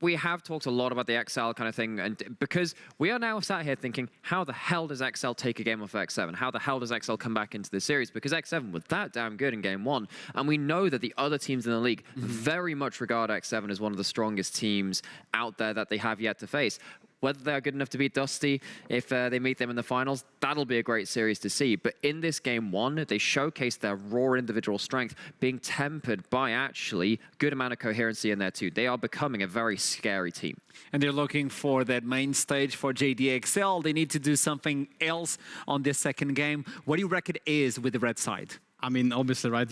we have talked a lot about the XL kind of thing, and because we are now sat here thinking, how the hell does XL take a game off X7? How the hell does XL come back into the series? Because X7 was that damn good in game one, and we know that the other teams in the league very much regard X7 as one of the strongest teams out there that they have yet to face. Whether they're good enough to beat Dusty, if they meet them in the finals, that'll be a great series to see. But in this game one, they showcased their raw individual strength being tempered by actually good amount of coherency in there too. They are becoming a very scary team. And they're looking for that main stage for JDXL. They need to do something else on this second game. What do you reckon is with the red side? I mean, obviously, right,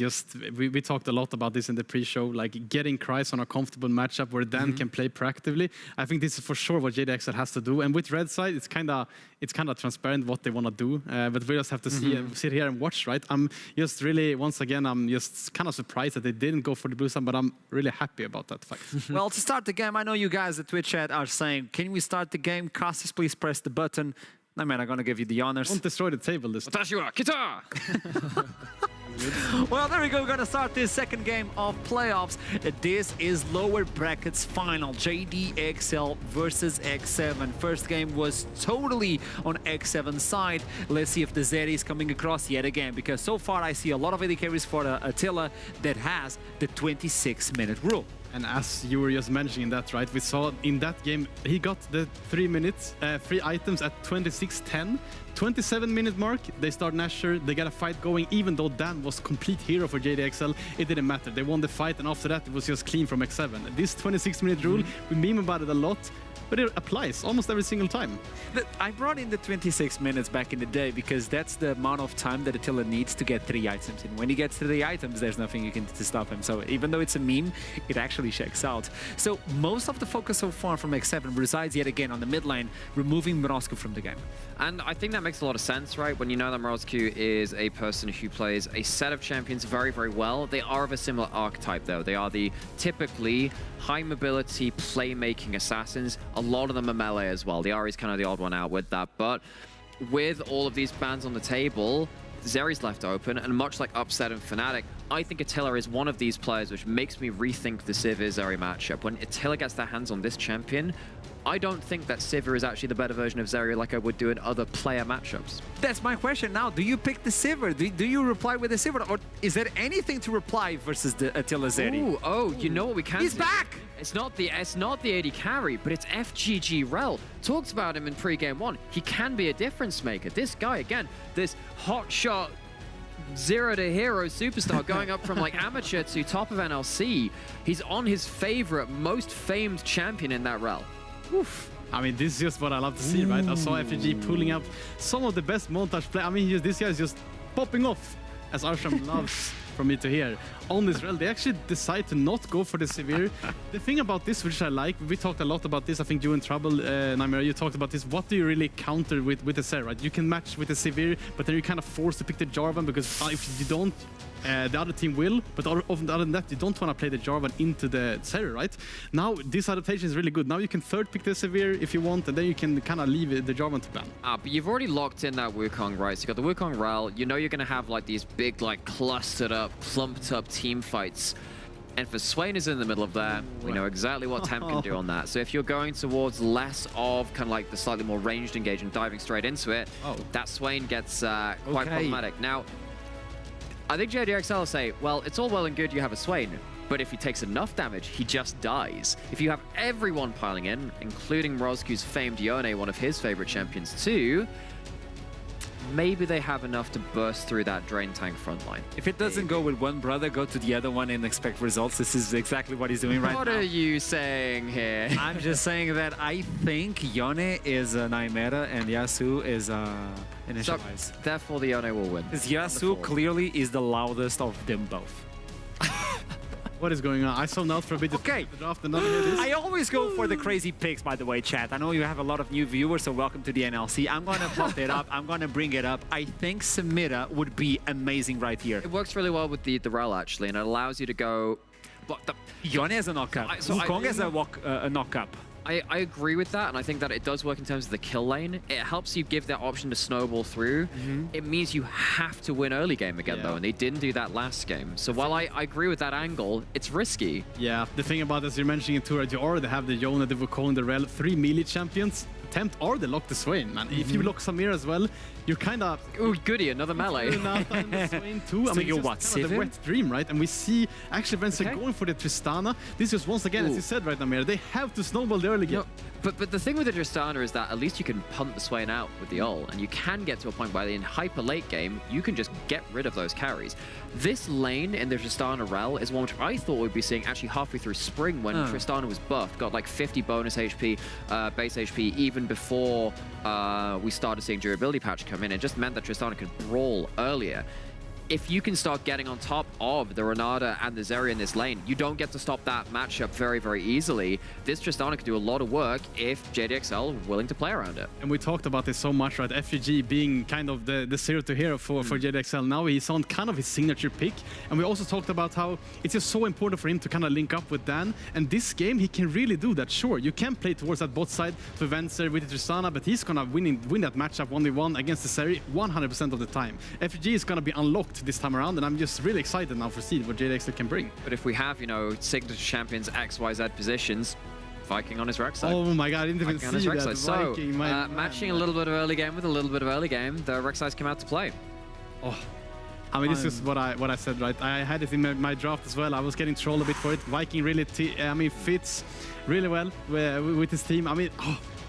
we talked a lot about this in the pre-show, like getting Kryze on a comfortable matchup where Dan can play proactively. I think this is for sure what JDXL has to do. And with red side, it's kind of transparent what they want to do. But we just have to see and sit here and watch, right? I'm just really, once again, I'm just kind of surprised that they didn't go for the blue side, but I'm really happy about that fact. Well, to start the game, I know you guys at Twitch chat are saying, can we start the game? Casters, please press the button. I mean, I'm going to give you the honors. Don't destroy the table this time. Well, there we go. We're going to start this second game of playoffs. This is lower brackets final. JDXL versus X7. First game was totally on X7's side. Let's see if the Zeri is coming across yet again, because so far I see a lot of AD carries for Attila that has the 26-minute rule. And as you were just mentioning that, right, we saw in that game, he got the 3 items at 26:10. 27-minute mark, they start Nashor, they get a fight going, even though Dan was complete hero for JDXL, it didn't matter. They won the fight, and after that, it was just clean from X7. This 26-minute rule, we meme about it a lot, but it applies almost every single time. I brought in the 26 minutes back in the day because that's the amount of time that Attila needs to get 3 items in. When he gets 3 items, there's nothing you can do to stop him. So even though it's a meme, it actually checks out. So most of the focus so far from X7 resides yet again on the mid lane, removing Morozko from the game. And I think that makes a lot of sense, right? When you know that Morozko is a person who plays a set of champions very, very well. They are of a similar archetype, though. They are the typically high mobility playmaking assassins. A lot of them are melee as well. The Ahri's kind of the odd one out with that. But with all of these bans on the table, Zeri's left open, and much like Upset and Fnatic, I think Attila is one of these players which makes me rethink the Sivir-Zeri matchup. When Attila gets their hands on this champion, I don't think that Sivir is actually the better version of Zeri like I would do in other player matchups. That's my question now. Do you pick the Sivir? Do you reply with the Sivir? Or is there anything to reply versus the Attila Zeri? Ooh, oh, you know what we can He's do? back! It's not the AD carry, but it's FGG Rel. Talked about him in pre-game 1. He can be a difference maker. This guy, again, this hot shot zero to hero superstar going up from like amateur to top of NLC. He's on his favorite, most famed champion in that rel. Oof. I mean, this is just what I love to see, right? I saw FEG pulling up some of the best montage play. I mean, this guy is just popping off, as Arsham loves for me to hear. On this rel, they actually decide to not go for the severe. The thing about this, which I like, we talked a lot about this, I think you in Trouble, Nightmare, you talked about this. What do you really counter with the Ser, right? You can match with the severe, but then you're kind of forced to pick the Jarvan because if you don't, the other team will, but other than that, you don't want to play the Jarvan into the Ser, right? Now, this adaptation is really good. Now you can third pick the Severe if you want, and then you can kind of leave the Jarvan to ban. But you've already locked in that Wukong, right? So you got the Wukong rel. You know you're going to have like these big, like clustered up, clumped up team fights. And for Swain is in the middle of that, we know exactly what Temp can do on that. So if you're going towards less of kind of like the slightly more ranged engagement, diving straight into it, that Swain gets quite problematic. Now, I think JDXL will say, well, it's all well and good you have a Swain, but if he takes enough damage, he just dies. If you have everyone piling in, including Morozku's famed Yone, one of his favorite champions too, maybe they have enough to burst through that drain tank front line. If it doesn't go with one brother, go to the other one and expect results. This is exactly what he's doing right now. What are you saying here? I'm just saying that I think Yone is a Nightmare and Yasuo is Initialize. So, therefore, the Yone will win. Because Yasuo clearly is the loudest of them both. What is going on? I saw out for a bit of the draft and I always go for the crazy picks, by the way, chat. I know you have a lot of new viewers, so welcome to the NLC. I'm going to pop it up. I'm going to bring it up. I think Samira would be amazing right here. It works really well with the rel, actually, and it allows you to go... Yone has a knock-up. Wukong has a knock-up. I agree with that, and I think that it does work in terms of the kill lane. It helps you give that option to snowball through. It means you have to win early game again, though, and they didn't do that last game. So while I agree with that angle, it's risky. Yeah, the thing about this, you're mentioning it too, right? You already have the Yone, the Wukong, the rel, 3 melee champions. Tempt or they lock the Swain, man. If you lock Samir as well, you're kind of... Ooh, goody, another melee. Swain too. I mean, you're what, kind of the wet dream, right? And we see, actually, when they're going for the Tristana, this is once again, as you said, right, Namir, they have to snowball the early game. But the thing with the Tristana is that at least you can punt the Swain out with the ult, and you can get to a point where in hyper late game, you can just get rid of those carries. This lane in the Tristana rel is one which I thought we'd be seeing actually halfway through spring when Tristana was buffed, got like 50 bonus HP, base HP, even before we started seeing durability patch come in. It just meant that Tristana could brawl earlier. If you can start getting on top of the Renata and the Zeri in this lane, you don't get to stop that matchup very, very easily. This Tristana could do a lot of work if JDXL are willing to play around it. And we talked about this so much, right? FEG being kind of the zero to hero for JDXL. Now he's on kind of his signature pick. And we also talked about how it's just so important for him to kind of link up with Dan. And this game, he can really do that. Sure, you can play towards that bot side to Venser with the Tristana, but he's going to win that matchup 1v1 against the Zeri 100% of the time. FEG is going to be unlocked this time around, and I'm just really excited now for seeing what JDXL can bring. But if we have, you know, signature champions XYZ positions, Viking on his Rex side. Oh my god, I didn't even see that. So, Viking, matching a little bit of early game with a little bit of early game, the Rex sides come out to play. Oh, I mean, this is what I said, right? I had it in my draft as well. I was getting trolled a bit for it. Viking really, fits really well with his team. I mean,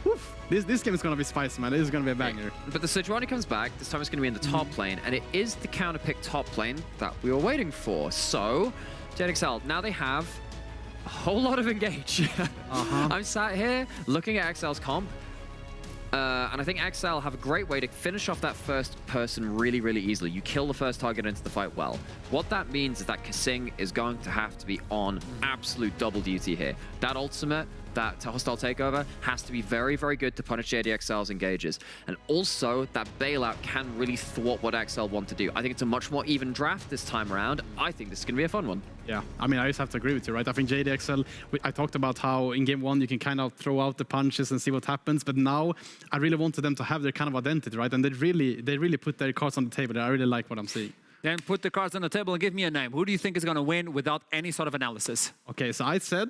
oof. This game is going to be spicy, man. This is going to be a banger. But the Sejuani comes back. This time it's going to be in the top lane, and it is the counter-pick top lane that we were waiting for. So, JDXL, now they have a whole lot of engage. I'm sat here looking at XL's comp, and I think XL have a great way to finish off that first person really, really easily. You kill the first target into the fight well. What that means is that Kasing is going to have to be on absolute double duty here. That ultimate, that hostile takeover has to be very, very good to punish JDXL's engages. And also, that bailout can really thwart what XL want to do. I think it's a much more even draft this time around. I think this is going to be a fun one. Yeah, I mean, I just have to agree with you, right? I think JDXL, I talked about how in game one you can kind of throw out the punches and see what happens, but now I really wanted them to have their kind of identity, right? And they really put their cards on the table. I really like what I'm seeing. Then put the cards on the table and give me a name. Who do you think is going to win without any sort of analysis? Okay, so I said...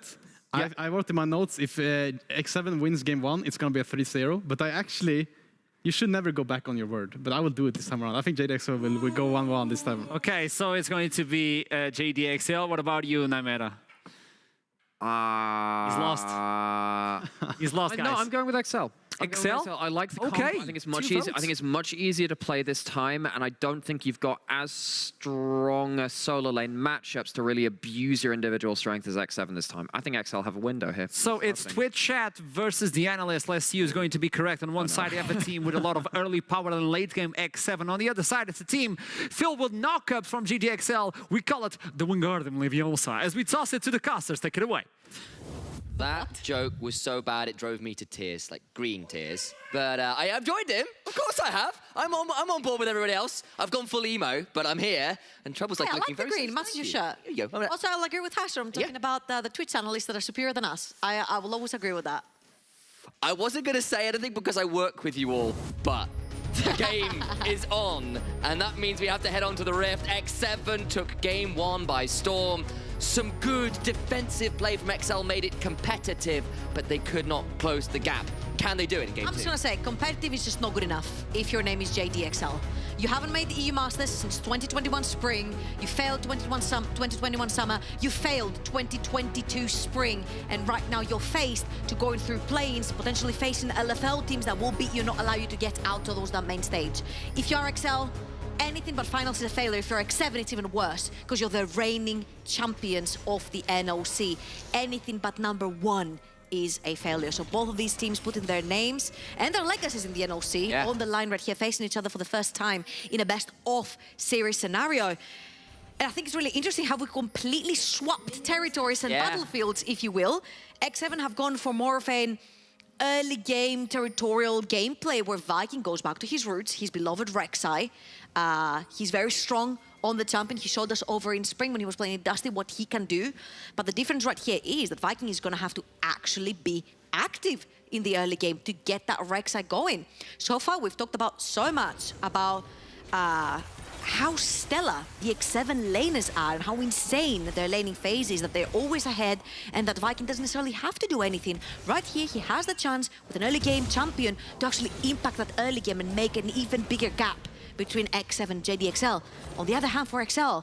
Yeah. I wrote in my notes, if X7 wins game one, it's going to be a 3-0. But you should never go back on your word. But I will do it this time around. I think JDXL will go 1-1 this time. Okay, so it's going to be JDXL. What about you, Nightmare? He's lost. He's lost, guys. No, I'm going with XL. XL? I like the comp. Okay. I think it's much 2 easier. I think votes. it's much easier to play this time, and I don't think you've got as strong a solo lane matchups to really abuse your individual strength as X7 this time. I think XL have a window here. So it's Twitch chat versus the analyst. Let's see who's going to be correct. On one side, you have a team with a lot of early power and late game X7. On the other side, it's a team filled with knockups from JDXL. We call it the Wingardium Leviosa. As we toss it to the casters, take it away. That joke was so bad it drove me to tears, like green tears. But I have joined him. Of course I have. I'm on board with everybody else. I've gone full emo, but I'm here. And Trouble's like Hey, I looking like the very green, matches your shirt. Here you go. Also, I'll agree with Hasher. I'm talking about the Twitch analysts that are superior than us. I will always agree with that. I wasn't going to say anything because I work with you all, but the game is on. And that means we have to head on to the Rift. X7 took game 1 by storm. Some good defensive play from XL made it competitive, but they could not close the gap. Can they do it in game 2? I'm just gonna say, competitive is just not good enough if your name is JDXL. You haven't made the EU Masters since 2021 spring. You failed 2021 summer. You failed 2022 spring. And right now you're faced to going through play-ins, potentially facing LFL teams that will beat you, not allow you to get out of that main stage. If you are XL, anything but finals is a failure. If you're X7, it's even worse because you're the reigning champions of the NLC. Anything but #1 is a failure. So both of these teams putting their names and their legacies in the NLC on the line right here, facing each other for the first time in a best-of series scenario. And I think it's really interesting how we completely swapped territories and battlefields, if you will. X7 have gone for more of an early game territorial gameplay where Viking goes back to his roots, his beloved Rek'Sai. He's very strong on the champion. He showed us over in spring when he was playing Dusty what he can do. But the difference right here is that Viking is going to have to actually be active in the early game to get that Rek'Sai going. So far, we've talked about so much about how stellar the X7 laners are and how insane their laning phase is, that they're always ahead and that Viking doesn't necessarily have to do anything. Right here, he has the chance with an early game champion to actually impact that early game and make an even bigger gap between X7 and JDXL. On the other hand, for XL,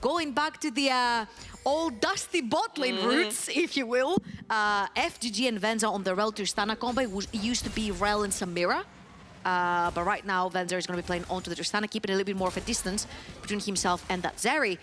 going back to the old Dusty bot lane roots, if you will, FGG and Venza on the Rel Tristana combo used to be Rel and Samira. But right now, Venzer is going to be playing onto the Tristana, keeping a little bit more of a distance between himself and that Zeri.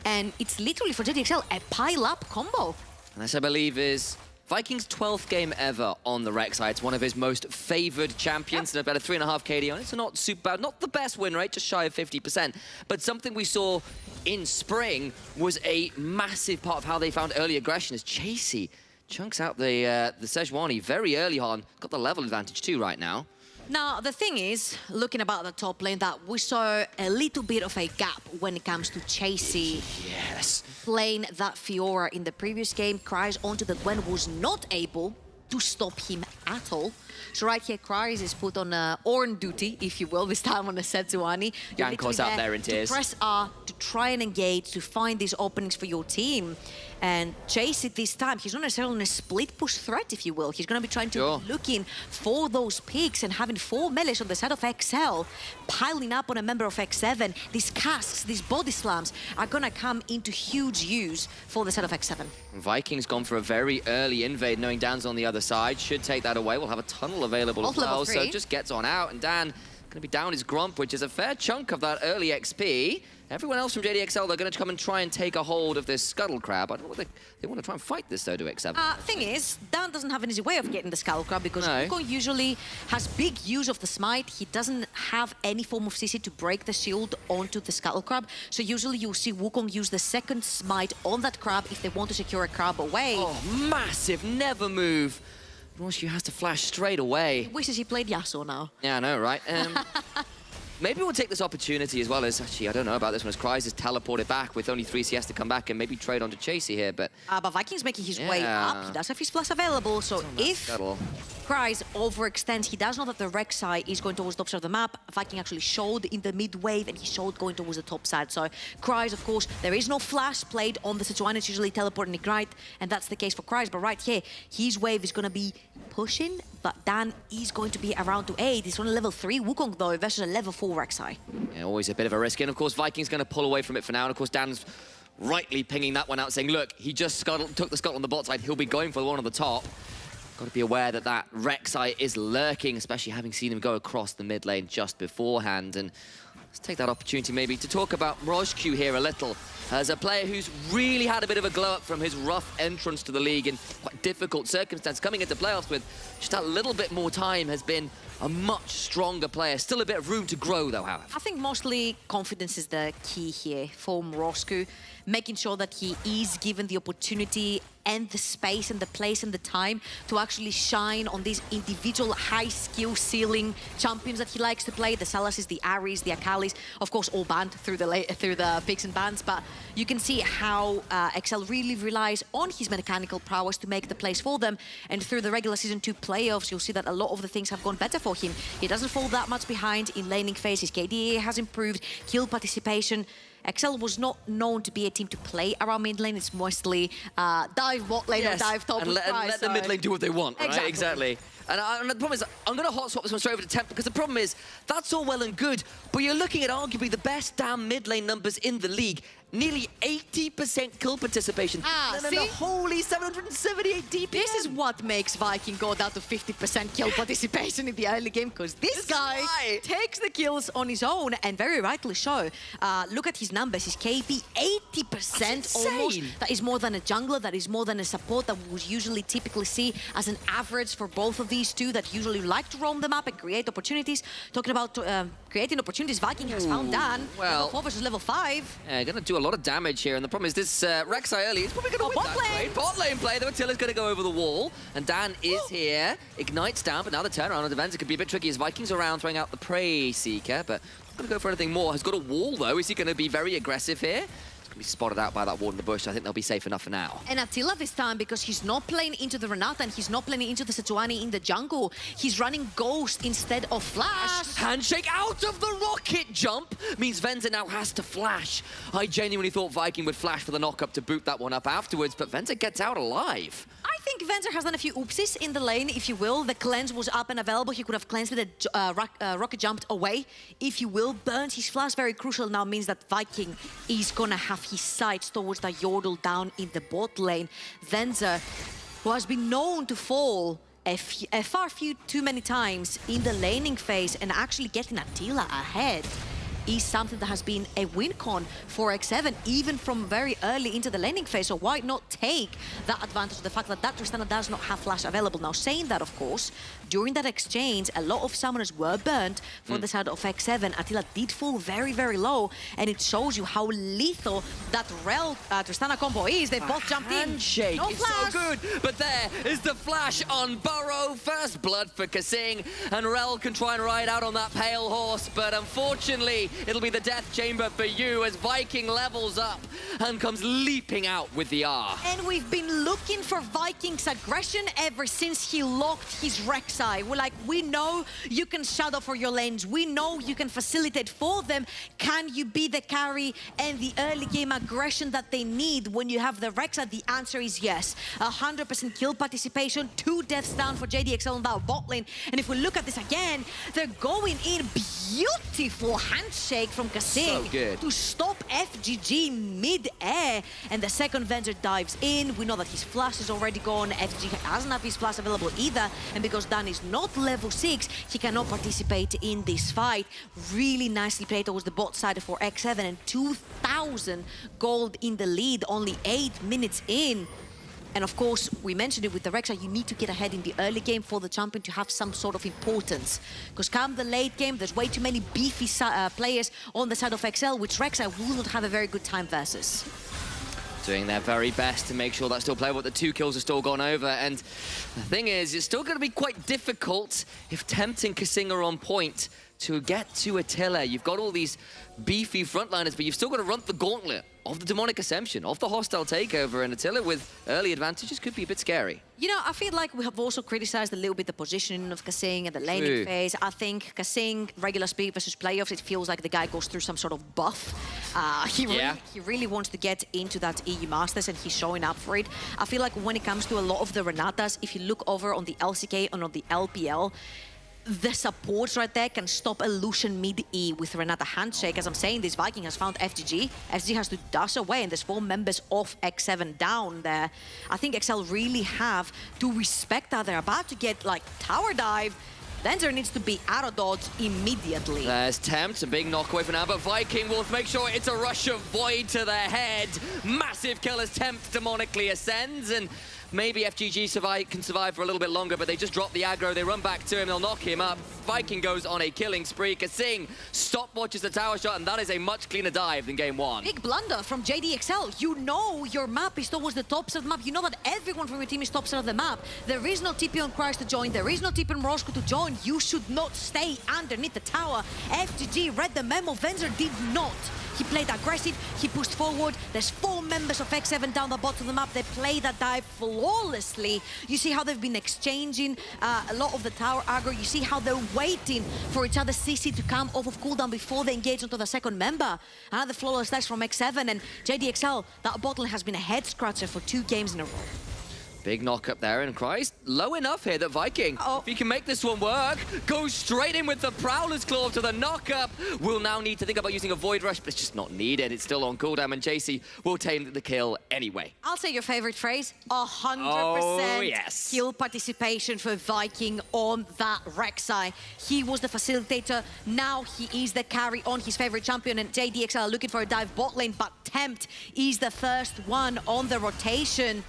And it's literally, for JDXL, a pile-up combo. And this, I believe, is Viking's 12th game ever on the Rek'Sai. It's one of his most favored champions, and about a 3.5 KD on it. So not super bad, not the best win rate, just shy of 50%. But something we saw in spring was a massive part of how they found early aggression as Chasey chunks out the Sejuani very early on. Got the level advantage too right now. Now, the thing is, looking about the top lane, that we saw a little bit of a gap when it comes to Chasey playing that Fiora in the previous game. Cries onto the Gwen was not able to stop him at all. So right here, Cries is put on Ornn duty, if you will, this time on a Sejuani. Ganko's out there in tears. To press R, to try and engage, to find these openings for your team. And Chasey this time, he's not necessarily on a split push threat, if you will. He's going to be trying to be looking for those picks and having 4 melees on the side of XL, piling up on a member of X7. These casts, these body slams are going to come into huge use for the side of X7. Vikings gone for a very early invade, knowing Dan's on the other side. Should take that away. We'll have a tunnel available as well, so just gets on out. And Dan going to be down his Grump, which is a fair chunk of that early XP. Everyone else from JDXL, they're going to come and try and take a hold of this Scuttle Crab. I don't know what they want to try and fight this, though, to X7. Thing is, Dan doesn't have an easy way of getting the Scuttle Crab because Wukong usually has big use of the Smite. He doesn't have any form of CC to break the shield onto the Scuttle Crab. So usually you'll see Wukong use the second Smite on that Crab if they want to secure a Crab away. Oh, massive never move. Roshu has to flash straight away. He wishes he played Yasuo now. Yeah, I know, right? Maybe we'll take this opportunity as well as, actually, I don't know about this one, as Cries is teleported back with only 3 CS to come back and maybe trade onto Chasey here, but... But Viking's making his way up. He does have his flash available, so if Cries overextends, he does know that the Rek'Sai is going towards the top side of the map. Viking actually showed in the mid wave and he showed going towards the top side. So Cries, of course, there is no flash played on the Sejuani. It's usually teleport and ignite, and that's the case for Cries. But right here, his wave is going to be pushing, but Dan is going to be around to 8. He's on a level 3 Wukong, though, versus a level 4 Rek'Sai. Yeah, always a bit of a risk. And, of course, Viking's going to pull away from it for now. And, of course, Dan's rightly pinging that one out, saying, look, he just took the scuttle on the bot side, he'll be going for the one on the top. Got to be aware that that Rek'Sai is lurking, especially having seen him go across the mid lane just beforehand. And let's take that opportunity maybe to talk about Mrozq here a little, as a player who's really had a bit of a glow up from his rough entrance to the league in quite difficult circumstances. Coming into playoffs with just a little bit more time, has been a much stronger player. Still a bit of room to grow though, however. I think mostly confidence is the key here for Mrozq, making sure that he is given the opportunity and the space and the place and the time to actually shine on these individual high skill ceiling champions that he likes to play. The Salaces, the Aries, the Akalis, of course all banned through the picks and bans, but you can see how XL really relies on his mechanical prowess to make the plays for them. And through the regular Season 2 playoffs, you'll see that a lot of the things have gone better for him. He doesn't fall that much behind in laning phase. His KDA has improved, kill participation. XL was not known to be a team to play around mid lane. It's mostly dive bot lane or dive top. And let the mid lane do what they want, right? Exactly. And the problem is, I'm going to hot swap this one straight over to Temp, because the problem is, that's all well and good, but you're looking at arguably the best damn mid lane numbers in the league. Nearly 80% kill participation. And then a holy 778 DPM. This is what makes Viking go down to 50% kill participation in the early game, because this guy takes the kills on his own, and very rightly so. Look at his numbers. His KP, 80% almost. That is more than a jungler. That is more than a support that we would usually typically see as an average for both of these two that usually like to roam the map and create opportunities. Talking about creating opportunities, Viking has found Dan. Well, level 4 versus level 5. Yeah, gonna do a lot of damage here, and the problem is this Rek'Sai early is probably gonna win that trade. Bot lane play, though, Attila's gonna go over the wall, and Dan is here. Ignites down, but now the turnaround on Defense could be a bit tricky as Vikings around throwing out the Prey Seeker, but not gonna go for anything more. Has got a wall, though. Is he gonna be very aggressive here? Gonna be spotted out by that ward in the bush. I think they'll be safe enough for now. And Attila this time, because he's not playing into the Renata and he's not playing into the Sejuani in the jungle, he's running Ghost instead of Flash. Handshake out of the rocket jump means Venza now has to flash. I genuinely thought Viking would flash for the knock-up to boot that one up afterwards, but Venza gets out alive. I think Venzer has done a few oopsies in the lane, if you will. The cleanse was up and available. He could have cleansed with a rocket jumped away, if you will. Burnt his flash, very crucial now, means that Viking is gonna have his sights towards the Yordle down in the bot lane. Venzer, who has been known to fall a far too many times in the laning phase and actually getting Attila ahead, is something that has been a win con for X7, even from very early into the laning phase. So why not take that advantage of the fact that Tristana does not have flash available? Now, saying that, of course, during that exchange, a lot of summoners were burnt from the side of X7. Attila did fall very, very low, and it shows you how lethal that Rel Tristana combo is. They both jumped in. Handshake No is flash. so good, but there is the flash on Burrow. First blood for Kasing, and Rel can try and ride out on that pale horse, but unfortunately, it'll be the death chamber for you as Viking levels up and comes leaping out with the R. And we've been looking for Viking's aggression ever since he locked his Rek'Sai. We're like, we know you can shadow for your lanes. We know you can facilitate for them. Can you be the carry and the early game aggression that they need when you have the Rek'Sai? The answer is yes. 100% kill participation, 2 deaths down for JDXL on that bot lane. And if we look at this again, they're going in. Beautiful handshake from Kasing to stop FGG mid-air. And the second Venzer dives in. We know that his flash is already gone. FGG doesn't have his flash available either. And because Dan is not level 6, he cannot participate in this fight. Really nicely played towards the bot side for X7, and 2,000 gold in the lead, only 8 minutes in. And of course, we mentioned it with the Rek'Sai, you need to get ahead in the early game for the champion to have some sort of importance. Because come the late game, there's way too many beefy players on the side of XL, which Rek'Sai will not have a very good time versus. Doing their very best to make sure that's still playable, but the 2 kills are still gone over. And the thing is, it's still going to be quite difficult if tempting Kasing are on point to get to Attila. You've got all these beefy frontliners, but you've still got to run the gauntlet of the Demonic Ascension, of the hostile takeover, and Attila with early advantages could be a bit scary. You know, I feel like we have also criticized a little bit the positioning of Kasing and the laning phase. I think Kasing, regular speed versus playoffs, it feels like the guy goes through some sort of buff. He really wants to get into that EU Masters, and he's showing up for it. I feel like when it comes to a lot of the Renatas, if you look over on the LCK and on the LPL, the supports right there can stop a Lucian mid-E with Renata handshake. As I'm saying, this Viking has found FGG. FGG has to dash away, and there's 4 members of X7 down there. I think XL really have to respect that. They're about to get, like, tower dive. Venzer needs to be out of dodge immediately. There's Tempt, a big knock away for now, but Viking will make sure it's a rush of Void to the head. Massive kill as Tempt demonically ascends, and maybe FGG can survive for a little bit longer, but they just drop the aggro, they run back to him, they'll knock him up. Viking goes on a killing spree. Kasing stopwatches the tower shot, and that is a much cleaner dive than game 1. Big blunder from JDXL. You know your map is towards the top side of the map. You know that everyone from your team is top side of the map. There is no TP on Christ to join. There is no TP on Roscoe to join. You should not stay underneath the tower. FGG read the memo. Venzer did not. He played aggressive, he pushed forward. There's 4 members of X7 down the bottom of the map. They play that dive flawlessly. You see how they've been exchanging a lot of the tower aggro. You see how they're waiting for each other's CC to come off of cooldown before they engage onto the second member. Another flawless dash from X7, and JDXL, that bottle has been a head scratcher for 2 games in a row. Big knock up there, and Christ low enough here that Viking, if he can make this one work, goes straight in with the Prowler's Claw to the knock-up. Will now need to think about using a Void Rush, but it's just not needed. It's still on cooldown, and JC will tame the kill anyway. I'll say your favorite phrase, 100% Oh, yes. kill participation for Viking on that Rek'Sai. He was the facilitator, now he is the carry on his favorite champion, and JDXL are looking for a dive bot lane, but Tempt is the first one on the rotation.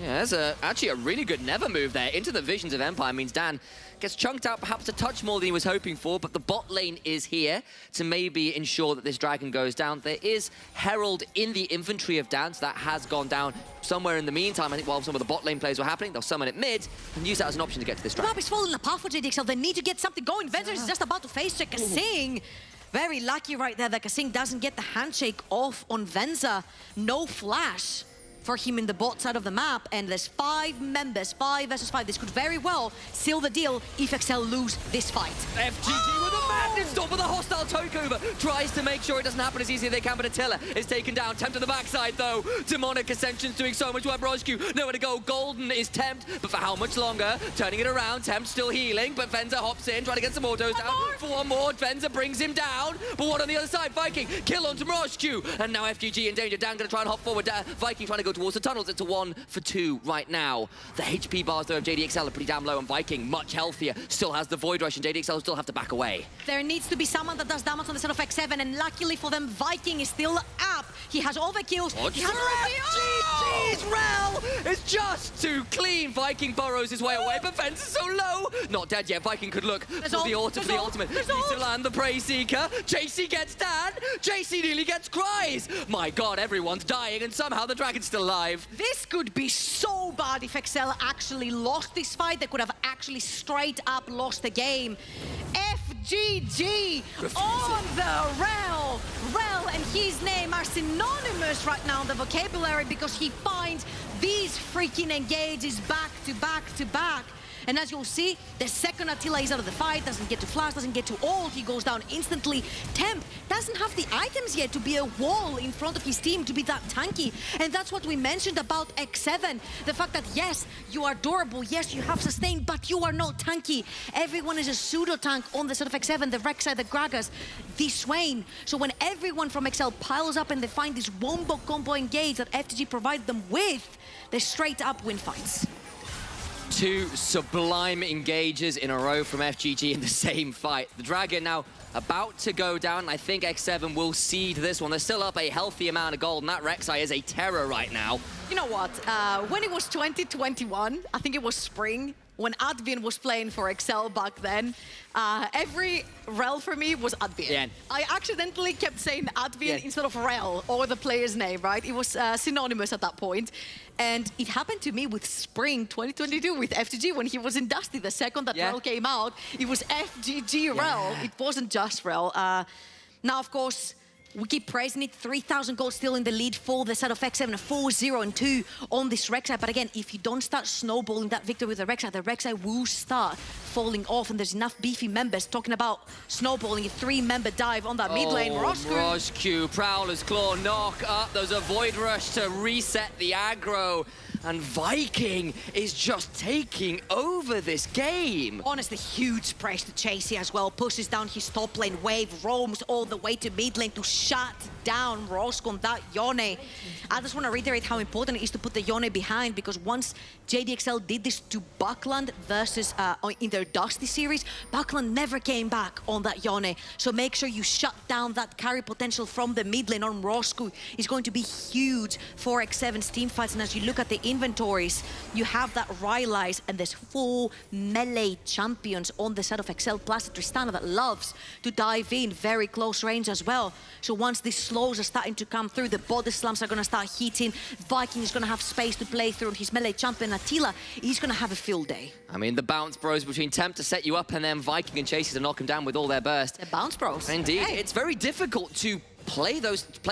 Yeah, there's actually a really good Never move there into the Visions of Empire. Means Dan gets chunked out perhaps a touch more than he was hoping for, but the bot lane is here to maybe ensure that this dragon goes down. There is Herald in the infantry of Dan, so that has gone down somewhere in the meantime. I think while some of the bot lane plays were happening, they'll summon it mid and use that as an option to get to this The dragon. map is falling apart for JDXL. They need to get something going. Venzer is just about to face check Kasing. Very lucky right there that Kasing doesn't get the handshake off on Venzer. No flash for him in the bot side of the map, and there's 5 members, 5 versus 5. This could very well seal the deal if XL lose this fight. FGG with a madness stop with a hostile takeover. Tries to make sure it doesn't happen as easily as they can, but Attila is taken down. Tempt to the backside though. Demonic Ascension's doing so much work. Roscu, nowhere to go. Golden is Tempt, but for how much longer? Turning it around. Tempt still healing, but Venzer hops in, trying to get some autos down. For one more, Venzer brings him down. But what on the other side? Viking, kill onto Roscu. And now FGG in danger. Dan gonna try and hop forward. Viking trying to go towards the tunnels. It's a 1 for 2 right now. The HP bars though of JDXL are pretty damn low, and Viking much healthier. Still has the Void Rush, and JDXL still have to back away. There needs to be someone that does damage on the side of X7, and luckily for them, Viking is still up. He has all the kills. He has GG's Rel is just too clean. Viking burrows his way away, but Fence is so low. Not dead yet. Viking could look for the ultimate. Needs to land the Prey Seeker. JC gets Dan. JC nearly gets Cries. My God, everyone's dying, and somehow the dragon's still alive. This could be so bad if XL actually lost this fight. They could have actually straight up lost the game. FGG on the Rel. Rel and his name are synonymous right now in the vocabulary because he finds these freaking engages back to back to back. And as you'll see, the second Attila is out of the fight, doesn't get to flash, doesn't get to ult, he goes down instantly. Temp doesn't have the items yet to be a wall in front of his team, to be that tanky. And that's what we mentioned about X7. The fact that, yes, you are durable, yes, you have sustain, but you are not tanky. Everyone is a pseudo-tank on the side of X7, the Rek'Sai, the Gragas, the Swain. So when everyone from XL piles up and they find this wombo combo engage that FTG provides them with, they straight up win fights. 2 sublime engages in a row from FGG in the same fight. The Dragon now about to go down. I think X7 will cede this one. They're still up a healthy amount of gold, and that Rek'Sai is a terror right now. You know what? When it was 2021, I think it was spring, when Advin was playing for XL back then, every Rel for me was Advin. Yeah. I accidentally kept saying Advin instead of Rel, or the player's name, right? It was synonymous at that point. And it happened to me with Spring 2022 with FGG when he was in Dusty. The second that Rel came out, it was FGG Rel. It wasn't just Rel. Now, of course, we keep praising it. 3,000 gold still in the lead for the side of X7, 4-0-2 on this Rek'Sai. But again, if you don't start snowballing that victory with the Rek'Sai will start falling off, and there's enough beefy members talking about snowballing. A 3-member dive on that mid lane. Roscu, Prowler's Claw, knock up. There's a Void Rush to reset the aggro. and Viking is just taking over this game. Honestly, huge pressure to Chasey as well. Pushes down his top lane wave, roams all the way to mid lane to shut down Roscoe on that Yone. I just want to reiterate how important it is to put the Yone behind, because once JDXL did this to Buckland versus in their Dusty series, Buckland never came back on that Yone. So make sure you shut down that carry potential from the mid lane on Roscoe. Is going to be huge for X7's team fights. And as you look at the inventories, you have that Rylai's and there's 4 melee champions on the side of XL, plus the Tristana that loves to dive in very close range as well. So once these slows are starting to come through, the body slams are going to start hitting. Viking is going to have space to play through his melee champion. Attila, he's going to have a field day. I mean, the bounce bros between Temp to set you up and then Viking and Chasey to knock him down with all their burst. The bounce bros. Indeed. Hey. It's very difficult to play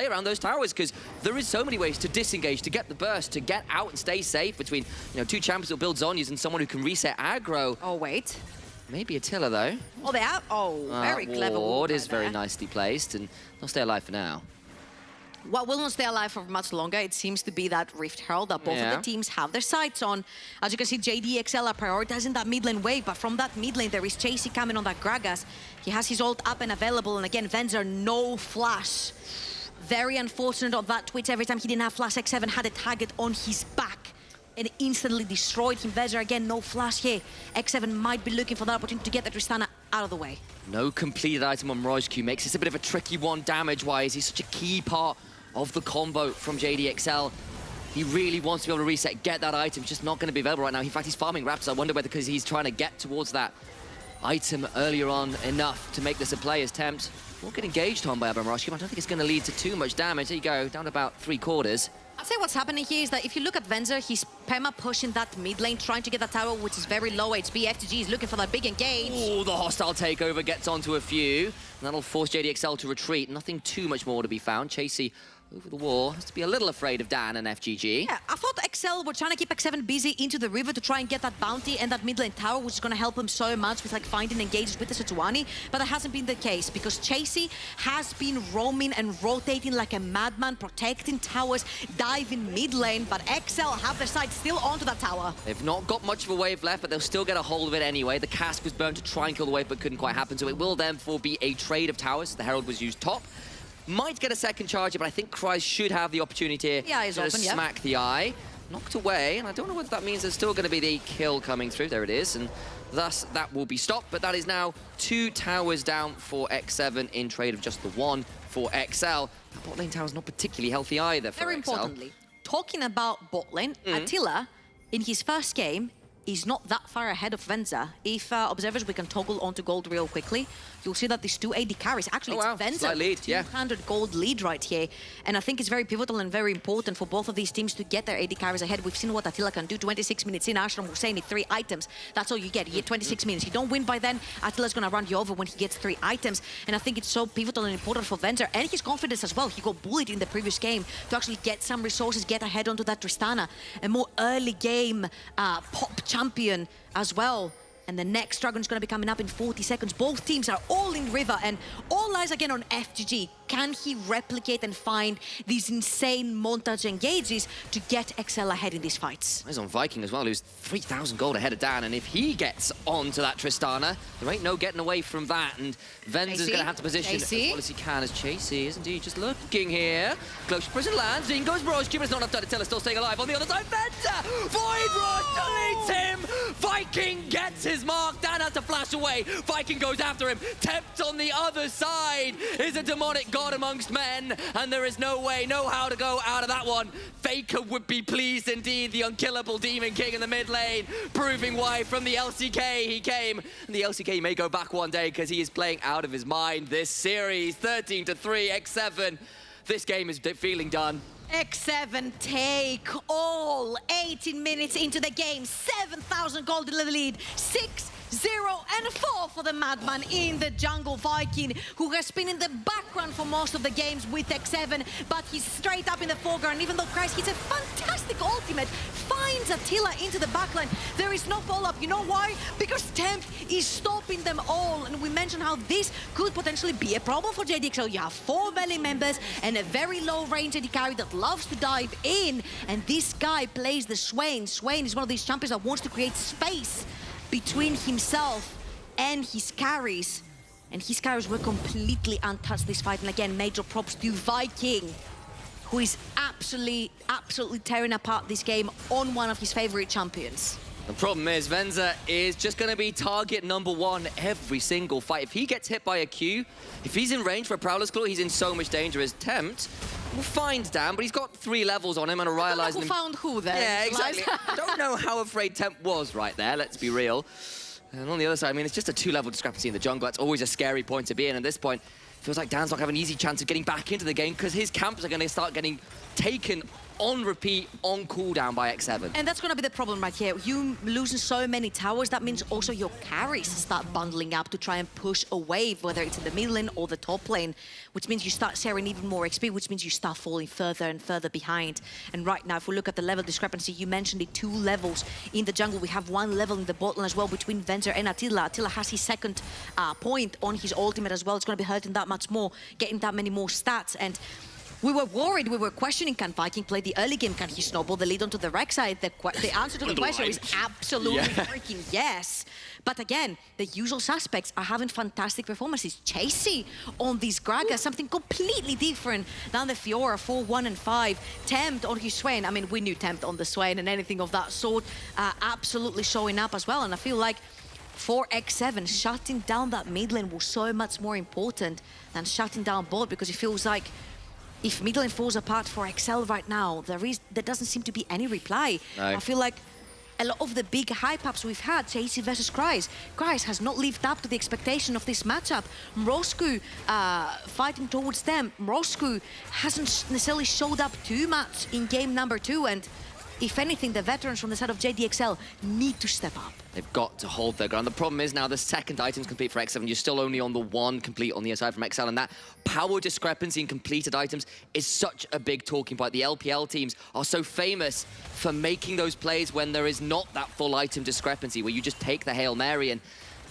around those towers, because there is so many ways to disengage, to get the burst, to get out and stay safe between, you know, 2 champions who build Zhonya's and someone who can reset aggro. Oh, wait. Maybe Attila, though. Oh, they are? Oh, very clever. Ward is very nicely placed, and they'll stay alive for now. What will not stay alive for much longer, it seems to be that Rift Herald that both of the teams have their sights on. As you can see, JDXL are prioritizing that mid lane wave, but from that mid lane, there is Chasey coming on that Gragas. He has his ult up and available, and again, Venzer, no flash. Very unfortunate on that Twitch. Every time he didn't have flash, X7 had a target on his back and instantly destroyed him. Venzer, again, no flash here. X7 might be looking for that opportunity to get the Tristana out of the way. No completed item on Rojku makes this a bit of a tricky one damage-wise. He's such a key part of the combo from JDXL. He really wants to be able to reset, get that item. It's just not going to be available right now. In fact, he's farming Raptors. I wonder whether because he's trying to get towards that item earlier on enough to make this a play as Tempt. Won't get engaged on by Abramroshki, but I don't think it's going to lead to too much damage. There you go, down to about 3/4. I'd say what's happening here is that if you look at Venzer, he's perma pushing that mid lane, trying to get that tower, which is very low HP. FTG is looking for that big engage. Oh, the hostile takeover gets onto a few. And that'll force JDXL to retreat. Nothing too much more to be found. Chasey over the wall. Has to be a little afraid of Dan and FGG. Yeah, I thought XL were trying to keep X7 busy into the river to try and get that bounty and that mid lane tower, which is going to help him so much with like finding engages with the Sejuani. But that hasn't been the case, because Chasey has been roaming and rotating like a madman, protecting towers, diving mid lane, but XL have their sight still onto that tower. They've not got much of a wave left, but they'll still get a hold of it anyway. The cask was burned to try and kill the wave, but couldn't quite happen, so it will therefore be a trade of towers. The Herald was used top. Might get a second charger, but I think Kryze should have the opportunity here to smack the eye. Knocked away, and I don't know whether that means there's still going to be the kill coming through. There it is, and thus that will be stopped. But that is now 2 towers down for X7 in trade of just the 1 for XL. That bot lane tower's not particularly healthy either for Very XL. importantly, talking about bot lane, Attila, in his first game, is not that far ahead of Venza. If observers, we can toggle onto gold real quickly. You'll see that these 2 AD carries, actually it's Venza, lead, 200 gold lead right here. And I think it's very pivotal and very important for both of these teams to get their AD carries ahead. We've seen what Attila can do. 26 minutes in, Ashram was saying it, 3 items. That's all you get. You get 26 minutes. You don't win by then, Attila's gonna run you over when he gets 3 items. And I think it's so pivotal and important for Venza and his confidence as well. He got bullied in the previous game to actually get some resources, get ahead onto that Tristana. A more early game pop champion as well. And the next Dragon's going to be coming up in 40 seconds. Both teams are all in River, and all lies again on FGG. Can he replicate and find these insane montage engages to get XL ahead in these fights? He's on Viking as well, who's 3,000 gold ahead of Dan, and if he gets onto that Tristana, there ain't no getting away from that, and Venzer's going to have to position as well as he can, as Chasey is indeed just looking here. Close prison lands, in goes Roj, but it's not enough time to tell us still staying alive. On the other side, Venzer! Void Rush deletes him! Viking gets his mark, Dan has to flash away, Viking goes after him, Tempt on the other side is a demonic god amongst men, and there is no way, no how to go out of that one. Faker would be pleased indeed, the unkillable Demon King in the mid lane, proving why from the LCK he came. And the LCK may go back one day because he is playing out of his mind this series. 13-3, X7. This game is feeling done. X7 take all 18 minutes into the game, 7,000 gold in the lead, 6 0 and 4 for the Madman in the jungle. Viking, who has been in the background for most of the games with X7, but he's straight up in the foreground. Even though Christ hits a fantastic ultimate, finds Attila into the backline, there is no follow-up. You know why? Because Tempt is stopping them all. And we mentioned how this could potentially be a problem for JDXL. You have 4 melee members and a very low range AD carry that loves to dive in. And this guy plays the Swain. Swain is one of these champions that wants to create space between himself and his carries. And his carries were completely untouched this fight. And again, major props to Viking, who is absolutely tearing apart this game on one of his favorite champions. The problem is Venza is just going to be target number 1 every single fight. If he gets hit by a Q, if he's in range for a Prowler's Claw, he's in so much danger. As Tempt will find Dan, but he's got 3 levels on him and a Rylai's. Who found who there? Yeah, exactly. I don't know how afraid Tempt was right there, let's be real. And on the other side, I mean, it's just a 2-level discrepancy in the jungle. That's always a scary point to be in. At this point, feels like Dan's not having an easy chance of getting back into the game because his camps are going to start getting taken on repeat, on cooldown by X7. And that's going to be the problem right here. You losing so many towers, that means also your carries start bundling up to try and push a wave, whether it's in the mid lane or the top lane, which means you start sharing even more XP, which means you start falling further and further behind. And right now, if we look at the level discrepancy, you mentioned it, 2 levels in the jungle. We have 1 level in the bot lane as well between Venzer and Attila. Attila has his second point on his ultimate as well. It's going to be hurting that much more, getting that many more stats. And we were worried, we were questioning, can Viking play the early game? Can he snowball the lead onto the Rex side? The answer to the question is absolutely freaking yes. But again, the usual suspects are having fantastic performances. Chasey on these Gragas, something completely different than the Fiora, 4, 1, and 5. Tempt on his Swain. I mean, we knew Tempt on the Swain and anything of that sort, absolutely showing up as well. And I feel like for X7, shutting down that mid lane was so much more important than shutting down bot, because it feels like if mid lane falls apart for XL right now, there doesn't seem to be any reply. No. I feel like a lot of the big hype-ups we've had, Chasey versus Kryze has not lived up to the expectation of this matchup. Mrosku fighting towards them. Mrosku hasn't necessarily showed up too much in game number 2, and if anything, the veterans from the side of JDXL need to step up. They've got to hold their ground. The problem is now the second item's complete for X7. You're still only on the 1 complete on the aside from XL, and that power discrepancy in completed items is such a big talking point. The LPL teams are so famous for making those plays when there is not that full item discrepancy, where you just take the Hail Mary, and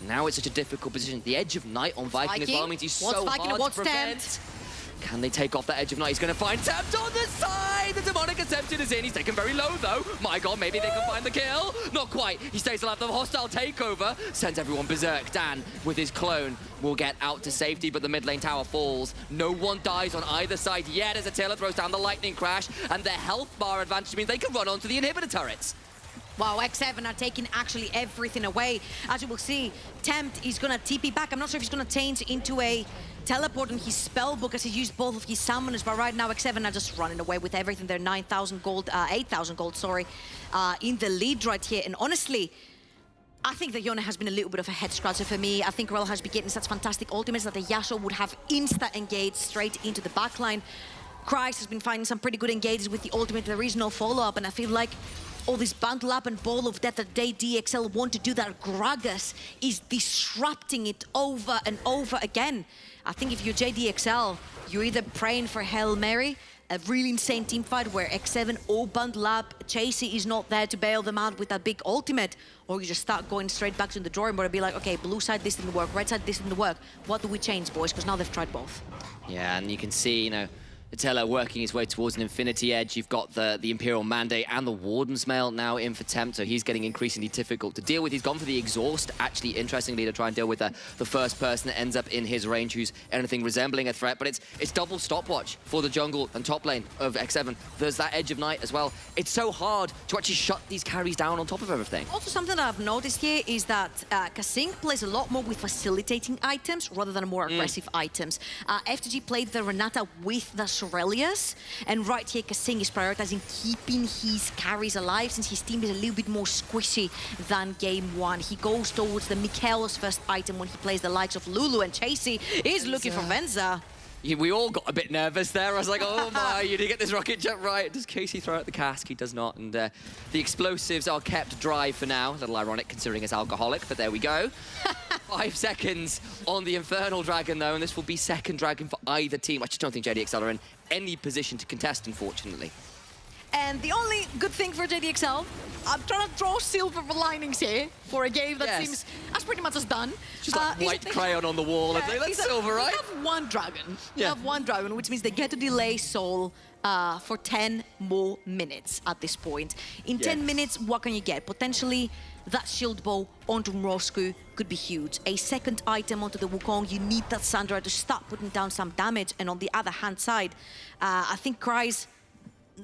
now it's such a difficult position. The Edge of Night on Viking as well means he's so hard to prevent. Can they take off that Edge of Night? He's going to find Tempt on the side! The Demonic Ascension is in. He's taken very low, though. My god, maybe they can find the kill. Not quite. He stays alive. The hostile takeover sends everyone berserk. Dan, with his clone, will get out to safety, but the mid lane tower falls. No one dies on either side yet as Attila throws down the lightning crash, and the health bar advantage means they can run onto the inhibitor turrets. Wow, X7 are taking actually everything away. As you will see, Tempt is going to TP back. I'm not sure if he's going to change into a teleport in his spellbook as he used both of his summoners, but right now X7 are just running away with everything. They're 9,000 gold, 8,000 gold, sorry, in the lead right here. And honestly, I think that Yone has been a little bit of a head scratcher for me. I think Rel has been getting such fantastic ultimates that the Yasuo would have insta-engaged straight into the backline. Kryze has been finding some pretty good engages with the ultimate. There is no follow-up, and I feel like all this bundle up and ball of death that JDXL want to do, that Gragas is disrupting it over and over again. I think if you're JDXL, you're either praying for Hail Mary, a really insane team fight where X7 all bundle up, Chasey is not there to bail them out with that big ultimate, or you just start going straight back to the drawing board and be like, okay, blue side, this didn't work, red side, this didn't work. What do we change, boys? Because now they've tried both. Yeah, and you can see, you know, Attila working his way towards an Infinity Edge. You've got the Imperial Mandate and the Warden's Mail now in for Tempt, so he's getting increasingly difficult to deal with. He's gone for the Exhaust, actually, interestingly, to try and deal with the first person that ends up in his range who's anything resembling a threat, but it's double stopwatch for the jungle and top lane of X7. There's that Edge of Night as well. It's so hard to actually shut these carries down on top of everything. Also, something that I've noticed here is that Kasing plays a lot more with facilitating items rather than more aggressive items. FTG played the Renata with the Sorelius, and right here Kasing is prioritizing keeping his carries alive since his team is a little bit more squishy than game 1. He goes towards the Mikael's first item when he plays the likes of Lulu, and Chasey is looking for Venza. We all got a bit nervous there. I was like, oh my, you didn't get this rocket jump right. Does Casey throw out the cask? He does not. And the explosives are kept dry for now. A little ironic considering it's alcoholic, but there we go. 5 seconds on the Infernal Dragon, though, and this will be second Dragon for either team. I just don't think JDXL are in any position to contest, unfortunately. And the only good thing for JDXL, I'm trying to draw silver linings here for a game that seems as pretty much as done. Just like white crayon on the wall. Yeah, and that's silver, right? We have one dragon. We have one dragon, which means they get to delay Soul for 10 more minutes at this point. In 10 minutes, what can you get? Potentially, that shield bow onto Mrosku could be huge. A second item onto the Wukong, you need that Sandra to start putting down some damage. And on the other hand side, I think Cry's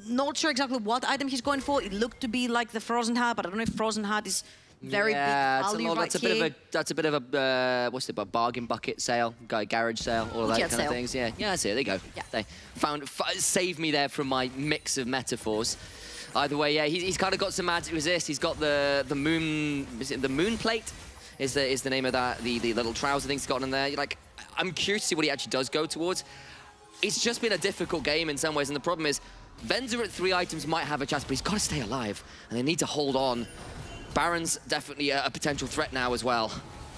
not sure exactly what item he's going for. It looked to be like the Frozen Heart, but I don't know if Frozen Heart is very big value that's a bit of a what's it, a bargain bucket sale, garage sale, all of that kind of things. Yeah, that's it. There you go. Yeah. They saved me there from my mix of metaphors. Either way, yeah, he's kind of got some magic resist. He's got the moon. Is it the moon plate? Is the name of that? The little trouser thing he's got in there. Like, I'm curious to see what he actually does go towards. It's just been a difficult game in some ways, and the problem is, Venza at 3 items might have a chance, but he's got to stay alive, and they need to hold on. Baron's definitely a potential threat now as well.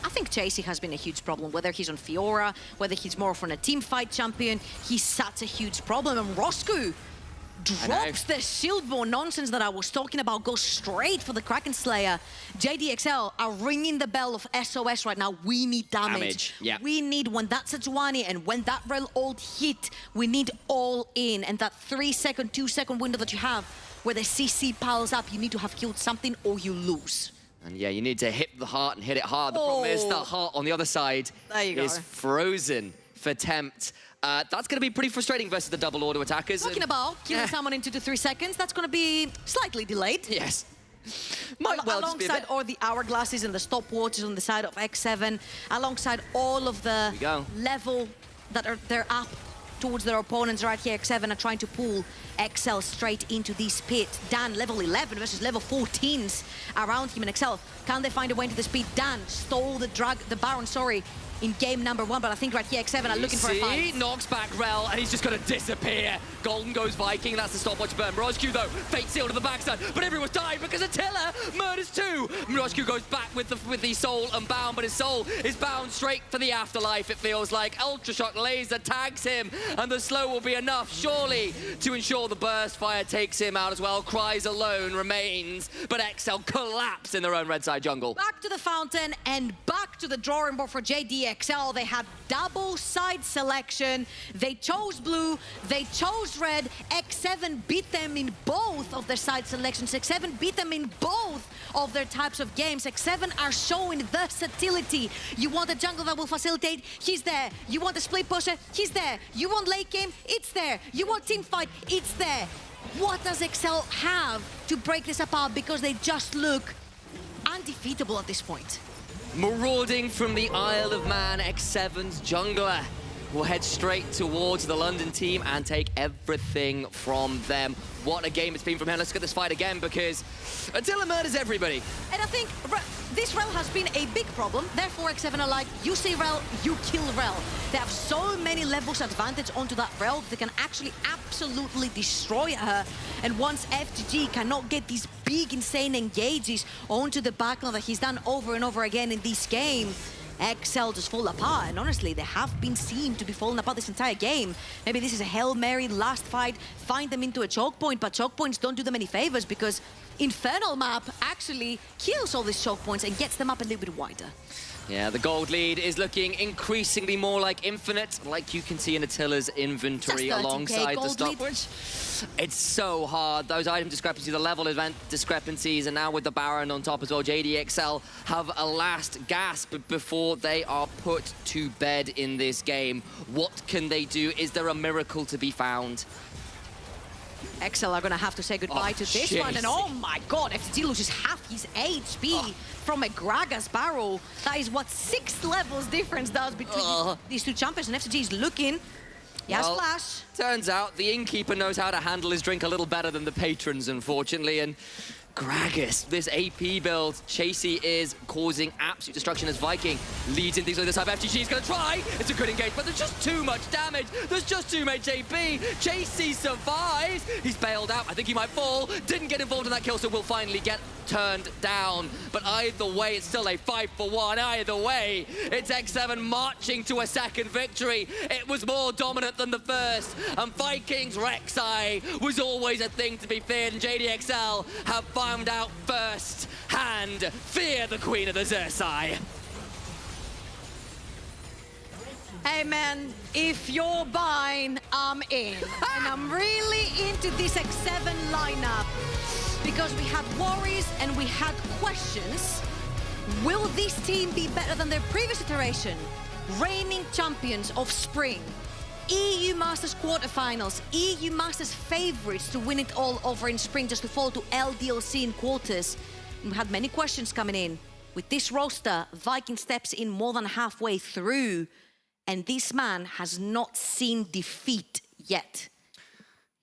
I think Chasey has been a huge problem, whether he's on Fiora, whether he's more from a team fight champion. He's such a huge problem, and Roscoe drops the shield ball nonsense that I was talking about, goes straight for the Kraken Slayer. JDXL are ringing the bell of SOS right now. We need damage. Yeah. We need, when that Sejuani and when that Rel ult hit, we need all in. And that 3-second, 2-second window that you have, where the CC piles up, you need to have killed something or you lose. And yeah, you need to hit the heart and hit it hard. The problem is that heart on the other side is frozen for Tempt. That's going to be pretty frustrating versus the double order attackers. Talking about killing someone in 2 to 3 seconds, that's going to be slightly delayed. Yes. Might well just be a bit. Alongside all the hourglasses and the stopwatches on the side of X7, alongside all of the level that they're up towards their opponents right here. X7 are trying to pull XL straight into this pit. Dan, level 11 versus level 14s around him, and XL, can they find a way into the speed? Dan stole the Baron, in game number 1, but I think right here X7 are looking for a fight. Knocks back Rel, and he's just going to disappear. Golden goes Viking, that's the stopwatch burn. Mirage though, fate sealed to the backside, but everyone's dying because Attila murders 2. Mirage goes back with the soul unbound, but his soul is bound straight for the afterlife, it feels like. Ultra Shock laser tags him, and the slow will be enough, surely, to ensure the burst fire takes him out as well. Cries alone remains, but XL collapse in their own red side jungle. Back to the fountain and back to the drawing board for JDXL. They had double side selection. They chose blue, they chose red. X7 beat them in both of their side selections. X7 beat them in both of their types of games. X7 are showing versatility. You want a jungle that will facilitate? He's there. You want a split pusher? He's there. You want late game? It's there. You want team fight? It's there. What does XL have to break this apart? Because they just look undefeatable at this point. Marauding from the Isle of Man, X7's jungler will head straight towards the London team and take everything from them. What a game it's been from him. Let's look at this fight again, because Attila murders everybody. And I think this Rel has been a big problem. Therefore, X7 are like, you see Rel, you kill Rel. They have so many levels advantage onto that Rel, they can actually absolutely destroy her. And once FGG cannot get these big, insane engages onto the backline that he's done over and over again in this game, XL just fall apart, and honestly, they have been seen to be falling apart this entire game. Maybe this is a Hail Mary last fight, find them into a choke point, but choke points don't do them any favors because Infernal map actually kills all these choke points and gets them up a little bit wider. Yeah, the gold lead is looking increasingly more like infinite, like you can see in Attila's inventory alongside the stopwatch. It's so hard. Those item discrepancies, the level event discrepancies, and now with the Baron on top as well, JDXL have a last gasp before they are put to bed in this game. What can they do? Is there a miracle to be found? XL are gonna have to say goodbye to this one, and oh my god, FTT loses half his HP from a Gragas barrel. That is what 6 levels difference does between these two champions, and FTG is looking. He has flash. Turns out the innkeeper knows how to handle his drink a little better than the patrons, unfortunately, and Gragas, this AP build, Chasey is causing absolute destruction as Viking leads in things like this type. FTG is going to try. It's a good engage, but there's just too much damage. There's just too much AP. Chasey survives. He's bailed out. I think he might fall. Didn't get involved in that kill, so will finally get turned down. But either way, it's still a 5-for-1. Either way, it's X7 marching to a second victory. It was more dominant than the first. And Vikings Rek'Sai was always a thing to be feared. And JDXL have found out first hand. Fear the Queen of the Xerxai. Hey man, if you're buying, I'm in. And I'm really into this X7 lineup because we had worries and we had questions. Will this team be better than their previous iteration? Reigning champions of spring, EU Masters quarterfinals, EU Masters favorites to win it all over in spring just to fall to LDLC in quarters. And we had many questions coming in. With this roster, Viking steps in more than halfway through. And this man has not seen defeat yet.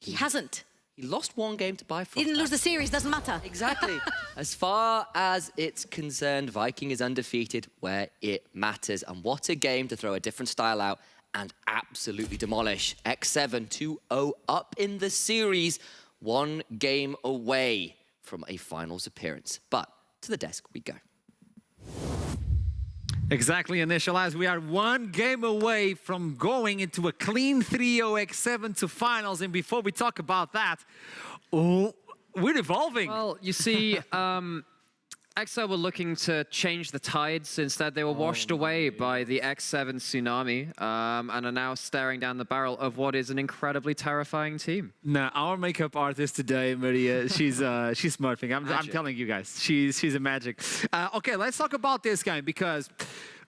He hasn't. He lost one game to Bifrost. He didn't lose the series, doesn't matter. Exactly. As far as it's concerned, Viking is undefeated where it matters. And what a game to throw a different style out and absolutely demolish. X7 2-0 up in the series, 1 game away from a finals appearance. But to the desk we go. Exactly, Initial, as we are 1 game away from going into a clean 3-0 X7 to finals. And before we talk about that, we're evolving. Well, you see, XL were looking to change the tides. Instead, they were washed away by the X7 tsunami and are now staring down the barrel of what is an incredibly terrifying team. Nah, our makeup artist today, Maria, she's smurfing. I'm telling you guys, she's a magic. Okay, let's talk about this game because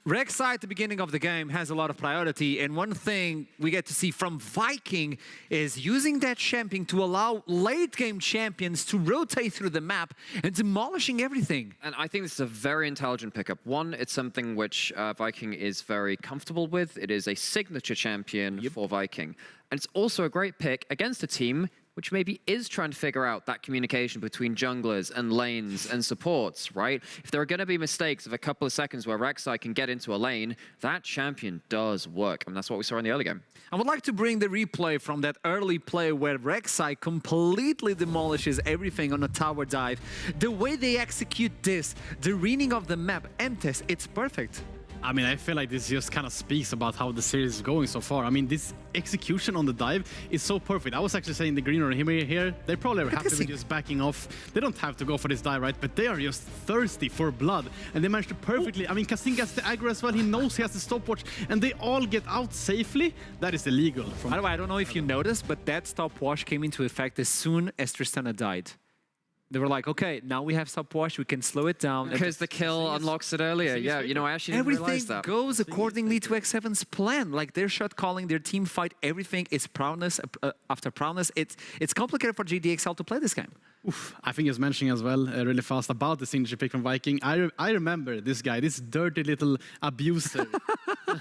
Rek'Sai at the beginning of the game has a lot of priority, and one thing we get to see from Viking is using that champion to allow late-game champions to rotate through the map and demolishing everything. And I think this is a very intelligent pickup. One, it's something which Viking is very comfortable with. It is a signature champion for Viking. And it's also a great pick against a team which maybe is trying to figure out that communication between junglers and lanes and supports, right? If there are going to be mistakes of a couple of seconds where Rek'Sai can get into a lane, that champion does work. And that's what we saw in the early game. I would like to bring the replay from that early play where Rek'Sai completely demolishes everything on a tower dive. The way they execute this, the reading of the map, MTES, it's perfect. I mean, I feel like this just kind of speaks about how the series is going so far. I mean, this execution on the dive is so perfect. I was actually saying the green or him here, they're probably happy with just backing off. They don't have to go for this dive, right? But they are just thirsty for blood. And they managed to perfectly... I mean, Kassin gets the aggro as well. He knows he has the stopwatch. And they all get out safely. That is illegal. By the way, I don't know if you noticed, but that stopwatch came into effect as soon as Tristana died. They were like, okay, now we have stopwatch, we can slow it down. Because the kill unlocks it earlier. Yeah, you know, I actually didn't realize that. Everything goes accordingly to X7's plan. Like their shot calling, their team fight, everything is prowess after prowess. It's complicated for JDXL to play this game. Oof, I think he was mentioning as well, really fast, about the signature pick from Viking. I remember this guy, this dirty little abuser.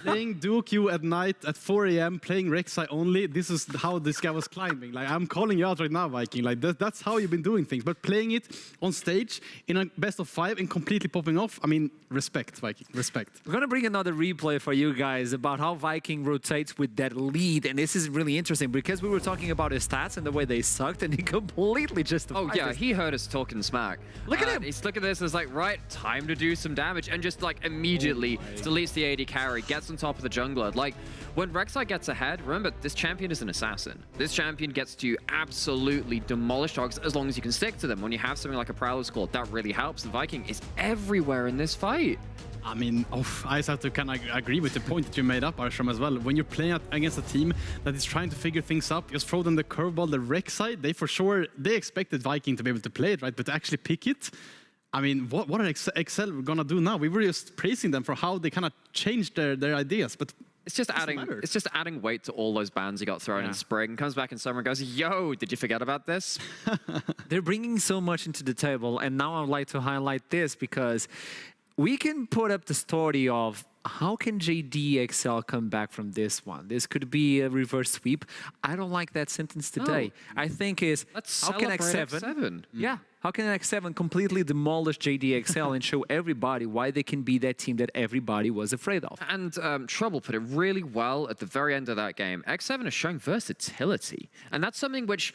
Playing duo queue at night at 4 AM, playing Rek'Sai only. This is how this guy was climbing. Like, I'm calling you out right now, Viking. Like, that's how you've been doing things. But playing it on stage in a best of 5 and completely popping off, I mean, respect, Viking, respect. We're going to bring another replay for you guys about how Viking rotates with that lead. And this is really interesting because we were talking about his stats and the way they sucked, and he completely just... Oh, yeah, he heard us talking smack. Look at him! He's looking at this and is like, right, time to do some damage. And just like immediately deletes the AD carry, gets on top of the jungler. Like, when Rek'Sai gets ahead, remember, this champion is an assassin. This champion gets to absolutely demolish dogs as long as you can stick to them. When you have something like a Prowler squad, that really helps. The Viking is everywhere in this fight. I mean, I just have to kind of agree with the point that you made up, Arsham, as well. When you're playing against a team that is trying to figure things up, just throw them the curveball, the Rek'Sai, they expected Viking to be able to play it, right? But to actually pick it, I mean, what are XL gonna do now? We were just praising them for how they kind of changed their ideas, but it's just adding weight to all those bans he got thrown in spring. Comes back in summer and goes, yo, did you forget about this? They're bringing so much into the table, and now I would like to highlight this because we can put up the story of how can JDXL come back from this one? This could be a reverse sweep. I don't like that sentence today. I think is, how can X7? X7. Yeah. How can X7 completely demolish JDXL and show everybody why they can be that team that everybody was afraid of? And Trouble put it really well at the very end of that game. X7 is showing versatility. And that's something which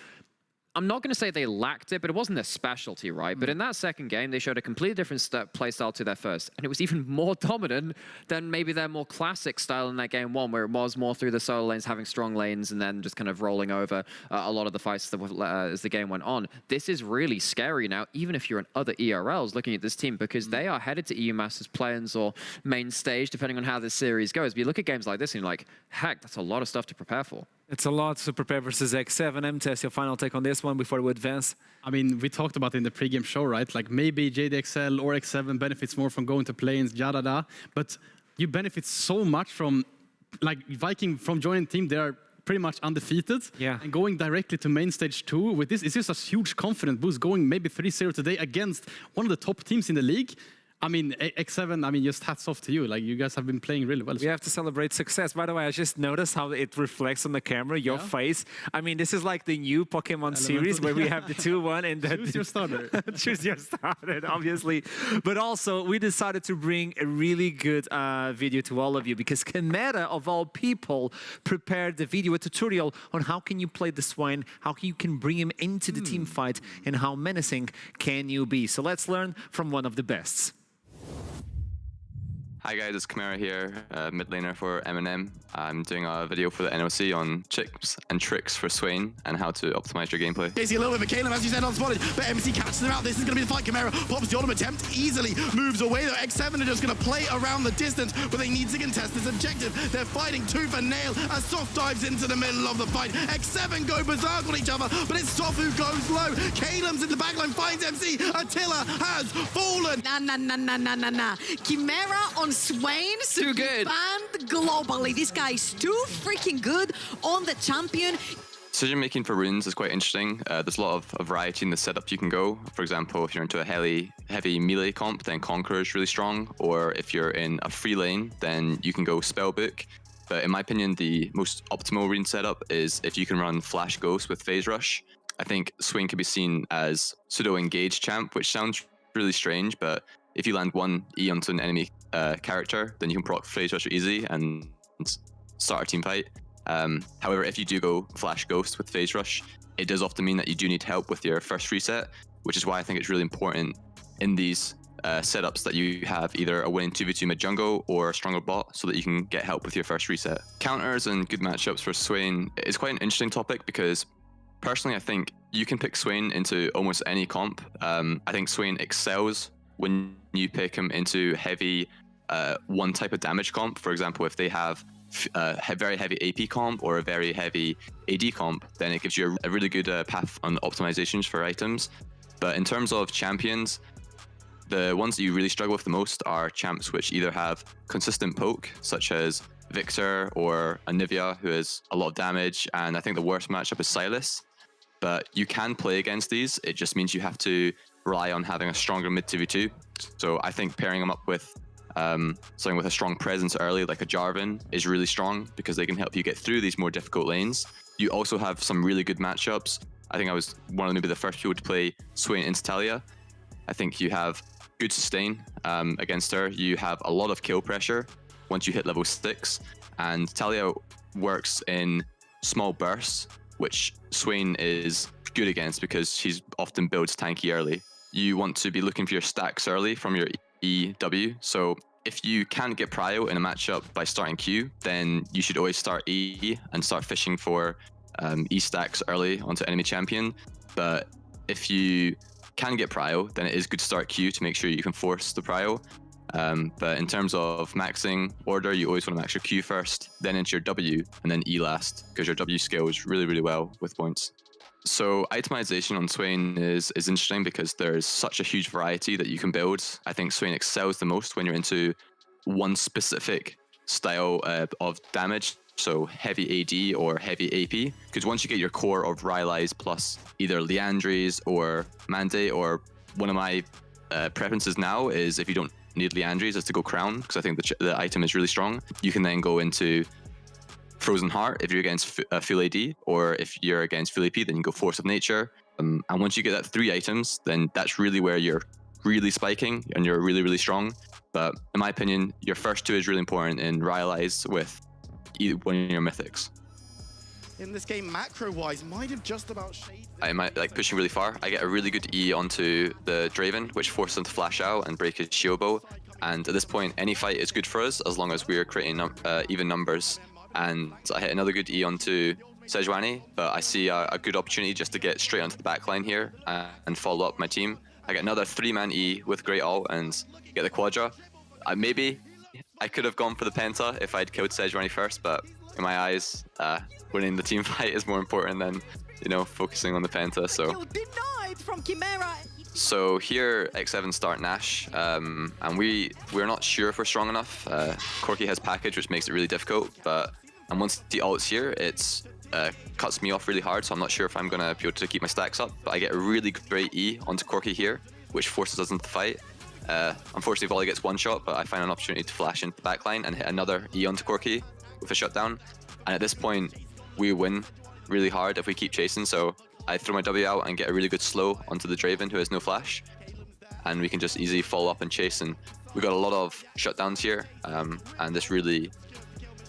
I'm not going to say they lacked it, but it wasn't their specialty, right? But in that second game, they showed a completely different playstyle to their first. And it was even more dominant than maybe their more classic style in that game one, where it was more through the solo lanes, having strong lanes, and then just kind of rolling over a lot of the fights that as the game went on. This is really scary now, even if you're in other ERLs looking at this team, because they are headed to EU Masters play-ins or main stage, depending on how this series goes. But you look at games like this and you're like, heck, that's a lot of stuff to prepare for. It's a lot to prepare versus X7. MTS, your final take on this one before we advance? I mean, we talked about it in the pregame show, right? Like maybe JDXL or X7 benefits more from going to planes, yada. But you benefit so much from, like, Viking from joining the team. They are pretty much undefeated. Yeah. And going directly to main stage 2 with this, it's just a huge confidence boost going maybe 3-0 today against one of the top teams in the league. I mean, X7, I mean, just hats off to you. Like, you guys have been playing really well. We have to celebrate success. By the way, I just noticed how it reflects on the camera, your face. I mean, this is like the new Pokemon series where we have the 2-1 and then... Choose your starter. Choose your starter, obviously. But also, we decided to bring a really good video to all of you because Chimera, of all people, prepared the video, a tutorial on how can you play the Swain, how you can bring him into the team fight, and how menacing can you be. So let's learn from one of the bests. Hi guys, it's Chimera here, mid laner for M&M. I'm doing a video for the NLC on tips and tricks for Swain and how to optimize your gameplay. Casey a little bit of a Caleb, as you said, unspotted, but MC catches them out. This is going to be the fight. Chimera pops the ultimate attempt, easily moves away though. X7 are just going to play around the distance, but they need to contest this objective. They're fighting tooth and nail as Soft dives into the middle of the fight. X7 go berserk on each other, but it's Soft who goes low. Caleb's in the backline, finds MC. Attila has fallen. Nah. Chimera on Swain, too good. Banned globally. This guy is too freaking good on the champion. Decision making for runes is quite interesting. There's a lot of variety in the setup you can go. For example, if you're into a heavy melee comp, then Conqueror is really strong. Or if you're in a free lane, then you can go Spellbook. But in my opinion, the most optimal rune setup is if you can run Flash Ghost with Phase Rush. I think Swain can be seen as pseudo-engaged champ, which sounds really strange, but if you land one E onto an enemy character, then you can proc Phase Rush easy and start a team fight. However, if you do go Flash Ghost with Phase Rush, it does often mean that you do need help with your first reset, which is why I think it's really important in these setups that you have either a winning 2v2 mid jungle or a stronger bot so that you can get help with your first reset. Counters and good matchups for Swain is quite an interesting topic because personally I think you can pick Swain into almost any comp. I think Swain excels when you pick him into heavy one type of damage comp. For example, if they have a very heavy AP comp or a very heavy AD comp, then it gives you a really good path on optimizations for items. But in terms of champions, the ones that you really struggle with the most are champs which either have consistent poke, such as Victor or Anivia, who has a lot of damage, and I think the worst matchup is Sylas. But you can play against these, it just means you have to rely on having a stronger mid 2v2. So I think pairing them up with something with a strong presence early, like a Jarvan, is really strong because they can help you get through these more difficult lanes. You also have some really good matchups. I think I was one of maybe the first people to play Swain into Talia. I think you have good sustain against her. You have a lot of kill pressure once you hit level 6, and Talia works in small bursts, which Swain is good against because she's often builds tanky early. You want to be looking for your stacks early from your EW. So if you can't get prio in a matchup by starting Q, then you should always start E and start fishing for E stacks early onto enemy champion. But if you can get prio, then it is good to start Q to make sure you can force the prio. But in terms of maxing order, you always want to max your Q first, then into your W, and then E last, because your W scales really, really well with points. So itemization on Swain is interesting because there's such a huge variety that you can build. I think Swain excels the most when you're into one specific style of damage, so heavy AD or heavy AP, because once you get your core of Rylai's plus either Liandry's or Mande, or one of my preferences now is if you don't need Liandry's is to go Crown, because I think the item is really strong. You can then go into Frozen Heart if you're against full AD, or if you're against full AP, then you go Force of Nature. And once you get that 3 items, then that's really where you're really spiking and you're really, really strong. But in my opinion, your first 2 is really important in Rylai's with one of your mythics. In this game, macro-wise, might have just about shaded. I might like pushing really far. I get a really good E onto the Draven, which forces him to flash out and break his shield bow. And at this point, any fight is good for us as long as we're creating even numbers. And I hit another good E onto Sejuani, but I see a good opportunity just to get straight onto the backline here and follow up my team. I get another 3-man E with great ult and get the Quadra. Maybe I could have gone for the Penta if I'd killed Sejuani first, but in my eyes, winning the team fight is more important than, you know, focusing on the Penta. So here, X7 start Nash, and we're not sure if we're strong enough. Corki has package, which makes it really difficult, and once the ult's here, it's cuts me off really hard, so I'm not sure if I'm gonna be able to keep my stacks up. But I get a really great E onto Corki here, which forces us into the fight. Unfortunately, Volley gets one shot, but I find an opportunity to flash into the backline and hit another E onto Corki with a shutdown. And at this point, we win really hard if we keep chasing. So I throw my W out and get a really good slow onto the Draven, who has no flash. And we can just easily follow up and chase. And we got a lot of shutdowns here. And this really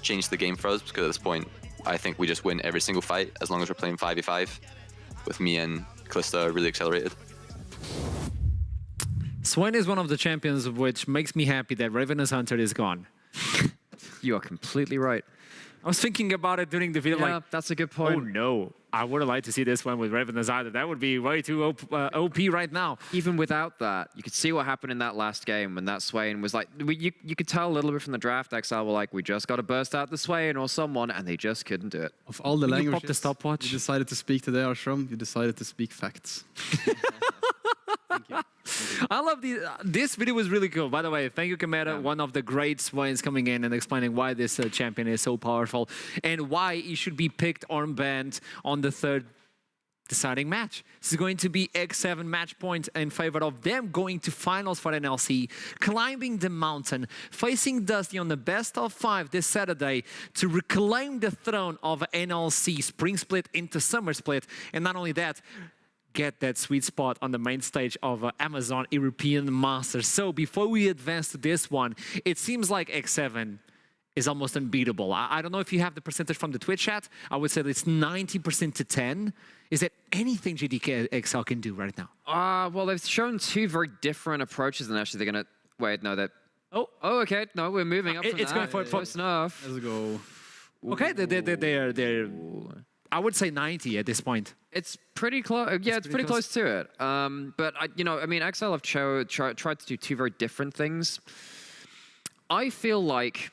changed the game for us, because at this point, I think we just win every single fight as long as we're playing 5v5 with me and Kalista really accelerated. Swain is one of the champions, which makes me happy that Ravenous Hunter is gone. You are completely right. I was thinking about it during the video, Yeah, like, that's a good point. oh no, I would have liked to see this one with Ravenous either. That would be way too OP right now. Even without that, you could see what happened in that last game when that Swain was like, you could tell a little bit from the draft, XL were like, we just got to burst out the Swain or someone, and they just couldn't do it. Of all the When you languages pop the stopwatch, you decided to speak today, Ashram, you decided to speak facts. I love this video was really cool. By the way, thank you, Kamera, one of the great Swains coming in and explaining why this champion is so powerful and why he should be picked armband on the 3rd deciding match. This is going to be X7 match point in favor of them going to finals for NLC, climbing the mountain, facing Dusty on the best of 5 this Saturday to reclaim the throne of NLC Spring Split into Summer Split. And not only that, get that sweet spot on the main stage of Amazon European Masters. So before we advance to this one, it seems like X7 is almost unbeatable. I don't know if you have the percentage from the Twitch chat. I would say it's 90% to 10. Is there anything JDXL can do right now? Well, they've shown 2 very different approaches, and actually they're going to... Wait, no, that... Oh, okay. No, we're moving up from it's that. going for close enough. Let's go. Okay, they're I would say 90 at this point. It's pretty close. Yeah, it's pretty close to it. But I mean, XL have tried to do 2 very different things. I feel like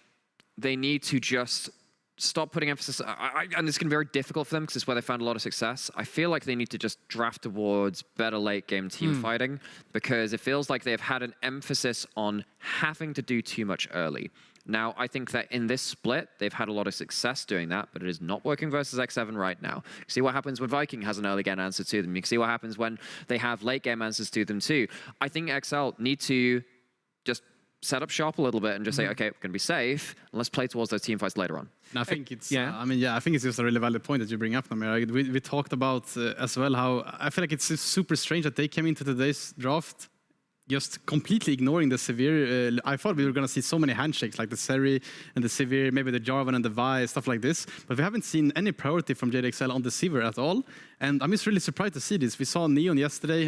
they need to just stop putting emphasis. And it's going to be very difficult for them because it's where they found a lot of success. I feel like they need to just draft towards better late game team fighting, because it feels like they've had an emphasis on having to do too much early. Now, I think that in this split, they've had a lot of success doing that, but it is not working versus X7 right now. You see what happens when Viking has an early game answer to them. You can see what happens when they have late game answers to them too. I think XL need to just set up shop a little bit and just say, okay, we're going to be safe, and let's play towards those team fights later on. And I think it's, I think it's just a really valid point that you bring up, Namir. We talked about as well how I feel like it's super strange that they came into today's draft just completely ignoring the Severe. I thought we were going to see so many handshakes, like the Seri and the Severe, maybe the Jarvan and the Vi, stuff like this. But we haven't seen any priority from JDXL on the Severe at all. And I'm just really surprised to see this. We saw Neon yesterday,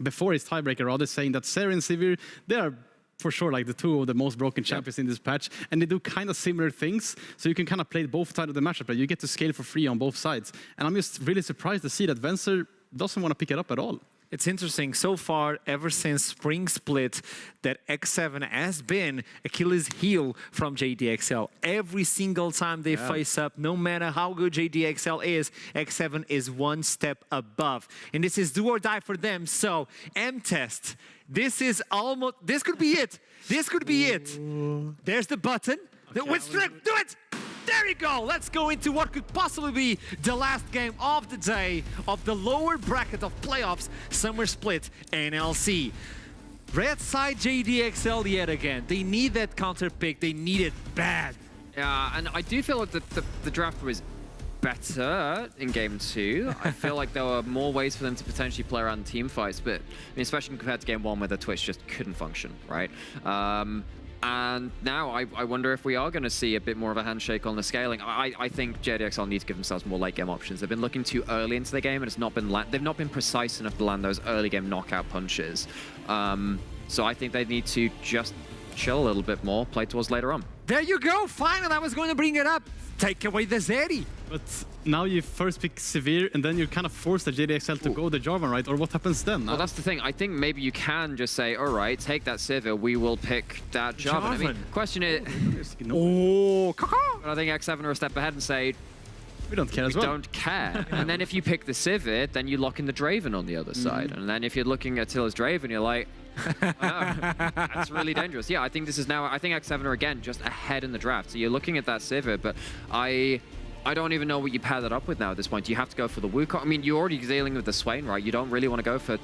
before his tiebreaker, rather, saying that Seri and Severe, they are for sure like the 2 of the most broken champions in this patch, and they do kind of similar things, so you can kind of play both sides of the matchup, but you get to scale for free on both sides. And I'm just really surprised to see that Venser doesn't want to pick it up at all. It's interesting, so far, ever since Spring Split, that X7 has been Achilles' heel from JDXL. Every single time they face up, no matter how good JDXL is, X7 is one step above. And this is do or die for them, so M-Test. This could be it. This could be it. There's the button. Do it! There you go. Let's go into what could possibly be the last game of the day of the lower bracket of playoffs, Summer Split NLC. Red side JDXL yet again. They need that counter pick. They need it bad. Yeah, and I do feel like the draft was better in game 2. I feel like there were more ways for them to potentially play around team fights, but I mean, especially compared to game 1 where the Twitch just couldn't function, right? And now I wonder if we are going to see a bit more of a handshake on the scaling. I think JDXL need to give themselves more late game options. They've been looking too early into the game, and it's not been they've not been precise enough to land those early game knockout punches. So I think they need to just chill a little bit more, play towards later on. There you go. Finally, I was going to bring it up. Take away the Zeri. But now you first pick Severe, and then you kind of force the JDXL to go the Jarvan, right? Or what happens then? Well, that's the thing. I think maybe you can just say, all right, take that Sivir, we will pick that Jarvan. I mean, question is... I think X7 are a step ahead and say, we don't care as well. We don't care. And then if you pick the Sivir, then you lock in the Draven on the other side. And then if you're looking at Tilla's Draven, you're like, oh, that's really dangerous. Yeah, I think this is now, I think X7 are again just ahead in the draft. So you're looking at that Sivir, but I don't even know what you pair that up with now at this point. You have to go for the Wukong. I mean, you're already dealing with the Swain, right? You don't really want to go for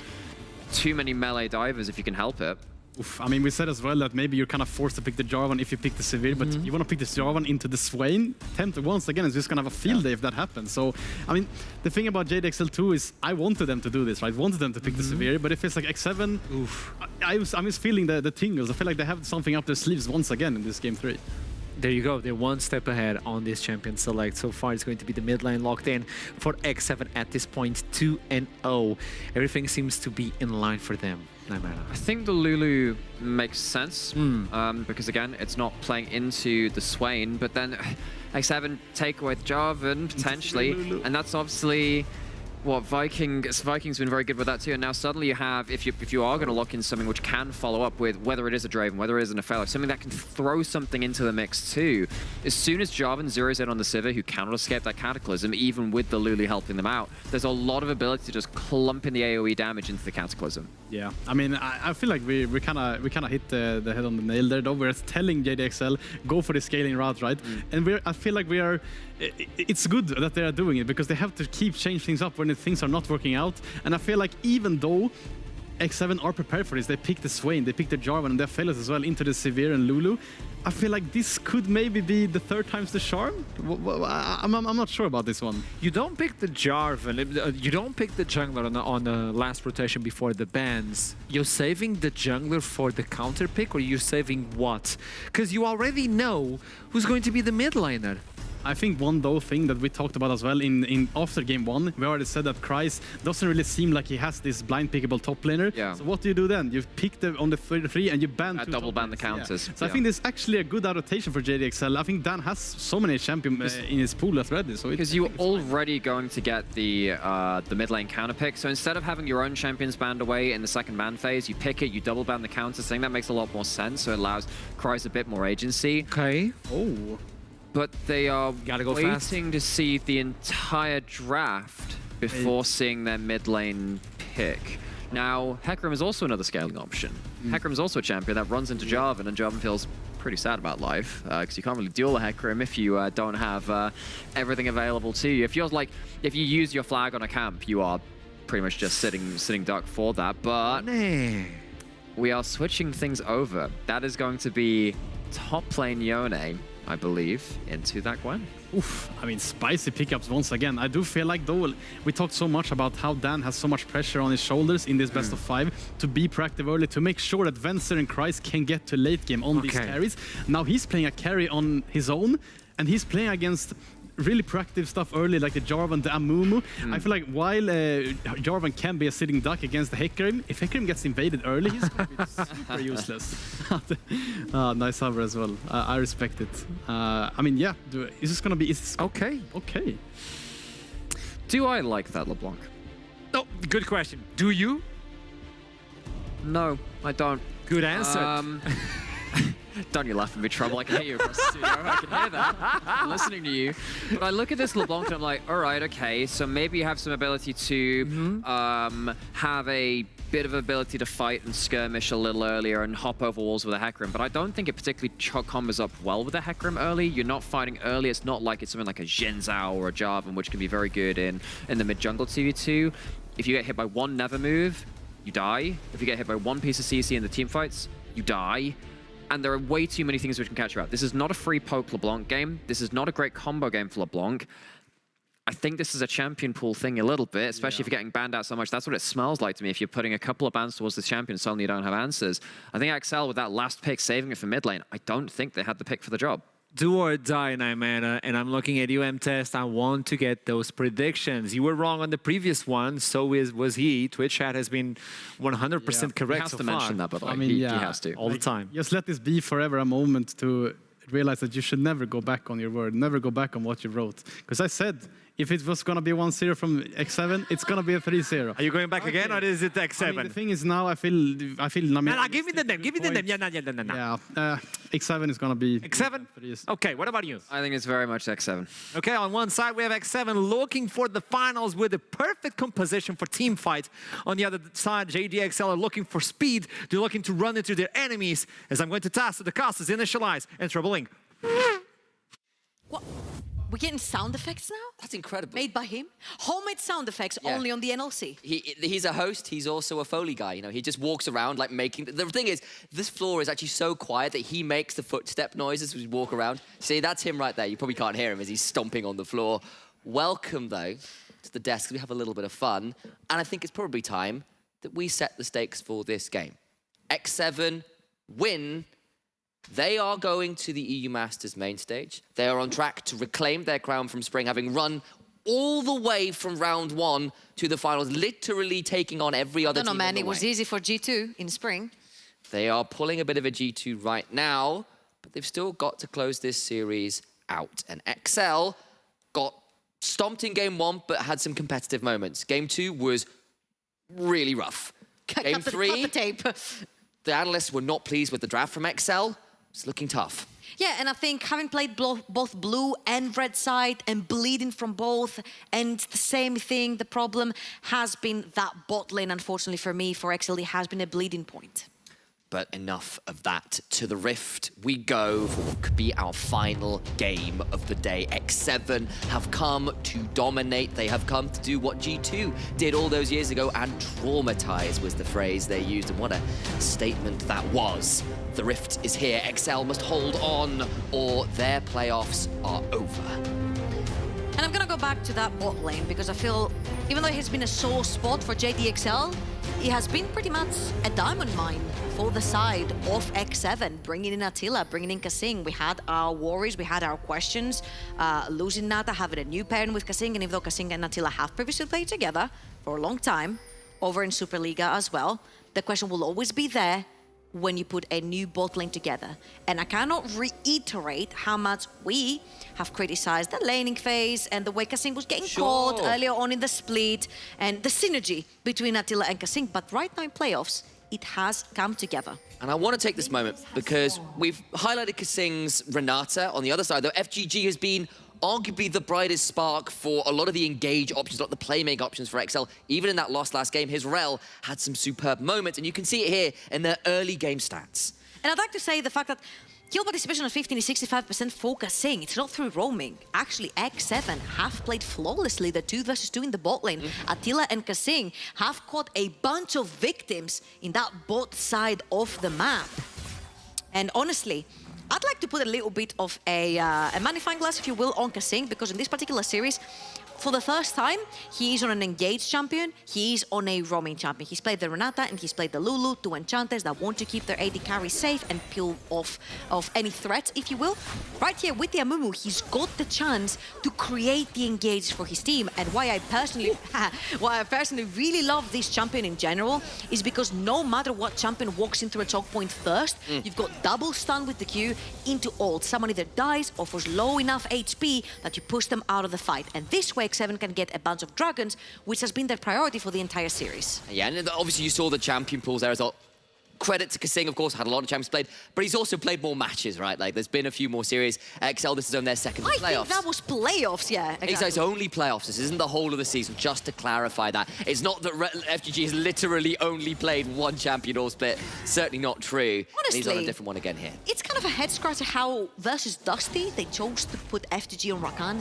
too many melee divers if you can help it. Oof. I mean, we said as well that maybe you're kind of forced to pick the Jarvan if you pick the Severe, but you want to pick the Jarvan into the Swain. Tempted once again, it's just going to have a field day if that happens. So, I mean, the thing about JDXL 2 is I wanted them to do this, right? Wanted them to pick the Severe, but if it's like X7, I'm just feeling the tingles. I feel like they have something up their sleeves once again in this game 3. There you go. They're one step ahead on this champion select. So far, it's going to be the mid lane locked in for X7 at this point, 2-0. Everything seems to be in line for them. No matter. I think the Lulu makes sense because again, it's not playing into the Swain, but then X7 take away the Jarvan potentially, and that's obviously what Viking's been very good with that too. And now suddenly you have, if you are going to lock in something which can follow up with whether it is a Draven, whether it is an Ophelia, something that can throw something into the mix too. As soon as Jarvan zeroes in on the Sivir, who cannot escape that Cataclysm, even with the Lulu helping them out, there's a lot of ability to just clump in the AoE damage into the Cataclysm. Yeah, I mean, I feel like we kind of hit the head on the nail there, though. We're telling JDXL go for the scaling route, right? And I feel like we are. It's good that they are doing it because they have to keep changing things up when things are not working out. And I feel like even though X7 are prepared for this, they pick the Swain, they pick the Jarvan, and they fail as well into the Severe and Lulu. I feel like this could maybe be the third time's the charm. I'm not sure about this one. You don't pick the Jarvan, you don't pick the jungler on the last rotation before the bans. You're saving the jungler for the counter pick, or you're saving what? Because you already know who's going to be the mid laner. I think one thing that we talked about as well in after game 1, we already said that Kryze doesn't really seem like he has this blind pickable top laner. Yeah. So what do you do then? You pick on the 3 and you ban two double ban the counters. Yeah. So I think this is actually a good adaptation for JDXL. I think Dan has so many champions in his pool already. So because you're already going to get the mid lane counter pick. So instead of having your own champions banned away in the second ban phase, you pick it, you double ban the counters. I think that makes a lot more sense. So it allows Kryze a bit more agency. Okay. Oh. But they are waiting fast to see the entire draft before seeing their mid lane pick. Now, Hecarim is also another scaling option. Hecarim is also a champion that runs into Jarvan, and Jarvan feels pretty sad about life because you can't really duel a Hecarim if you don't have everything available to you. If you use your flag on a camp, you are pretty much just sitting duck for that. But we are switching things over. That is going to be top lane Yone, I believe, into that Gwen. Oof, I mean, spicy pickups once again. I do feel like, though, we talked so much about how Dan has so much pressure on his shoulders in this best of 5 to be proactive early, to make sure that Venser and Kryze can get to late game on these carries. Now he's playing a carry on his own, and he's playing against really proactive stuff early, like the Jarvan, the Amumu. I feel like while Jarvan can be a sitting duck against the Hecarim, if Hecarim gets invaded early, he's going to be super useless. Nice hover as well. I respect it. I mean, yeah, is this going to be... Okay. Okay. Do I like that LeBlanc? Oh, good question. Do you? No, I don't. Good answer. Don't you laugh at me, Trouble. I can hear you across the studio. I can hear that. I'm listening to you. But I look at this LeBlanc and I'm like, all right, okay, so maybe you have some ability to have a bit of ability to fight and skirmish a little earlier and hop over walls with a Hecarim, but I don't think it particularly combos up well with a Hecarim early. You're not fighting early. It's not like it's something like a Zhenzhao or a Jarvan, which can be very good in the mid-jungle 2v2. If you get hit by one Never move, you die. If you get hit by one piece of CC in the team fights, you die. And there are way too many things which can catch you out. This is not a free poke LeBlanc game. This is not a great combo game for LeBlanc. I think this is a champion pool thing a little bit, especially if you're getting banned out so much. That's what it smells like to me. If you're putting a couple of bans towards this champion, suddenly you don't have answers. I think XL with that last pick, saving it for mid lane, I don't think they had the pick for the job. Do or die, Nymana, and I'm looking at you, M-Test. I want to get those predictions. You were wrong on the previous one, so was he. Twitch chat has been 100% correct He has so to far. mention that, but I mean, he has to. All the time. Just let this be forever a moment to realize that you should never go back on your word, never go back on what you wrote. Because I said, if it was going to be 1-0 from X7, it's going to be a 3-0. Are you going back again, or is it X7? I mean, the thing is now I feel. No, give me the name. Give me the name. Yeah, X7 is going to be. X7? Okay, what about you? I think it's very much X7. Okay, on one side we have X7 looking for the finals with the perfect composition for team fight. On the other side, JDXL are looking for speed. They're looking to run into their enemies. As I'm going to toss to the casters, initialize, and troubling. What? We're getting sound effects now? That's incredible. Made by him? Homemade sound effects only on the NLC. He's a host, he's also a Foley guy, you know, he just walks around like making... The thing is, this floor is actually so quiet that he makes the footstep noises as we walk around. See, that's him right there. You probably can't hear him as he's stomping on the floor. Welcome, though, to the desk. We have a little bit of fun. And I think it's probably time that we set the stakes for this game. X7 win. They are going to the EU Masters main stage. They are on track to reclaim their crown from Spring, having run all the way from round 1 to the finals, literally taking on every other team. No, man, on the it was way. easy for G2 in Spring. They are pulling a bit of a G2 right now, but they've still got to close this series out. And XL got stomped in game 1, but had some competitive moments. Game 2 was really rough. Game 3, the analysts were not pleased with the draft from XL. It's looking tough. Yeah, and I think having played both blue and red side and bleeding from both, and the same thing, the problem has been that bot lane, unfortunately for me, for XL, it has been a bleeding point. But enough of that. To the Rift we go for what could be our final game of the day. X7 have come to dominate. They have come to do what G2 did all those years ago, and traumatize was the phrase they used, and what a statement that was. The Rift is here. XL must hold on, or their playoffs are over. And I'm gonna go back to that bot lane, because I feel, even though it has been a sore spot for JDXL, it has been pretty much a diamond mine for the side of X7, bringing in Attila, bringing in Kasing. We had our worries, we had our questions, losing Nata, having a new pairing with Kasing, and even though Kasing and Attila have previously played together for a long time, over in Superliga as well, the question will always be there when you put a new bot lane together. And I cannot reiterate how much we have criticized the laning phase and the way Kasing was getting caught earlier on in the split, and the synergy between Attila and Kasing, but right now in playoffs, it has come together. And I want to take this moment because we've highlighted Kasing's Renata. On the other side, though, FGG has been arguably the brightest spark for a lot of the engage options, a lot of the playmaking options for XL. Even in that last game, his Rel had some superb moments, and you can see it here in their early game stats. And I'd like to say the fact that kill participation of 50 to 65% for Kasing, it's not through roaming. Actually, X7 have played flawlessly the 2 versus 2 in the bot lane. Attila and Kasing have caught a bunch of victims in that bot side of the map. And honestly, I'd like to put a little bit of a magnifying glass, if you will, on Kasing, because in this particular series, for the first time, he is on an engaged champion, he is on a roaming champion. He's played the Renata and he's played the Lulu, 2 enchanters that want to keep their AD carry safe and peel off of any threat, if you will. Right here with the Amumu, he's got the chance to create the engage for his team. And why I personally really love this champion in general is because no matter what champion walks into a choke point first, you've got double stun with the Q into ult. Someone either dies or for low enough HP that you push them out of the fight. And this way, X7 can get a bunch of dragons, which has been their priority for the entire series. Yeah, and obviously you saw the champion pools there as well. Credit to Kasing, of course, had a lot of champions played, but he's also played more matches, right? Like, there's been a few more series. XL, this is on their second playoffs. I think that was playoffs, yeah. Exactly. It's only playoffs. This isn't the whole of the season, just to clarify that. It's not that FGG has literally only played 1 champion all split. Certainly not true. Honestly, and he's on a different one again here. It's kind of a head scratcher how versus Dusty, they chose to put FGG on Rakan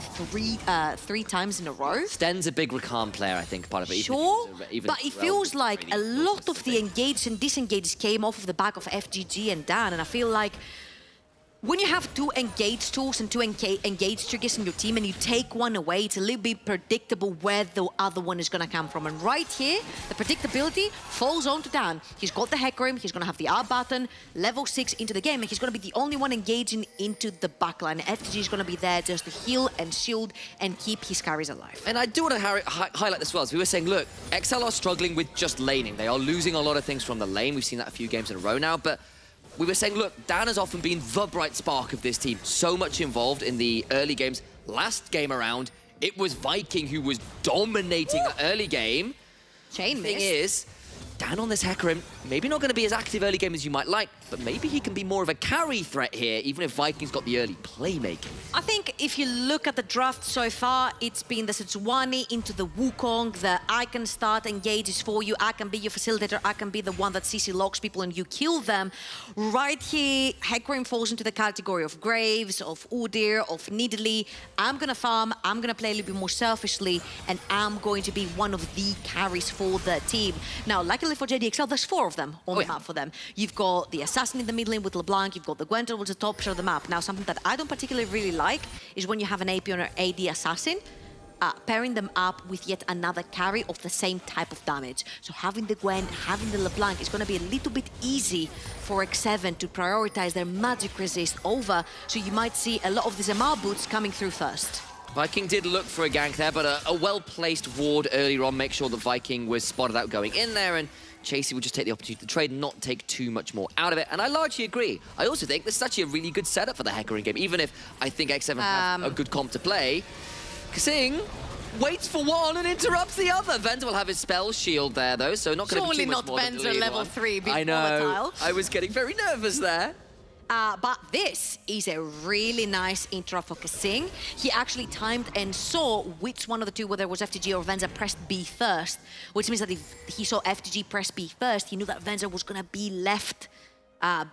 three times in a row. Sten's a big Rakan player, I think, part of it. Sure, but it feels like a lot of the engaged and disengages came off of the back of FGG and Dan, and I feel like when you have two engage tools and two engage triggers in your team and you take one away, it's a little bit predictable where the other one is going to come from. And right here, the predictability falls onto Dan. He's got the Hecarim, he's going to have the R button, level 6 into the game, and he's going to be the only one engaging into the backline. FTG is going to be there just to heal and shield and keep his carries alive. And I do want to highlight this as well. As we were saying, look, XL are struggling with just laning. They are losing a lot of things from the lane. We've seen that a few games in a row now, but we were saying, look, Dan has often been the bright spark of this team. So much involved in the early games. Last game around, it was Viking who was dominating the early game. Chain thing is, Dan on this Hecarim, maybe not going to be as active early game as you might like, but maybe he can be more of a carry threat here, even if Viking's got the early playmaking. I think if you look at the draft so far, it's been the Sejuani into the Wukong, the I can start engages for you, I can be your facilitator, I can be the one that CC locks people and you kill them. Right here, Hecarim falls into the category of Graves, of Udyr, of Nidalee. I'm gonna farm, I'm gonna play a little bit more selfishly, and I'm going to be one of the carries for the team. Now, luckily for JDXL, there's 4 of them on the map for them. You've got the Assassin in the mid lane with LeBlanc, you've got the Gwen towards the top share of the map. Now, something that I don't particularly really like is when you have an AP or an AD Assassin, pairing them up with yet another carry of the same type of damage. So having the Gwen, having the LeBlanc is going to be a little bit easy for X7 to prioritize their magic resist over, so you might see a lot of these MR boots coming through first. Viking did look for a gank there, but a well-placed ward earlier on make sure that Viking was spotted out going in there, and Chasey would just take the opportunity to trade and not take too much more out of it. And I largely agree. I also think this is actually a really good setup for the Hecarim game, even if I think X7 have a good comp to play. Kasing waits for one and interrupts the other. Venza will have his spell shield there, though, so not going to be too much more than Surely not Venza level 3 being I know. volatile. I was getting very nervous there. But this is a really nice interrupt for Kasing. He actually timed and saw which one of the two, whether it was FTG or Venza, pressed B first, which means that if he saw FTG press B first, he knew that Venza was going to be left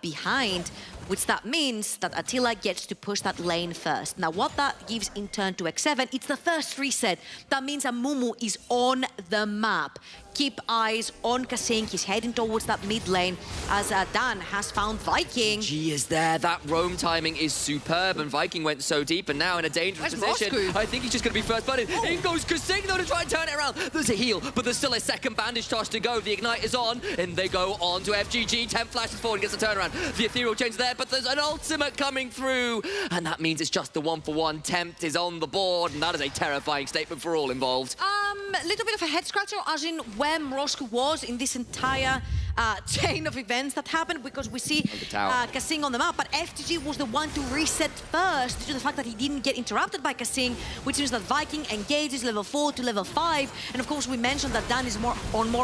behind, which that means that Attila gets to push that lane first. Now, what that gives in turn to X7, it's the first reset. That means that Mumu is on the map. Keep eyes on Kasing. He's heading towards that mid lane as Dan has found Viking. He is there. That roam timing is superb, and Viking went so deep and now in a dangerous position. Roscoe? I think he's just going to be first blooded. In goes Kasing though to try and turn it around. There's a heal, but there's still a second bandage toss to go. The ignite is on, and they go on to FGG. Temp flashes forward and gets the turnaround. The ethereal change there, but there's an ultimate coming through, and that means it's just the 1-for-1. Tempt is on the board, and that is a terrifying statement for all involved. A little bit of a head scratcher, as in where Morosco was in this entire chain of events that happened, because we see Kasing on the map, but FTG was the one to reset first due to the fact that he didn't get interrupted by Kasing, which means that Viking engages level 4 to level 5, and of course we mentioned that Dan is more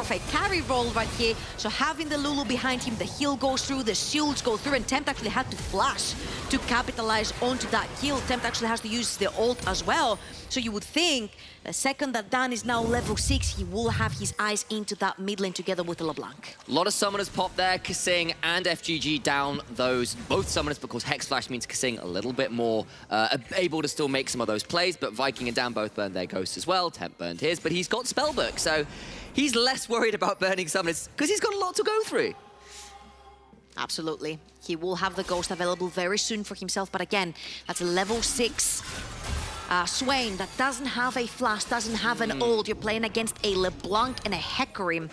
of a carry role right here, so having the Lulu behind him, the heal goes through, the shields go through, and Tempt actually had to flash to capitalize onto that kill. Tempt actually has to use the ult as well, so you would think the second that Dan is now level 6, he will have his eyes into that mid lane together with the LeBlanc. A lot of summoners pop there. Kasing and FGG down those. Both summoners, because Hex Flash means Kasing a little bit more able to still make some of those plays, but Viking and Dan both burned their ghosts as well. Temp burned his, but he's got Spellbook, so he's less worried about burning summoners because he's got a lot to go through. Absolutely. He will have the ghost available very soon for himself, but again, that's a level 6 Swain that doesn't have a flash, doesn't have an ult. You're playing against a LeBlanc and a Hecarim.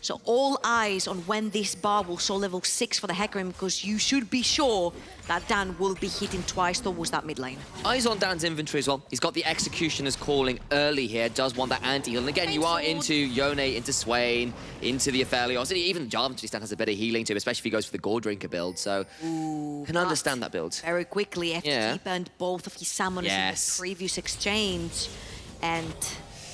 So all eyes on when this bar will show level 6 for the Hecarim, because you should be sure that Dan will be hitting twice towards that mid lane. Eyes on Dan's inventory as well. He's got the Executioner's Calling early here, does want that anti-heal. And again, you are into Yone, into Swain, into the Aphelios. Even Jarvan Stan has a bit of healing to him, especially if he goes for the Gore Drinker build. So, can understand that build. Very quickly, FTG burned both of his summoners in the previous exchange. And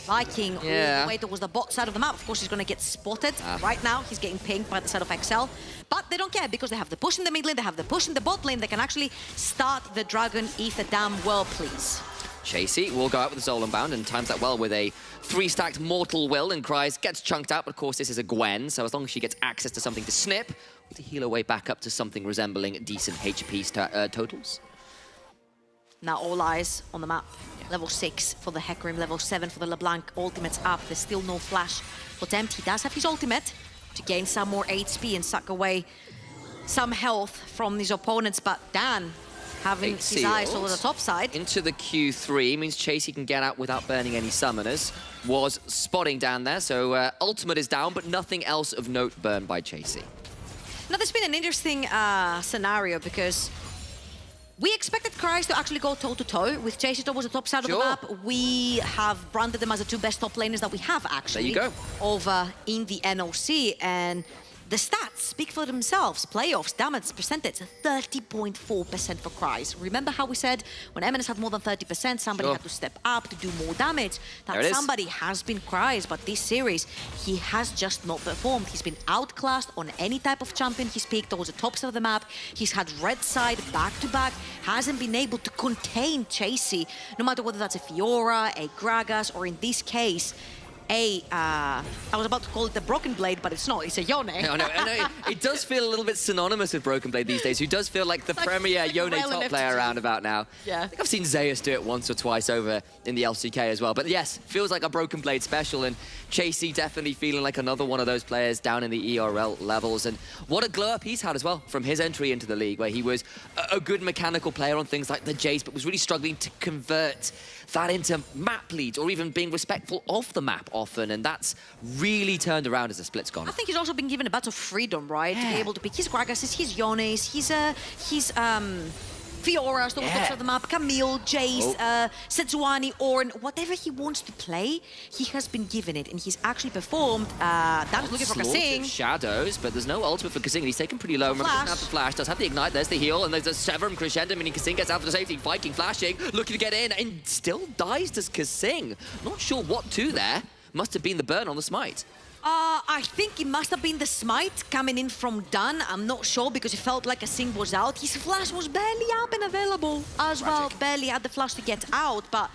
Viking all the way towards the bot side of the map. Of course, he's going to get spotted. Right now, he's getting pinged by the side of XL. But they don't care, because they have the push in the mid lane, they have the push in the bot lane. They can actually start the Dragon if the damn well please. Chasey will go out with the Soul Unbound and times that well with a 3-stacked Mortal Will, and Cries gets chunked out, but of course this is a Gwen, so as long as she gets access to something to snip, we'll heal her way back up to something resembling decent HP totals. Now all eyes on the map. Level 6 for the Hecarim, level 7 for the LeBlanc. Ultimate's up. There's still no flash for Tempt. He does have his ultimate to gain some more HP and suck away some health from his opponents. But Dan having his eyes all on the top side. Into the Q3 means Chasey can get out without burning any summoners. Was spotting down there, so ultimate is down, but nothing else of note burned by Chasey. Now, there's been an interesting scenario because we expected Kryze to actually go toe-to-toe with Chasey towards the top side of the map. We have branded them as the two best top laners that we have, actually. There you go. Over in the NLC, and the stats speak for themselves. Playoffs, damage percentage, 30.4% for Kryze. Remember how we said when MNS had more than 30%, somebody had to step up to do more damage? That somebody has been Kryze, but this series, he has just not performed. He's been outclassed on any type of champion he's picked towards the top side of the map. He's had red side back-to-back, hasn't been able to contain Chasey, no matter whether that's a Fiora, a Gragas, or in this case, I was about to call it the Broken Blade, but it's not. It's a Yone. I know. It does feel a little bit synonymous with Broken Blade these days, who does feel like the premier Yone top player around about now. Yeah. I think I've seen Zeus do it once or twice over in the LCK as well. But yes, feels like a Broken Blade special, and Chasey definitely feeling like another one of those players down in the ERL levels. And what a glow-up he's had as well from his entry into the league, where he was a good mechanical player on things like the Jace, but was really struggling to convert that into map leads or even being respectful of the map often, and that's really turned around as the split's gone. I think he's also been given a bit of freedom, right? To be able to pick his Gragases, his Yones, his Fioras, the top of the map, Camille, Jace, Sejuani, Ornn, whatever he wants to play, he has been given it, and he's actually performed. Dan's looking for Kasing. Shadows, but there's no ultimate for Kasing, and he's taken pretty low. Remember, doesn't have the flash, does have the ignite, there's the heal, and there's a Severum crescendo, meaning Kasing gets out for the safety. Viking flashing, looking to get in, and still dies to Kasing. Not sure what to there. Must have been the burn on the smite. I think it must have been the smite coming in from Dan. I'm not sure because it felt like Kasing was out. His flash was barely up and available as well. Barely had the flash to get out, but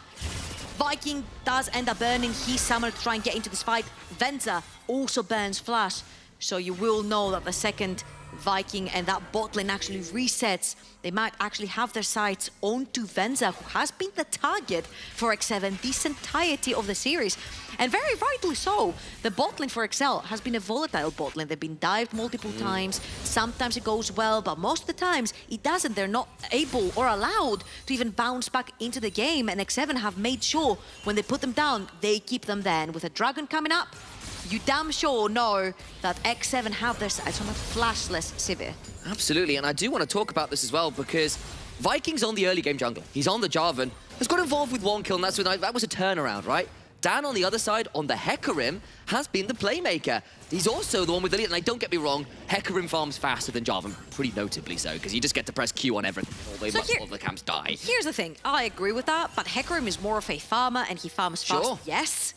Viking does end up burning his summoner to try and get into this fight. Venza also burns flash, so you will know that the second Viking and that bot lane actually resets, they might actually have their sights onto Venza, who has been the target for X7 this entirety of the series. And very rightly so. The bot lane for XL has been a volatile bot lane. They've been dived multiple times. Sometimes it goes well, but most of the times it doesn't. They're not able or allowed to even bounce back into the game. And X7 have made sure when they put them down, they keep them there. And with a dragon coming up, you damn sure know that X7 have their sights on a flashless Sivir. Absolutely, and I do want to talk about this as well because Viking's on the early game jungler. He's on the Jarvan, has got involved with one kill, and that was a turnaround, right? Dan on the other side, on the Hecarim, has been the playmaker. He's also the one with the lead, and don't get me wrong, Hecarim farms faster than Jarvan, pretty notably so, because you just get to press Q on everything, all the camps die. Here's the thing, I agree with that, but Hecarim is more of a farmer, and he farms fast, yes.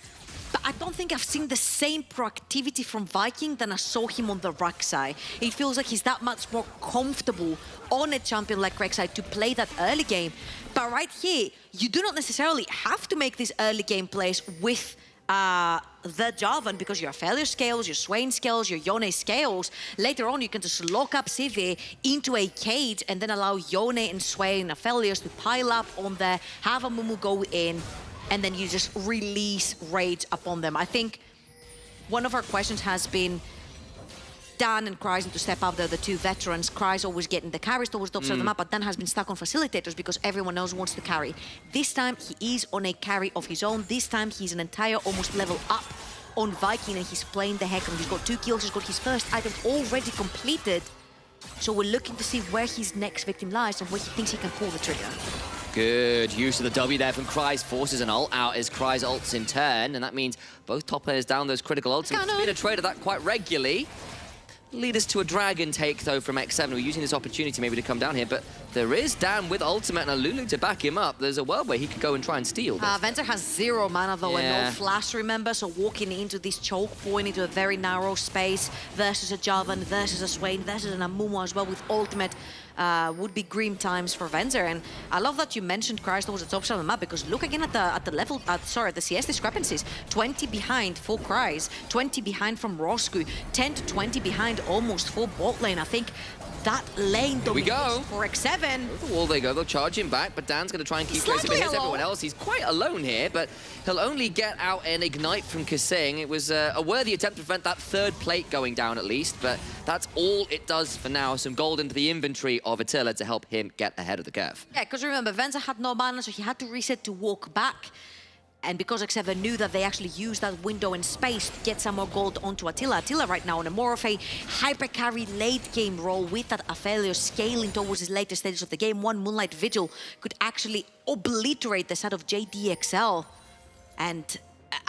But I don't think I've seen the same proactivity from Viking than I saw him on the Rek'Sai. It feels like he's that much more comfortable on a champion like Rek'Sai to play that early game. But right here, you do not necessarily have to make these early game plays with the Jarvan because your Failure scales, your Swain scales, your Yone scales. Later on, you can just lock up Sivir into a cage and then allow Yone and Swain and Failures to pile up on there, have a Mumu go in, and then you just release rage upon them. I think one of our questions has been Dan and Kryze to step up. They're the two veterans. Kryze always getting the carries towards the top side of the map, but Dan has been stuck on facilitators because everyone else wants to carry. This time, he is on a carry of his own. This time, he's an entire almost level up on Viking, and he's playing the heck. And he's got 2 kills. He's got his first item already completed. So we're looking to see where his next victim lies and where he thinks he can pull the trigger. Good use of the W there from Kryze, forces an ult out as Kryze ults in turn, and that means both top players down those critical ults. It's been a trade of that quite regularly. Lead us to a dragon take, though, from X7. We're using this opportunity maybe to come down here, but there is Dan with ultimate and a Lulu to back him up. There's a world where he could go and try and steal this. Venzer has 0 mana, though, and no flash, remember? So walking into this choke point, into a very narrow space versus a Jarvan, versus a Swain, versus an Amumu as well with ultimate. Would be grim times for Venzer, and I love that you mentioned Kryze towards the top side of the map because look again at the level, the CS discrepancies. 20 behind for Kryze, 20 behind from Roscu, 10 to 20 behind almost for bot lane. I think that lane Here we domination go. for X7. Over the wall they go, they'll charge him back, but Dan's going to try and keep He's Tracer, but slightly here's everyone alone. else. He's quite alone here, but he'll only get out an Ignite from Kasing. It was a worthy attempt to prevent that third plate going down at least, but that's all it does for now. Some gold into the inventory of Attila to help him get ahead of the curve. Yeah, because remember, Venza had no mana, so he had to reset to walk back. And because X7 knew that they actually used that window in space to get some more gold onto Attila. Attila right now in a more of a hyper carry late game role with that Aphelios scaling towards his later stages of the game. One Moonlight Vigil could actually obliterate the side of JDXL. And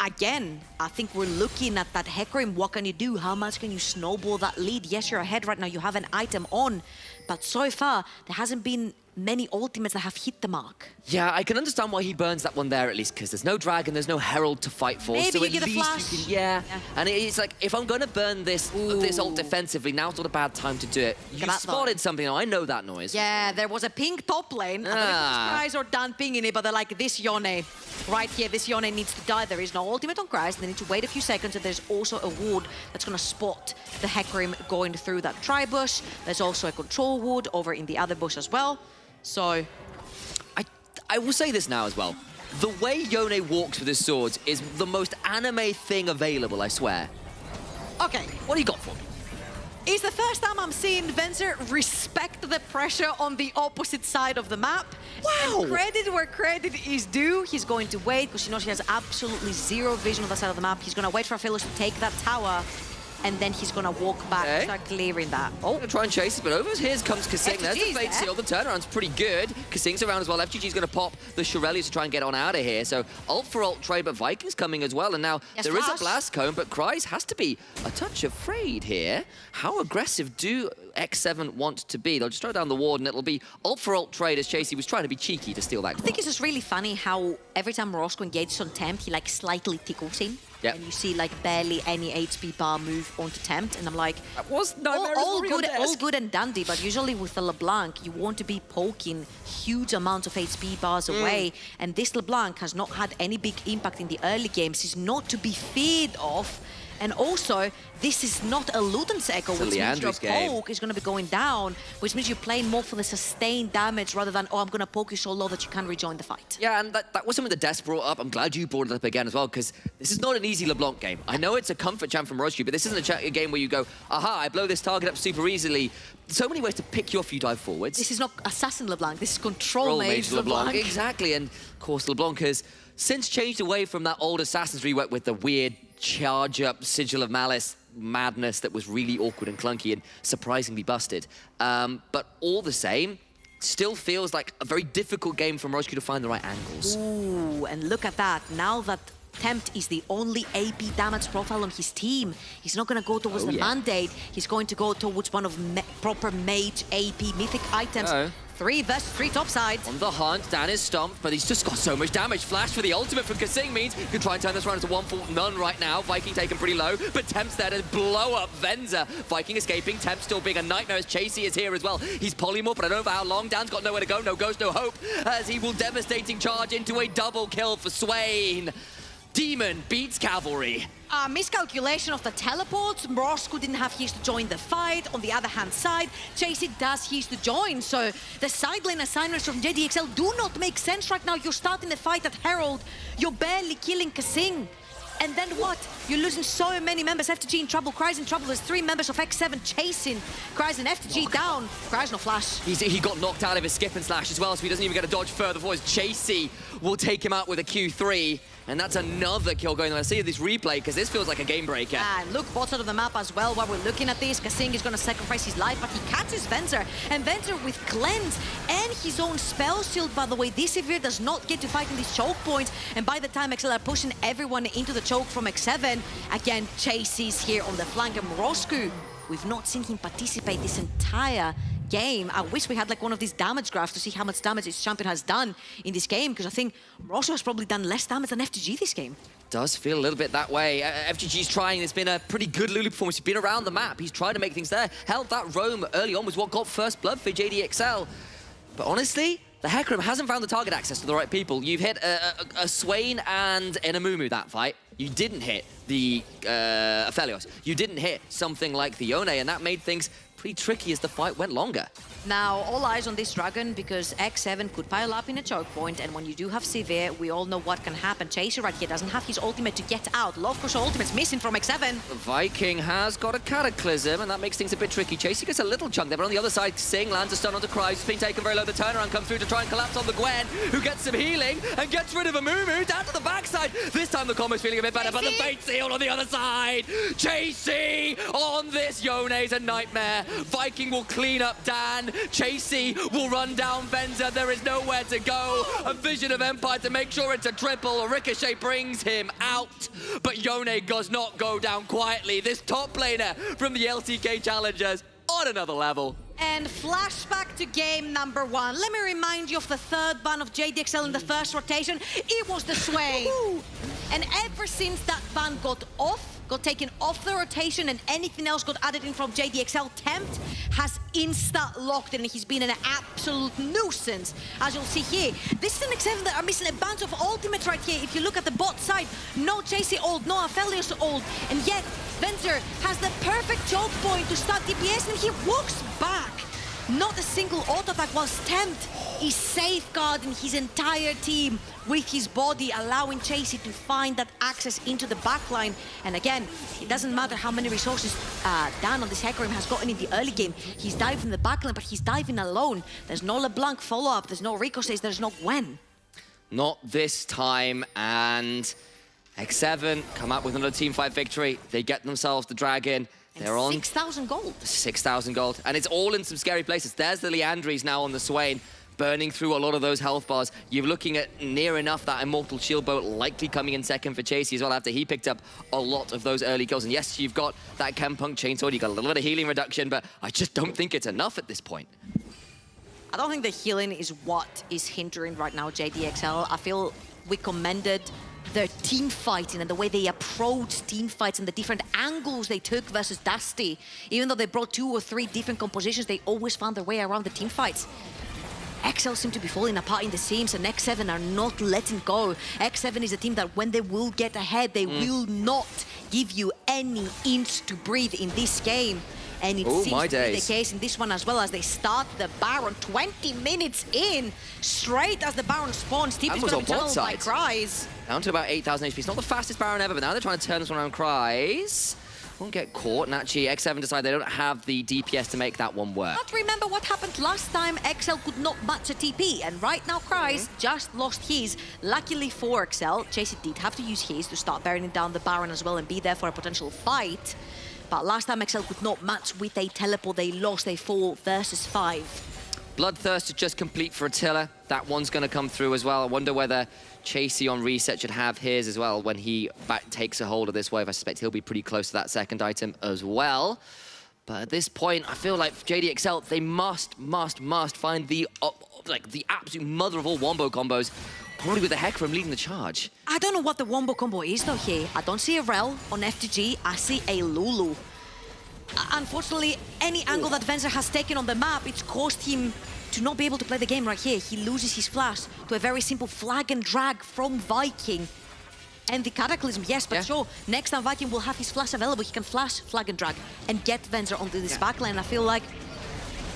again, I think we're looking at that Hecarim. What can you do? How much can you snowball that lead? Yes, you're ahead right now. You have an item on. But so far, there hasn't been many ultimates that have hit the mark. Yeah, I can understand why he burns that one there at least, because there's no dragon, there's no herald to fight for. Maybe so you at get a least flash. you can, yeah. And it's like, if I'm going to burn this ult defensively, now's not a bad time to do it. You that spotted something, I know that noise. Yeah, there was a pink top lane. I don't know if it was Kryze or Dan pinging it, but they're like, this Yone right here, this Yone needs to die. There is no ultimate on Kryze. They need to wait a few seconds, and there's also a ward that's going to spot the Hecarim going through that tri-bush. There's also a control ward over in the other bush as well. So I will say this now as well. The way Yone walks with his swords is the most anime thing available, I swear. Okay. What do you got for me? It's the first time I'm seeing Venzer respect the pressure on the opposite side of the map. Wow! And credit where credit is due. He's going to wait because he knows he has absolutely zero vision on that side of the map. He's going to wait for Aphelios to take that tower. And then he's going to walk back and start clearing that. Oh, gonna try and chase it, but over here comes Kasing. There's the fade seal. The turnaround's pretty good. Kasing's around as well. FGG's going to pop the Shurelli to try and get on out of here. So ult for ult trade, but Viking's coming as well. And now there is a blast cone, but Kryze has to be a touch afraid here. How aggressive do X7 want to be? They'll just throw down the ward, and it'll be ult for ult trade as Chasey was trying to be cheeky to steal that. I think it's just really funny how every time Roscoe engages on Temp, he like slightly tickles him. Yep. And you see like barely any HP bar move onto Tempt, and I'm like, that was all good and dandy, but usually with the LeBlanc, you want to be poking huge amounts of HP bars away, and this LeBlanc has not had any big impact in the early games. He's not to be feared of. And also, this is not a Luden's Echo, which means your poke is going to be going down, which means you're playing more for the sustained damage rather than, oh, I'm going to poke you so low that you can rejoin the fight. Yeah, and that was something that Des brought up. I'm glad you brought it up again as well, because this is not an easy LeBlanc game. I know it's a comfort champ from Roscu, but this isn't a game where you go, aha, I blow this target up super easily. So many ways to pick you off, you dive forwards. This is not Assassin LeBlanc, this is Control Mage LeBlanc. Exactly, and of course LeBlanc has since changed away from that old Assassin's rework with the weird charge up Sigil of Malice madness that was really awkward and clunky and surprisingly busted. But all the same, still feels like a very difficult game from Roscu to find the right angles. Ooh, and look at that. Now that Tempt is the only AP damage profile on his team, he's not going to go towards the Mandate. He's going to go towards one of proper mage AP mythic items. 3 versus 3 topside. On the hunt, Dan is stomped, but he's just got so much damage. Flash for the ultimate from Kasing means he can try and turn this round into 1-for-none right now. Viking taken pretty low, but Temp's there to blow up Venza. Viking escaping, Temp still being a nightmare as Chasey is here as well. He's polymorph, but I don't know for how long. Dan's got nowhere to go, no ghost, no hope, as he will devastating charge into a double kill for Swain. Demon beats Cavalry. Miscalculation of the teleports. Roscoe didn't have his to join the fight. On the other hand side, Chasey does his to join. So the side lane assignments from JDXL do not make sense right now. You're starting the fight at Herald. You're barely killing Kasing. And then what? You're losing so many members. FTG in trouble, Kryze in trouble. There's 3 members of X7 chasing Kryze and FTG down. Kryze no flash. He got knocked out of his skip and slash as well, so he doesn't even get a dodge further forward. Chasey will take him out with a Q3. And that's another kill going on. I see this replay because this feels like a game breaker. And look, both sides of the map as well while we're looking at this. Kasing is going to sacrifice his life, but he catches Venzer. And Venzer with Cleanse and his own spell shield, by the way. This Severe does not get to fight in these choke points. And by the time XL are pushing everyone into the choke from X7, again, Chasey's here on the flank. And Roscu, we've not seen him participate this entire game. I wish we had like one of these damage graphs to see how much damage this champion has done in this game, because I think Roscu has probably done less damage than FTG this game. Does feel a little bit that way. FGG's trying. It's been a pretty good Lulu performance. He's been around the map. He's tried to make things there. Hell, that roam early on was what got first blood for JDXL. But honestly, the Hecarim hasn't found the target access to the right people. You've hit a Swain and an Amumu that fight. You didn't hit the Aphelios. You didn't hit something like the Yone, and that made things pretty tricky as the fight went longer. Now, all eyes on this Dragon because X7 could pile up in a choke point, and when you do have Severe, we all know what can happen. Chaser right here doesn't have his ultimate to get out. Love Crush ultimate's missing from X7. Viking has got a Cataclysm, and that makes things a bit tricky. Chaser gets a little chunk there, but on the other side, Sing lands a stun onto Cries, who's been taken very low. The turnaround comes through to try and collapse on the Gwen, who gets some healing and gets rid of a Moo down to the backside. This time the combo's feeling a bit better, but the bait seal on the other side. Chasey on this Yone's a nightmare. Viking will clean up Dan. Chasey will run down Venza. There is nowhere to go. A vision of Empire to make sure it's a triple. Ricochet brings him out, but Yone does not go down quietly. This top laner from the LCK Challengers on another level. And flashback to game number 1. Let me remind you of the third ban of JDXL in the first rotation. It was the Sway. And ever since that ban got taken off the rotation and anything else got added in from JDXL, Tempt has insta-locked and he's been an absolute nuisance. As you'll see here, this is an X7 that are missing a bunch of ultimates right here. If you look at the bot side, no Chasey ult, no Aphelios ult, and yet Venzer has the perfect choke point to start DPS and he walks back. Not a single auto attack, whilst Tempt is safeguarding his entire team with his body, allowing Chasey to find that access into the backline. And again, it doesn't matter how many resources Dan on this Hecarim has gotten in the early game. He's diving the backline, but he's diving alone. There's no LeBlanc follow-up, there's no Ricochets, there's no Gwen. Not this time, and X7 come out with another teamfight victory. They get themselves the Dragon. They're on 6,000 gold. 6,000 gold. And it's all in some scary places. There's the Leandries now on the Swain, burning through a lot of those health bars. You're looking at near enough that Immortal Shield Boat likely coming in second for Chasey as well after he picked up a lot of those early kills. And yes, you've got that Chempunk Chainsaw, you got a little bit of healing reduction, but I just don't think it's enough at this point. I don't think the healing is what is hindering right now JDXL. I feel we commended their team fighting and the way they approached team fights and the different angles they took versus Dusty. Even though they brought 2 or 3 different compositions, they always found their way around the team fights. XL seem to be falling apart in the seams, and X7 are not letting go. X7 is a team that when they will get ahead, they will not give you any inch to breathe in this game. And it seems to be the case in this one as well, as they start the Baron 20 minutes in. Straight as the Baron spawns, Teep is going to be channeled by Cries. Down to about 8,000 HP. It's not the fastest Baron ever, but now they're trying to turn this one around. Cries won't get caught, and actually X7 decide they don't have the DPS to make that one work. But remember what happened last time. XL could not match a TP, and right now Cries just lost his. Luckily for XL, Chasey did have to use his to start burning down the Baron as well and be there for a potential fight. But last time XL could not match with a teleport. They lost a 4 versus 5. Bloodthirst is just complete for Attila. That one's going to come through as well. I wonder whether Chasey on reset should have his as well when he takes a hold of this wave. I suspect he'll be pretty close to that second item as well. But at this point, I feel like JDXL, they must find the absolute mother of all wombo combos. Probably with the Hecarim leading the charge. I don't know what the wombo combo is though here. I don't see a Rel on FTG, I see a Lulu. Unfortunately, any angle that Venzer has taken on the map, it's caused him to not be able to play the game right here. He loses his flash to a very simple flag and drag from Viking. And the Cataclysm, yes, but sure, next time Viking will have his flash available, he can flash, flag and drag, and get Venzer onto this backline. I feel like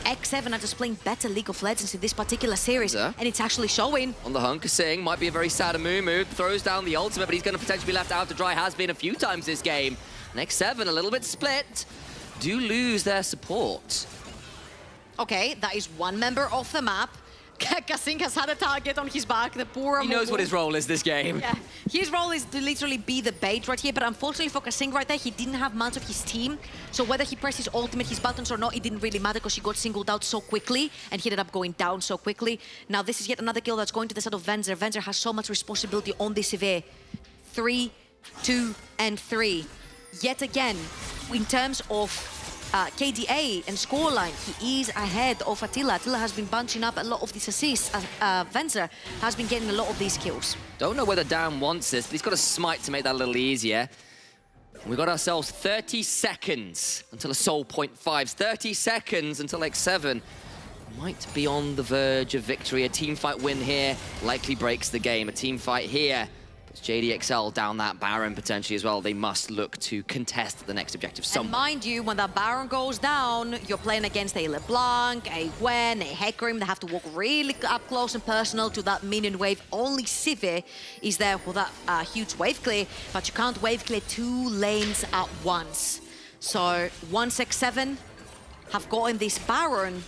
X7 are just playing better League of Legends in this particular series, and it's actually showing. On the Hunker Sing, might be a very sad Amumu, throws down the ultimate, but he's going to potentially be left out to dry, has been a few times this game. And X7, a little bit split, do lose their support. Okay, that is one member off the map. Kasing has had a target on his back, the poor He knows what his role is this game. Yeah, his role is to literally be the bait right here, but unfortunately for Kasing right there, he didn't have much of his team. So whether he pressed his ultimate, his buttons or not, it didn't really matter because he got singled out so quickly and he ended up going down so quickly. Now this is yet another kill that's going to the side of Venzer. Venzer has so much responsibility on this Severe. 3, 2, and 3. Yet again, in terms of KDA and scoreline, he is ahead of Attila. Attila has been bunching up a lot of these assists. Venzer has been getting a lot of these kills. Don't know whether Dan wants this, but he's got a smite to make that a little easier. We got ourselves 30 seconds until a soul 0.5. 30 seconds until X7 might be on the verge of victory. A team fight win here likely breaks the game. A team fight here JDXL down that Baron potentially as well. They must look to contest the next objective And somewhere. mind you, when that Baron goes down, you're playing against a LeBlanc, a Gwen, a Hecarim. They have to walk really up close and personal to that minion wave. Only Sivir is there for that huge wave clear, but you can't wave clear 2 lanes at once. So once X7 have gotten this Baron,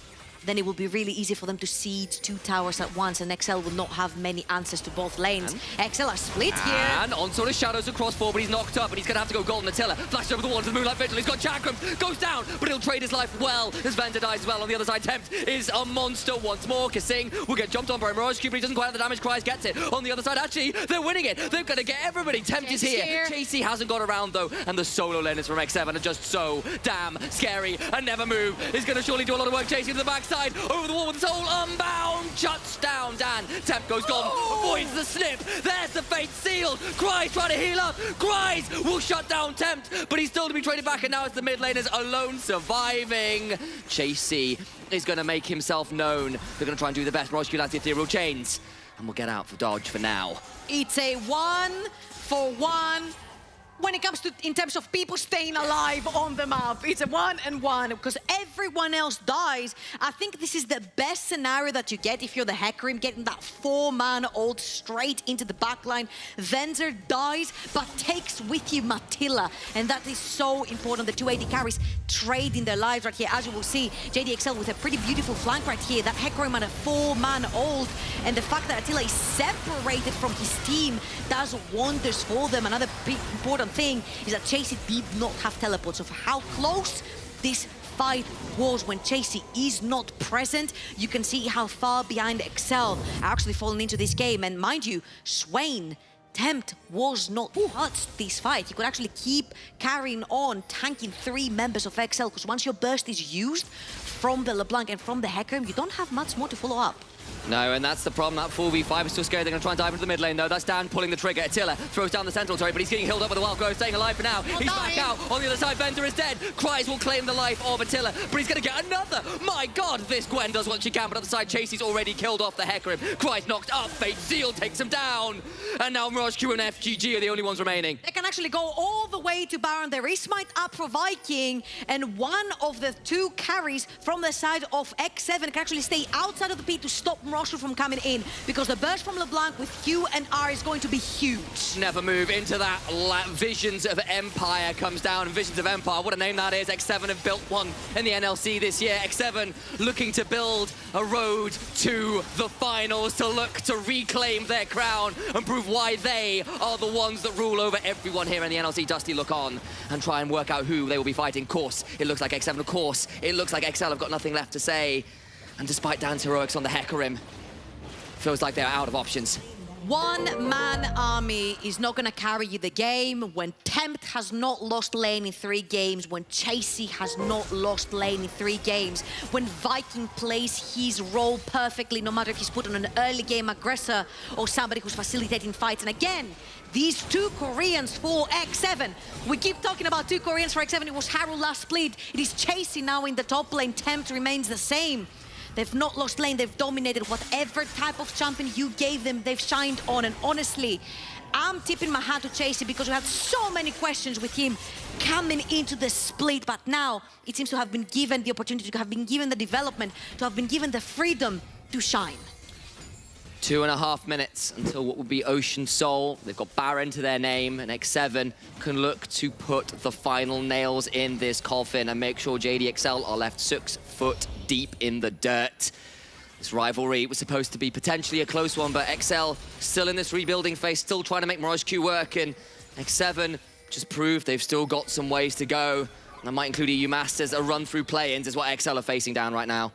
then it will be really easy for them to siege 2 towers at once, and XL will not have many answers to both lanes. XL are split here. And Onslaught of Shadows across 4, but he's knocked up, and he's gonna have to go Golden Attila. Flashes over the wall to the Moonlight Vigil. He's got Chakram, goes down, but he'll trade his life well as Vender dies as well. On the other side, Tempt is a monster once more. Kasing will get jumped on by Mirage Cube, but he doesn't quite have the damage. Cries gets it. On the other side, actually, they're winning it. They're gonna get everybody. Tempt is here. Chasey hasn't got around though, and the solo laners from X7 are just so damn scary. And Never Move is gonna surely do a lot of work. Chasey to the backside, over the wall with Soul Unbound, shuts down Dan. Tempt goes gone, avoids the snip. There's the fate sealed. Cries trying to heal up. Cries will shut down Tempt, but he's still to be traded back, and now it's the mid laners alone surviving. Chasey is going to make himself known. They're going to try and do the best. Mirage Q lands the Ethereal Chains, and we'll get out for dodge for now. It's a 1-for-1. When it comes to, in terms of people staying alive on the map, it's a 1-and-1 because everyone else dies. I think this is the best scenario that you get if you're the Hecarim, getting that 4-man ult straight into the backline. Venzer dies, but takes with you Matilla, and that is so important. The 280 carries trading their lives right here. As you will see, JDXL with a pretty beautiful flank right here. That Hecarim on a 4-man ult, and the fact that Attila is separated from his team does wonders for them. Another big important thing is that Chasey did not have teleports. So for how close this fight was when Chasey is not present, you can see how far behind XL are actually falling into this game. And mind you, Swain, Tempt was not touched this fight. You could actually keep carrying on, tanking 3 members of XL, because once your burst is used from the LeBlanc and from the Hecarim, you don't have much more to follow up. No, and that's the problem. That 4v5 is still scary. They're going to try and dive into the mid lane, though. That's Dan pulling the trigger. Attila throws down the central turret, but he's getting healed up with the Wild Growth, staying alive for now. He's back out. On the other side, Vender is dead. Cries will claim the life of Attila, but he's going to get another. My God, this Gwen does what she can, but on the side, Chasey's already killed off the Hecarim. Cries knocked up. Fate Seal takes him down. And now Mirage Q and FGG are the only ones remaining. They can actually go all the way to Baron. There is Smite up for Viking, and one of the 2 carries from the side of X7 can actually stay outside of the pit to stop Mirage from coming in, because the burst from LeBlanc with Q and R is going to be huge. Never Move into that. Visions of Empire comes down. Visions of Empire, what a name that is. X7 have built one in the NLC this year. X7 looking to build a road to the finals, to look to reclaim their crown and prove why they are the ones that rule over everyone here in the NLC. Dusty look on and try and work out who they will be fighting. Course, it looks like X7, of course. It looks like XL have got nothing left to say. And despite Dan's heroics on the Hecarim, feels like they're out of options. 1-man army is not going to carry you the game when Tempt has not lost lane in 3 games, when Chasey has not lost lane in 3 games, when Viking plays his role perfectly, no matter if he's put on an early game aggressor or somebody who's facilitating fights. And again, these 2 Koreans for X7. We keep talking about 2 Koreans for X7. It was Haru last split. It is Chasey now in the top lane. Tempt remains the same. They've not lost lane, they've dominated whatever type of champion you gave them, they've shined on. And honestly, I'm tipping my hat to Chasey because we had so many questions with him coming into the split, but now it seems to have been given the opportunity, to have been given the development, to have been given the freedom to shine. 2.5 minutes until what will be Ocean Soul. They've got Baron to their name, and X7 can look to put the final nails in this coffin and make sure JDXL are left 6 foot deep in the dirt. This rivalry was supposed to be potentially a close one, but XL still in this rebuilding phase, still trying to make Mirage Q work, and X7 just proved they've still got some ways to go. And that might include EU Masters. A run through play-ins is what XL are facing down right now.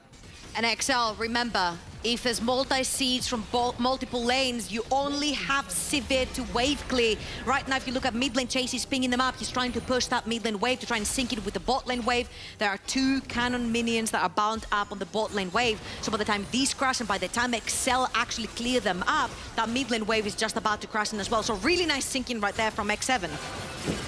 And XL, remember, if there's multi-seeds from multiple lanes, you only have Sivir to wave clear. Right now, if you look at mid lane, Chasey's pinging them up. He's trying to push that mid lane wave to try and sync it with the bot lane wave. There are 2 cannon minions that are bound up on the bot lane wave. So by the time these crash and by the time XL actually clear them up, that mid lane wave is just about to crash in as well. So really nice syncing right there from X7.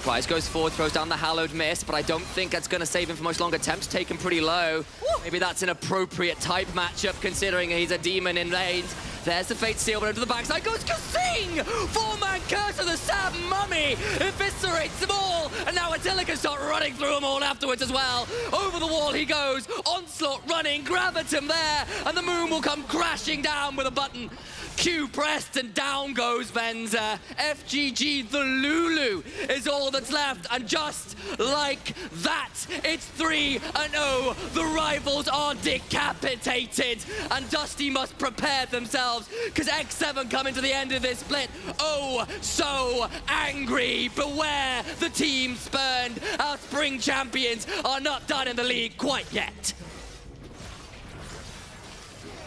Price goes forward, throws down the Hallowed Mist, but I don't think that's going to save him for much longer. Temp's taken pretty low. Maybe that's an appropriate type matchup considering he's a demon in lanes. There's the Fate Seal, but over to the backside goes Kasing! 4-man Curse of the Sad Mummy eviscerates them all, and now Attila can start running through them all afterwards as well. Over the wall he goes, Onslaught running, Gravitum there, and the moon will come crashing down with a button. Q pressed and down goes Venza. FGG the Lulu is all that's left, and just like that, it's 3-0. The rivals are decapitated, and Dusty must prepare themselves, because X7 coming to the end of this split. Oh, so angry. Beware the team spurned. Our spring champions are not done in the league quite yet.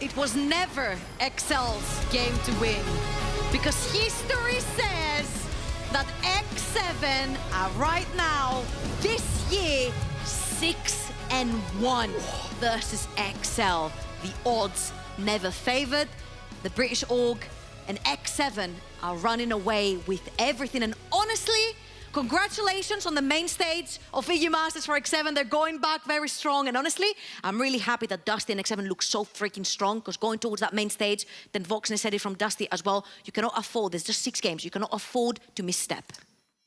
It was never XL's game to win, because history says that X7 are right now, this year, 6-1 versus XL. The odds never favored the British org, and X7 are running away with everything. And honestly, congratulations on the main stage of EU Masters for X7. They're going back very strong. And honestly, I'm really happy that Dusty and X7 look so freaking strong, because going towards that main stage, then Voxne said it from Dusty as well, you cannot afford, there's just 6 games, you cannot afford to misstep.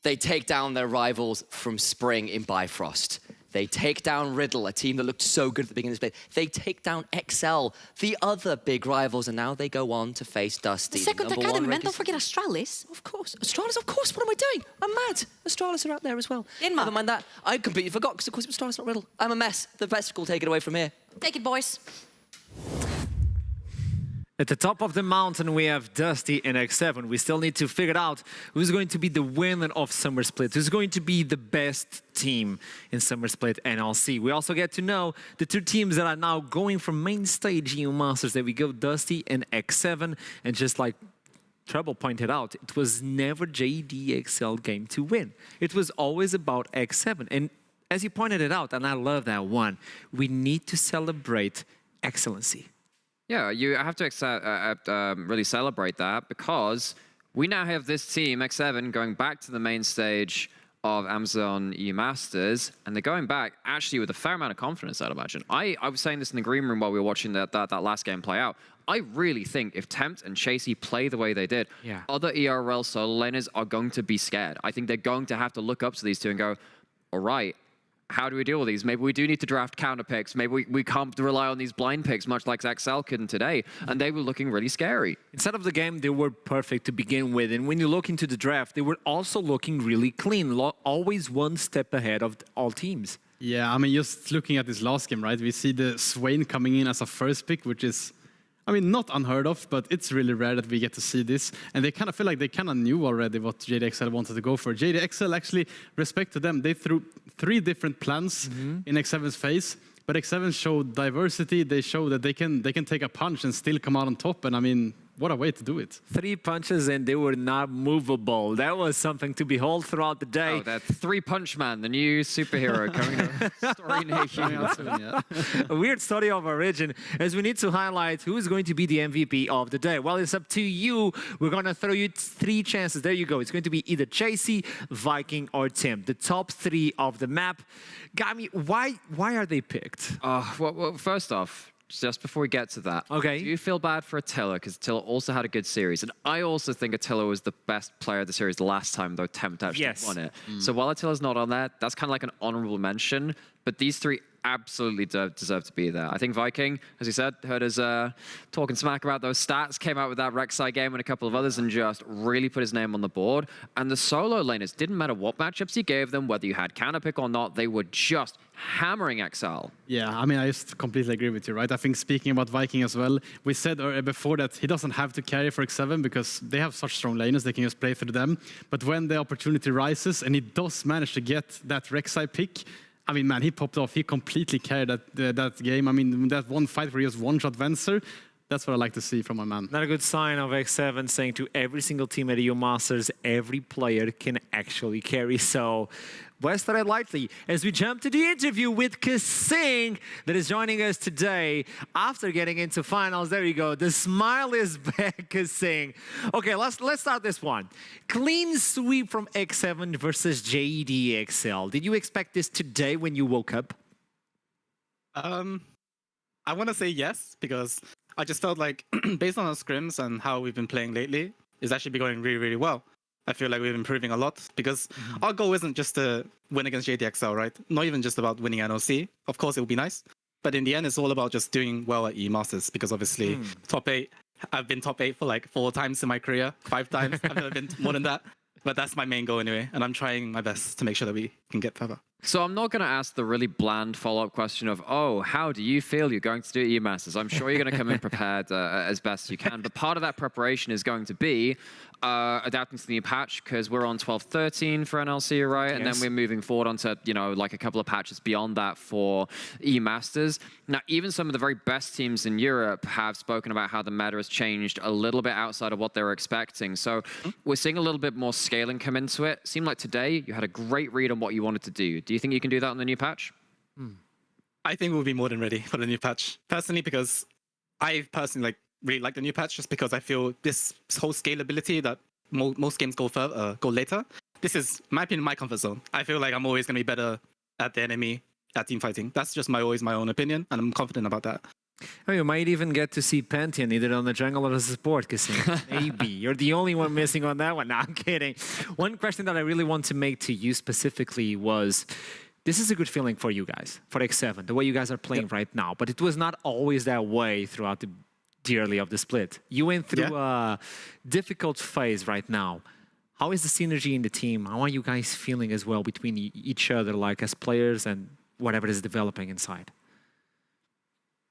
They take down their rivals from Spring in Bifrost. They take down Riddle, a team that looked so good at the beginning of this play. They take down XL, the other big rivals, and now they go on to face Dusty. The second academy, man, don't forget Astralis. Of course, Astralis, of course, what am I doing? I'm mad. Astralis are out there as well. Never mind that, I completely forgot, because of course it was Astralis, not Riddle. I'm a mess. The best will take it away from here. Take it, boys. At the top of the mountain, we have Dusty and X7. We still need to figure out who's going to be the winner of Summer Split, who's going to be the best team in Summer Split NLC. We also get to know the 2 teams that are now going from main stage EU Masters. There we go, Dusty and X7. And just like Trouble pointed out, it was never JDXL game to win. It was always about X7. And as you pointed it out, and I love that one, we need to celebrate excellency. Yeah, you have to really celebrate that, because we now have this team, X7, going back to the main stage of Amazon EU Masters, and they're going back actually with a fair amount of confidence, I'd imagine. I was saying this in the green room while we were watching that last game play out. I really think if Tempt and Chasey play the way they did, other ERL solo laners are going to be scared. I think they're going to have to look up to these 2 and go, all right, how do we deal with these? Maybe we do need to draft counter picks. Maybe we can't rely on these blind picks, much like XL couldn't today. And they were looking really scary. Inside of the game, they were perfect to begin with. And when you look into the draft, they were also looking really clean, always one step ahead of all teams. Yeah, I mean, just looking at this last game, right? We see the Swain coming in as a first pick, which is, I mean, not unheard of, but it's really rare that we get to see this. And they kind of feel like they kind of knew already what JDXL wanted to go for. JDXL, actually, respect to them, they threw 3 different plans in X7's face. But X7 showed diversity. They showed that they can take a punch and still come out on top. And I mean, what a way to do it. 3 punches and they were not movable. That was something to behold throughout the day. Oh, that 3-punch man, the new superhero coming to Story Nation. A weird story of origin, as we need to highlight who is going to be the MVP of the day. Well, it's up to you. We're going to throw you 3 chances. There you go. It's going to be either Chasey, Viking, or Tim. The top 3 of the map. Gami, why are they picked? Well, first off, just before we get to that, do you feel bad for Attila? Because Attila also had a good series. And I also think Attila was the best player of the series the last time, though Tempt actually won it. So while Attila's not on that, that's kind of like an honorable mention. But these 3 absolutely deserve to be there. I think Viking, as you said, heard us talking smack about those stats, came out with that Rek'Sai game and a couple of others and just really put his name on the board. And the solo laners, didn't matter what matchups you gave them, whether you had counter pick or not, they were just hammering XL. Yeah, I mean, I just completely agree with you, right? I think speaking about Viking as well, we said before that he doesn't have to carry for X7 because they have such strong laners, they can just play through them. But when the opportunity rises and he does manage to get that Rek'Sai pick, I mean, man, he popped off. He completely carried that game. I mean, that one fight where he just one-shot Venser, that's what I like to see from my man. Not a good sign of X7 saying to every single team at EU Masters, every player can actually carry. So, West tread lightly as we jump to the interview with Kasing that is joining us today after getting into finals. There you go. The smile is back, Kasing. Okay, let's start this one. Clean sweep from X7 versus JDXL. Did you expect this today when you woke up? I want to say yes, because I just felt like, based on our scrims and how we've been playing lately, it's actually been going really, really well. I feel like we're improving a lot because our goal isn't just to win against JDXL, right? Not even just about winning NLC. Of course, it would be nice. But in the end, it's all about just doing well at E-Masters because obviously top 8, I've been top 8 for like 4 times in my career, 5 times. I've never been more than that. But that's my main goal anyway. And I'm trying my best to make sure that we can get further. So I'm not going to ask the really bland follow-up question of, oh, how do you feel you're going to do E-Masters? I'm sure you're going to come in prepared as best you can. But part of that preparation is going to be adapting to the new patch because we're on 12.13 for NLC, right? And then we're moving forward onto, you know, like a couple of patches beyond that for E-Masters. Now, even some of the very best teams in Europe have spoken about how the meta has changed a little bit outside of what they were expecting. So we're seeing a little bit more scaling come into it. Seemed like today you had a great read on what you wanted to do. Do you think you can do that on the new patch? I think we'll be more than ready for the new patch. Personally, because I personally really like the new patch just because I feel this whole scalability that most games go later. This is, in my opinion, my comfort zone. I feel like I'm always going to be better at the enemy, at team fighting. That's just always my own opinion, and I'm confident about that. Oh, you might even get to see Pantheon either on the jungle or as a support, Kassim. Maybe. You're the only one missing on that one. No, I'm kidding. One question that I really want to make to you specifically was, this is a good feeling for you guys, for X7, the way you guys are playing right now, but it was not always that way throughout the early of the split. You went through a difficult phase right now. How is the synergy in the team? How are you guys feeling as well between each other, like as players and whatever is developing inside?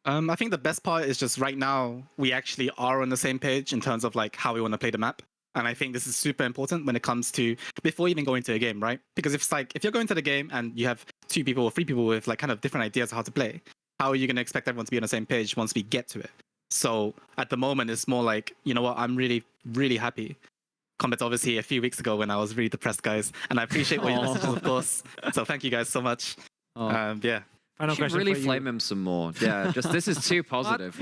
I think the best part is just right now, we actually are on the same page in terms of like how we want to play the map. And I think this is super important when it comes to before even going to a game, right? Because if you're going to the game and you have 2 people or 3 people with like kind of different ideas of how to play, how are you going to expect everyone to be on the same page once we get to it? So at the moment, it's more like, you know what, I'm really, really happy. Compared to obviously a few weeks ago when I was really depressed, guys. And I appreciate all your messages, of course. So thank you guys so much. Yeah. You should really flame him some more. Yeah, just this is too positive.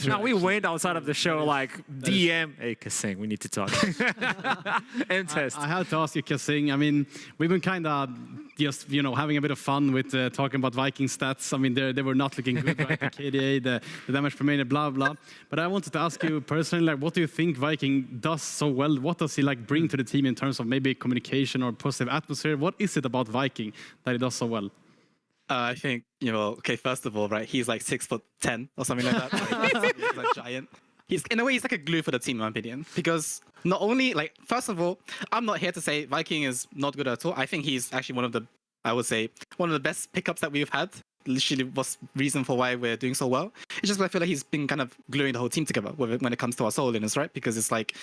No, we wait outside of the show like DM. Hey, Kassim, we need to talk. And test. I had to ask you, Kassim. I mean, we've been kind of just, you know, having a bit of fun with talking about Viking stats. I mean, they were not looking good, right? The KDA, the damage per minute, blah, blah. But I wanted to ask you personally, like, what do you think Viking does so well? What does he like bring to the team in terms of maybe communication or positive atmosphere? What is it about Viking that he does so well? I think, you know, okay, first of all, right, he's like 6'10" or something like that. He's a giant. In a way, he's like a glue for the team, in my opinion. Because not only, like, first of all, I'm not here to say Viking is not good at all. I think he's actually one of the best pickups that we've had. Literally was reason for why we're doing so well. It's just I feel like he's been kind of gluing the whole team together when it comes to our solo laners, right? Because it's like,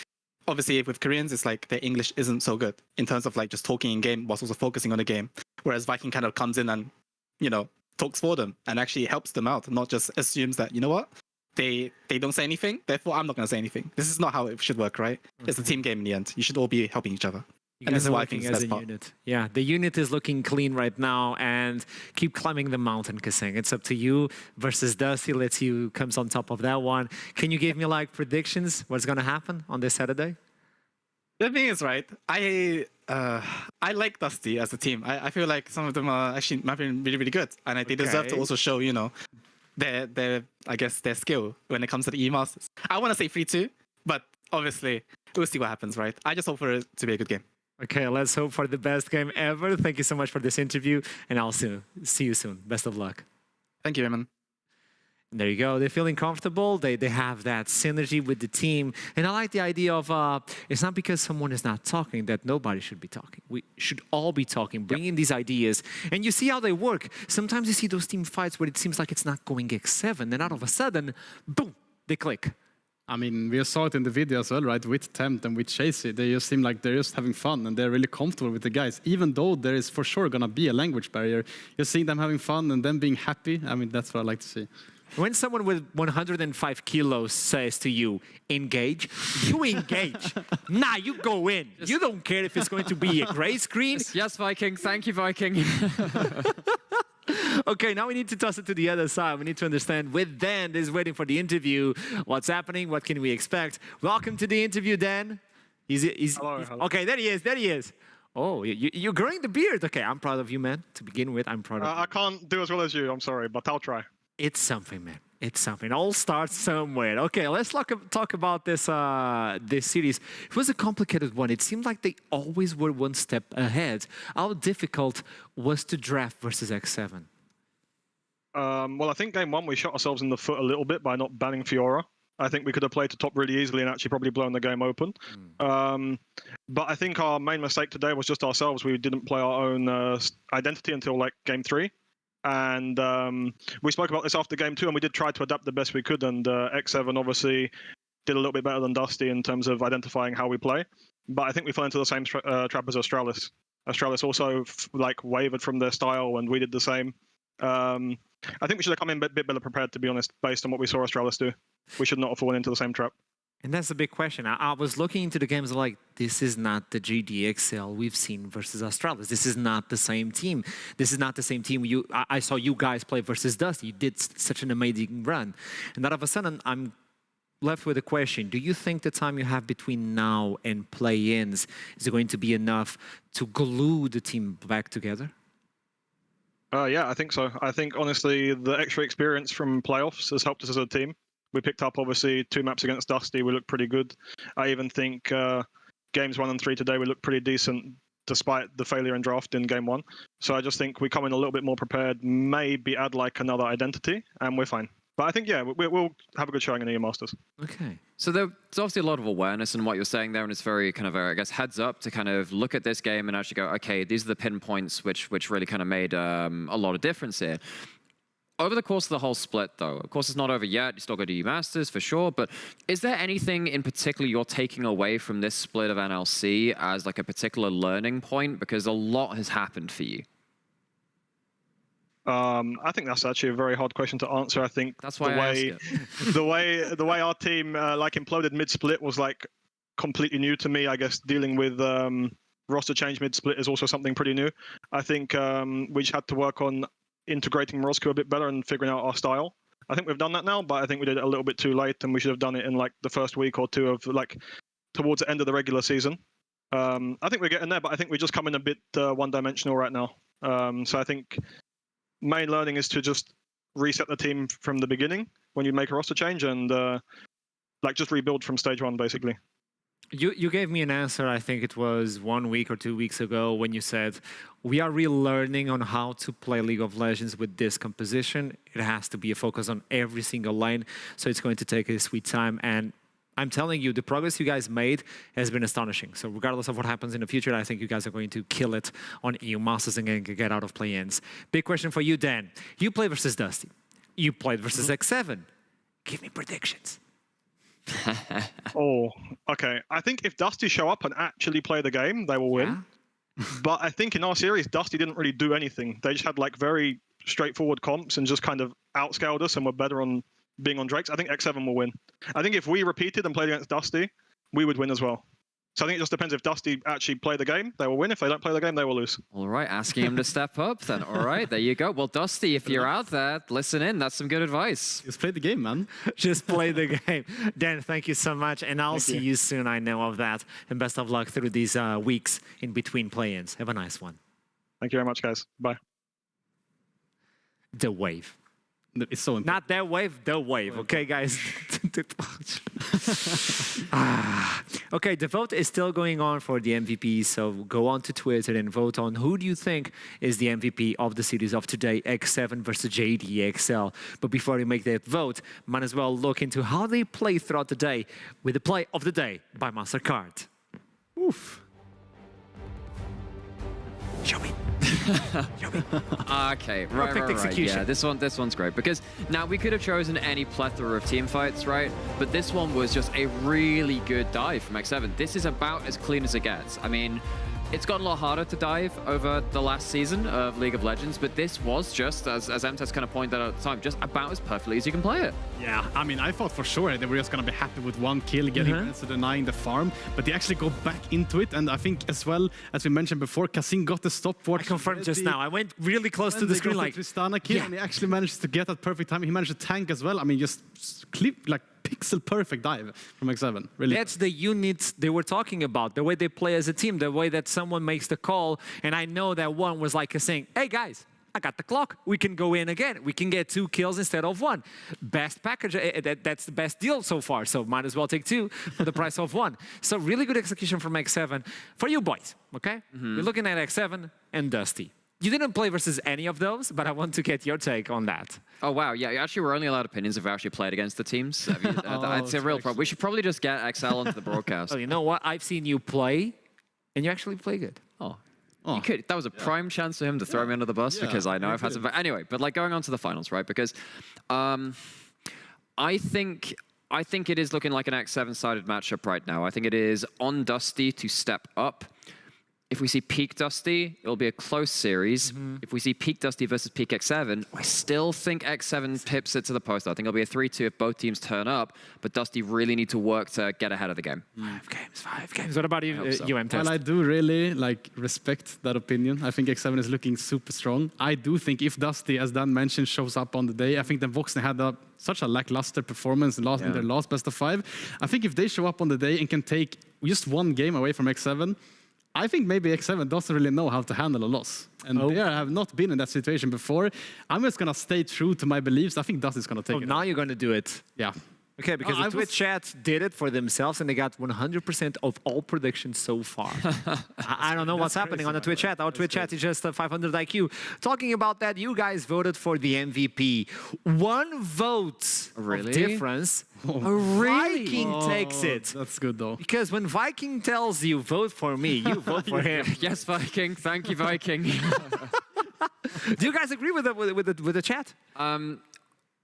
obviously with Koreans, it's like their English isn't so good in terms of like just talking in game whilst also focusing on the game. Whereas Viking kind of comes in and, you know, talks for them and actually helps them out, not just assumes that, you know what, they don't say anything, therefore I'm not going to say anything. This is not how it should work, right? It's a team game in the end. You should all be helping each other. And this is why I think it's the best part. Unit. Yeah, the unit is looking clean right now and keep climbing the mountain, Kassim. It's up to you versus Dusty. Let's see who comes on top of that one. Can you give me like predictions? What's going to happen on this Saturday? The thing is, right, I like Dusty as a team. I feel like some of them are actually mapping really, really good. And they deserve to also show, you know, their I guess, their skill when it comes to the E-Masters. I want to say 3-2, but obviously, we'll see what happens, right? I just hope for it to be a good game. Okay, let's hope for the best game ever. Thank you so much for this interview, and I'll see you soon. Best of luck. Thank you, Raymond. There you go. They're feeling comfortable. They have that synergy with the team. And I like the idea of it's not because someone is not talking that nobody should be talking. We should all be talking, bringing these ideas. And you see how they work. Sometimes you see those team fights where it seems like it's not going X7. And all of a sudden, boom, they click. I mean, we saw it in the video as well, right? With Tempt and with Chasey, they just seem like they're just having fun and they're really comfortable with the guys. Even though there is for sure going to be a language barrier, you're seeing them having fun and them being happy. I mean, that's what I like to see. When someone with 105 kilos says to you, engage, you engage. Nah, you go in. You don't care if it's going to be a gray screen. Yes, Viking. Thank you, Viking. Okay, now we need to toss it to the other side. We need to understand with Dan is waiting for the interview. What's happening? What can we expect? Welcome to the interview, Dan. Hello. Okay, there he is. Oh, you're growing the beard. Okay, I'm proud of you, man. To begin with, I'm proud of you. I can't do as well as you, I'm sorry, but I'll try. It's something, man. It's something. All starts somewhere. Okay, let's talk about this this series. It was a complicated one. It seemed like they always were one step ahead. How difficult was to draft versus X7? Well, I think game one we shot ourselves in the foot a little bit by not banning Fiora. I think we could have played to top really easily and actually probably blown the game open. But I think our main mistake today was just ourselves. We didn't play our own identity until like game 3. And we spoke about this after game 2, and we did try to adapt the best we could. And X7 obviously did a little bit better than Dusty in terms of identifying how we play. But I think we fell into the same trap as Astralis. Astralis also wavered from their style, and we did the same. I think we should have come in a bit better prepared, to be honest, based on what we saw Astralis do. We should not have fallen into the same trap. And that's the big question. I was looking into the games like, this is not the JDXL we've seen versus Astralis. This is not the same team. This is not the same team. I saw you guys play versus Dusty. You did such an amazing run. And all of a sudden, I'm left with a question. Do you think the time you have between now and play-ins is going to be enough to glue the team back together? Yeah, I think so. I think, honestly, the extra experience from playoffs has helped us as a team. We picked up, obviously, 2 maps against Dusty. We looked pretty good. I even think games 1 and 3 today, we looked pretty decent despite the failure in draft in game 1. So I just think we come in a little bit more prepared, maybe add another identity, and we're fine. But I think, yeah, we'll have a good showing in the Masters. Okay. So there's obviously a lot of awareness in what you're saying there, and it's very kind of, I guess, heads up to kind of look at this game and actually go, okay, these are the pinpoints which really kind of made a lot of difference here. Over the course of the whole split, though, of course, it's not over yet. You still got to do Masters for sure. But is there anything in particular you're taking away from this split of NLC as like a particular learning point? Because a lot has happened for you. I think that's actually a very hard question to answer. I think that's why I asked it. the way our team imploded mid-split was completely new to me. I guess dealing with roster change mid-split is also something pretty new. I think we just had to work on integrating Morozco a bit better and figuring out our style. I think we've done that now, but I think we did it a little bit too late, and we should have done it in the first week or 2 of towards the end of the regular season. I think we're getting there, but I think we just come in a bit one-dimensional right now. So I think main learning is to just reset the team from the beginning when you make a roster change and just rebuild from stage 1, basically. You gave me an answer, I think it was 1 week or 2 weeks ago, when you said, we are relearning on how to play League of Legends with this composition. It has to be a focus on every single lane, so it's going to take a sweet time. And I'm telling you, the progress you guys made has been astonishing. So regardless of what happens in the future, I think you guys are going to kill it on EU Masters and get out of play-ins. Big question for you, Dan. You played versus Dusty. You played versus X7. Give me predictions. Oh, okay. I think if Dusty show up and actually play the game, they will win. Yeah. But I think in our series, Dusty didn't really do anything. They just had very straightforward comps and just kind of outscaled us and were better on being on Drakes. I think X7 will win. I think if we repeated and played against Dusty, we would win as well. So I think it just depends. If Dusty actually play the game, they will win. If they don't play the game, they will lose. All right, asking him to step up then. All right, there you go. Well, Dusty, if you're out there, listen in. That's some good advice. Just play the game, man. Just play the game. Dan, thank you so much. And I'll see you soon. I know of that. And best of luck through these weeks in between play-ins. Have a nice one. Thank you very much, guys. Bye. The wave. It's so important. Not that wave, the wave. Okay, guys. Okay, the vote is still going on for the MVP, so go on to Twitter and vote on who do you think is the MVP of the series of today, X7 versus JDXL. But before you make that vote, might as well look into how they play throughout the day with the play of the day by MasterCard. Oof. Show me. Okay, right. Yeah, this one's great because now we could have chosen any plethora of team fights, right? But this one was just a really good dive from X7. This is about as clean as it gets. I mean, it's gotten a lot harder to dive over the last season of League of Legends, but this was just, as MTES kind of pointed out at the time, just about as perfectly as you can play it. Yeah, I mean, I thought for sure they were just going to be happy with 1 kill, getting to denying the farm, but they actually go back into it, and I think as well, as we mentioned before, Kasim got the stopwatch. I confirmed just now. I went really close to the screen, like Tristana kill, and he actually managed to get that perfect time. He managed to tank as well. I mean, just pixel perfect dive from X7. Really. That's the units they were talking about, the way they play as a team, the way that someone makes the call. And I know that one was saying, hey guys, I got the clock. We can go in again. We can get 2 kills instead of 1. Best package. That's the best deal so far. So might as well take 2 for the price of 1. So really good execution from X7 for you boys. Okay, we're looking at X7 and Dusty. You didn't play versus any of those, but I want to get your take on that. Oh, wow. Yeah, actually, we're only allowed opinions if we actually played against the teams. I mean, it's a real problem. We should probably just get XL onto the broadcast. Oh, you know what? I've seen you play, and you actually play good. Oh. You could. That was a prime chance for him to throw me under the bus because I know I've had some... But anyway, but like going on to the finals, right? Because I think it is looking like an X7-sided matchup right now. I think it is on Dusty to step up. If we see peak Dusty, it'll be a close series. If we see peak Dusty versus peak X7, I still think X7 pips it to the post. I think it'll be a 3-2 if both teams turn up, but Dusty really need to work to get ahead of the game. 5 games. What about you, so. M-Test? Well, I do really respect that opinion. I think X7 is looking super strong. I do think if Dusty, as Dan mentioned, shows up on the day, I think that Voxney had such a lackluster performance in their last best of 5. I think if they show up on the day and can take just 1 game away from X7, I think maybe X7 doesn't really know how to handle a loss. And they have not been in that situation before. I'm just going to stay true to my beliefs. I think Dusty's going to take it. Now you're going to do it. Yeah. Okay, because the Twitch chat did it for themselves and they got 100% of all predictions so far. I don't know what's happening on the Twitch chat. Our Twitch chat is just 500 IQ. Talking about that, you guys voted for the MVP. 1 vote of difference. Viking takes it. That's good, though. Because when Viking tells you, vote for me, you vote for him. Yes, Viking. Thank you, Viking. Do you guys agree with the chat?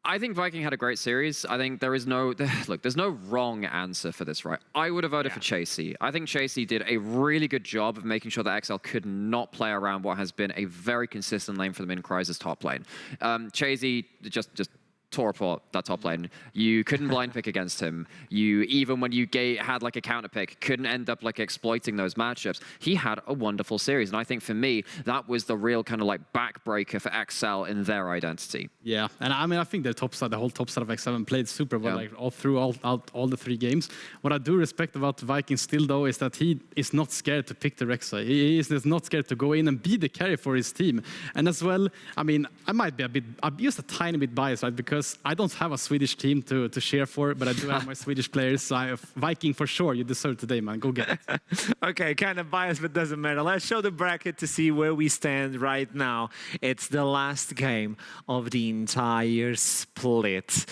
I think Viking had a great series. I think there is no... Look, there's no wrong answer for this, right? I would have voted for Chasey. I think Chasey did a really good job of making sure that XL could not play around what has been a very consistent lane for them in Crysis top lane. Chasey just tore apart that top lane. You couldn't blind pick against him. You, even when you had like a counter pick, couldn't end up like exploiting those matchups. He had a wonderful series. And I think for me, that was the real kind of like backbreaker for XL in their identity. Yeah, and I mean, I think the whole top side of X7 played super well, like all the 3 games. What I do respect about Viking still, though, is that he is not scared to pick the Rexa. He is not scared to go in and be the carry for his team. And as well, I mean, I might be I'm just a tiny bit biased, right? Because I don't have a Swedish team to cheer for, but I do have my Swedish players. So Viking for sure, you deserve today, man. Go get it. Okay, kind of biased, but doesn't matter. Let's show the bracket to see where we stand right now. It's the last game of the entire split.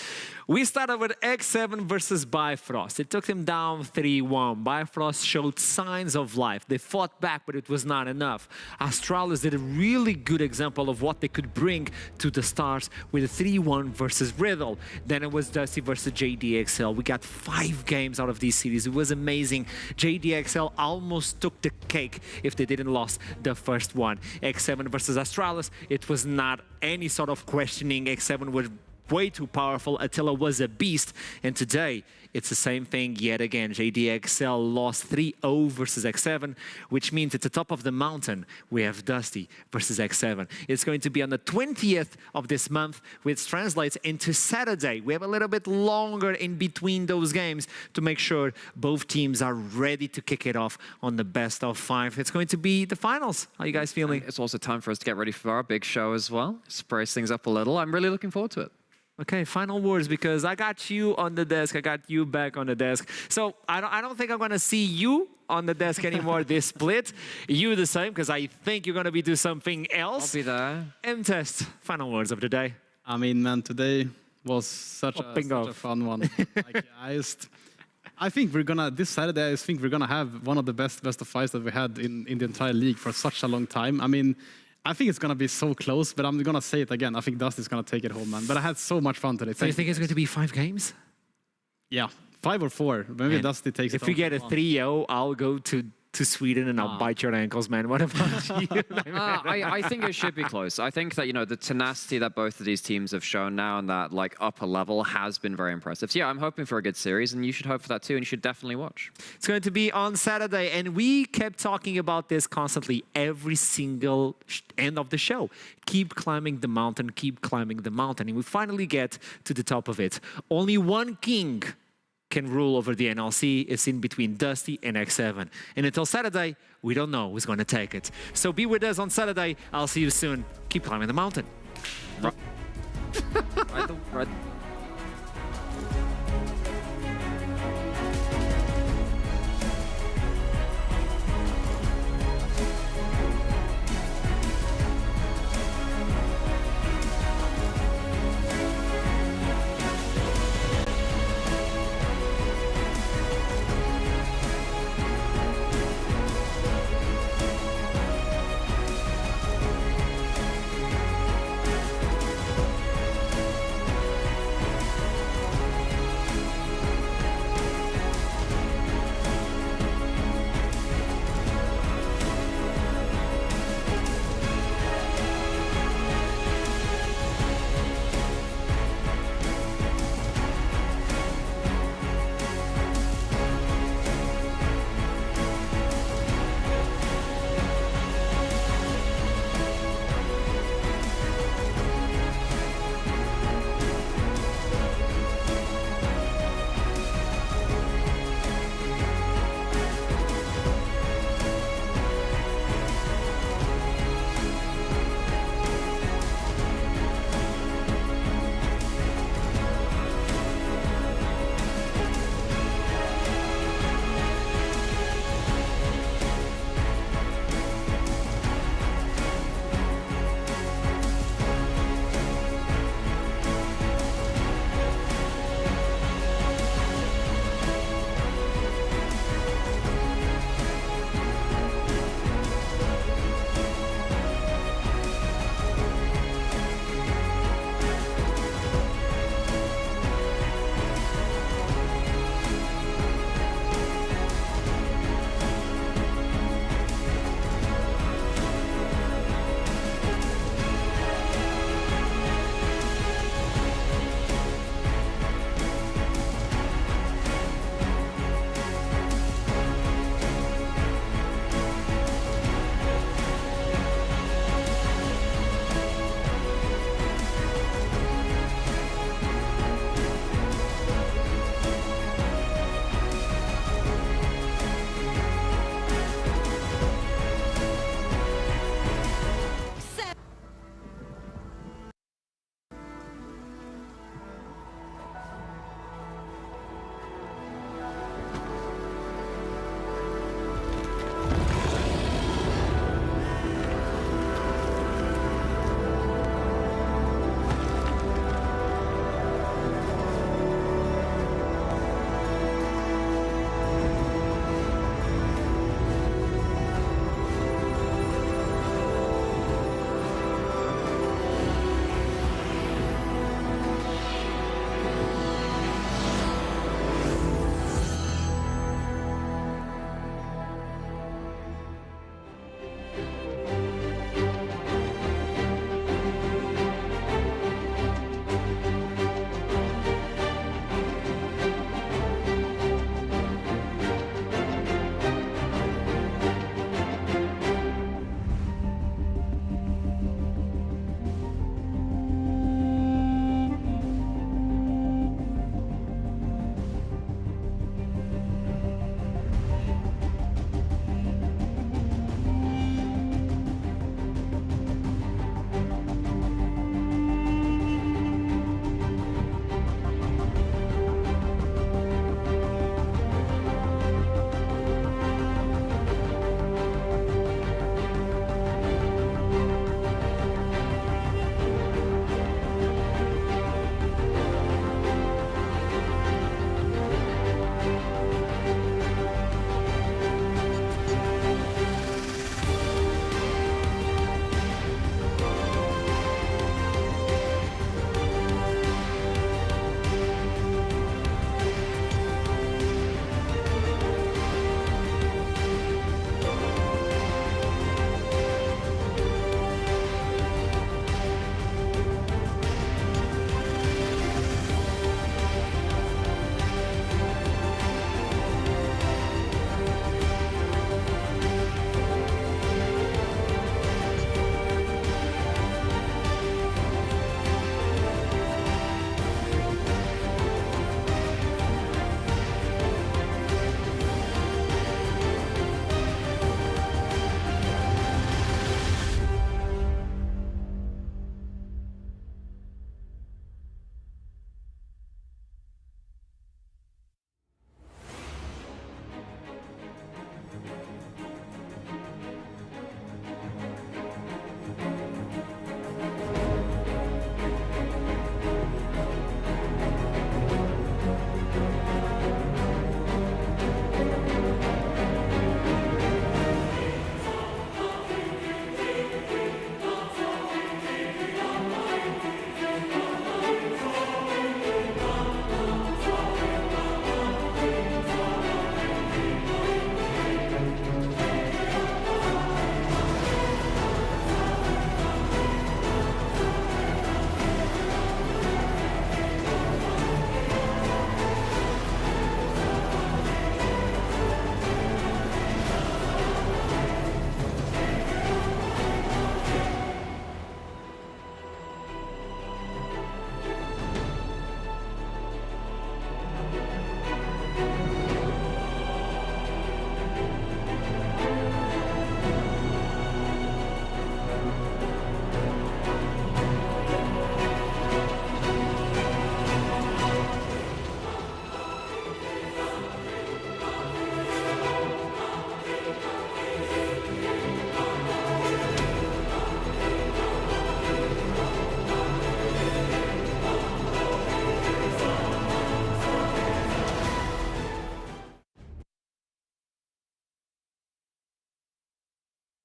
We started with X7 versus Bifrost. It took them down 3-1. Bifrost showed signs of life. They fought back, but it was not enough. Astralis did a really good example of what they could bring to the stars with a 3-1 versus Riddle. Then it was Dusty versus JDXL. We got 5 games out of these series. It was amazing. JDXL almost took the cake if they didn't lose the first one. X7 versus Astralis, it was not any sort of questioning. X7 was way too powerful. Attila was a beast, and today it's the same thing yet again. JDXL lost 3-0 versus X7, which means at the top of the mountain we have Dusty versus X7. It's going to be on the 20th of this month, which translates into Saturday. We have a little bit longer in between those games to make sure both teams are ready to kick it off on the best of 5. It's going to be the finals. How are you guys feeling? It's also time for us to get ready for our big show as well. Spice things up a little. I'm really looking forward to it. Okay, final words, because I got you on the desk. I got you back on the desk. So I don't think I'm going to see you on the desk anymore this split. You the same, because I think you're going to be doing something else. I'll be there. M-Test, final words of the day. I mean, man, today was such a fun one. Like, I think we're gonna, this Saturday, I think we're gonna have one of the best of 5s that we had in the entire league for such a long time. I mean, I think it's going to be so close, but I'm going to say it again. I think Dusty's going to take it home, man. But I had so much fun today. So you think it's going to be 5 games? Yeah, 5 or 4. Maybe Dusty takes it home. If we get a 3-0, I'll go to Sweden and I'll bite your ankles, man. What about you? I think it should be close. I think that, you know, the tenacity that both of these teams have shown now and that like upper level has been very impressive. So yeah, I'm hoping for a good series, and you should hope for that too, and you should definitely watch. It's going to be on Saturday, and we kept talking about this constantly every single end of the show. Keep climbing the mountain, and we finally get to the top of it. Only one king can rule over the NLC is in between Dusty and X7. And until Saturday, we don't know who's going to take it. So be with us on Saturday. I'll see you soon. Keep climbing the mountain. Right.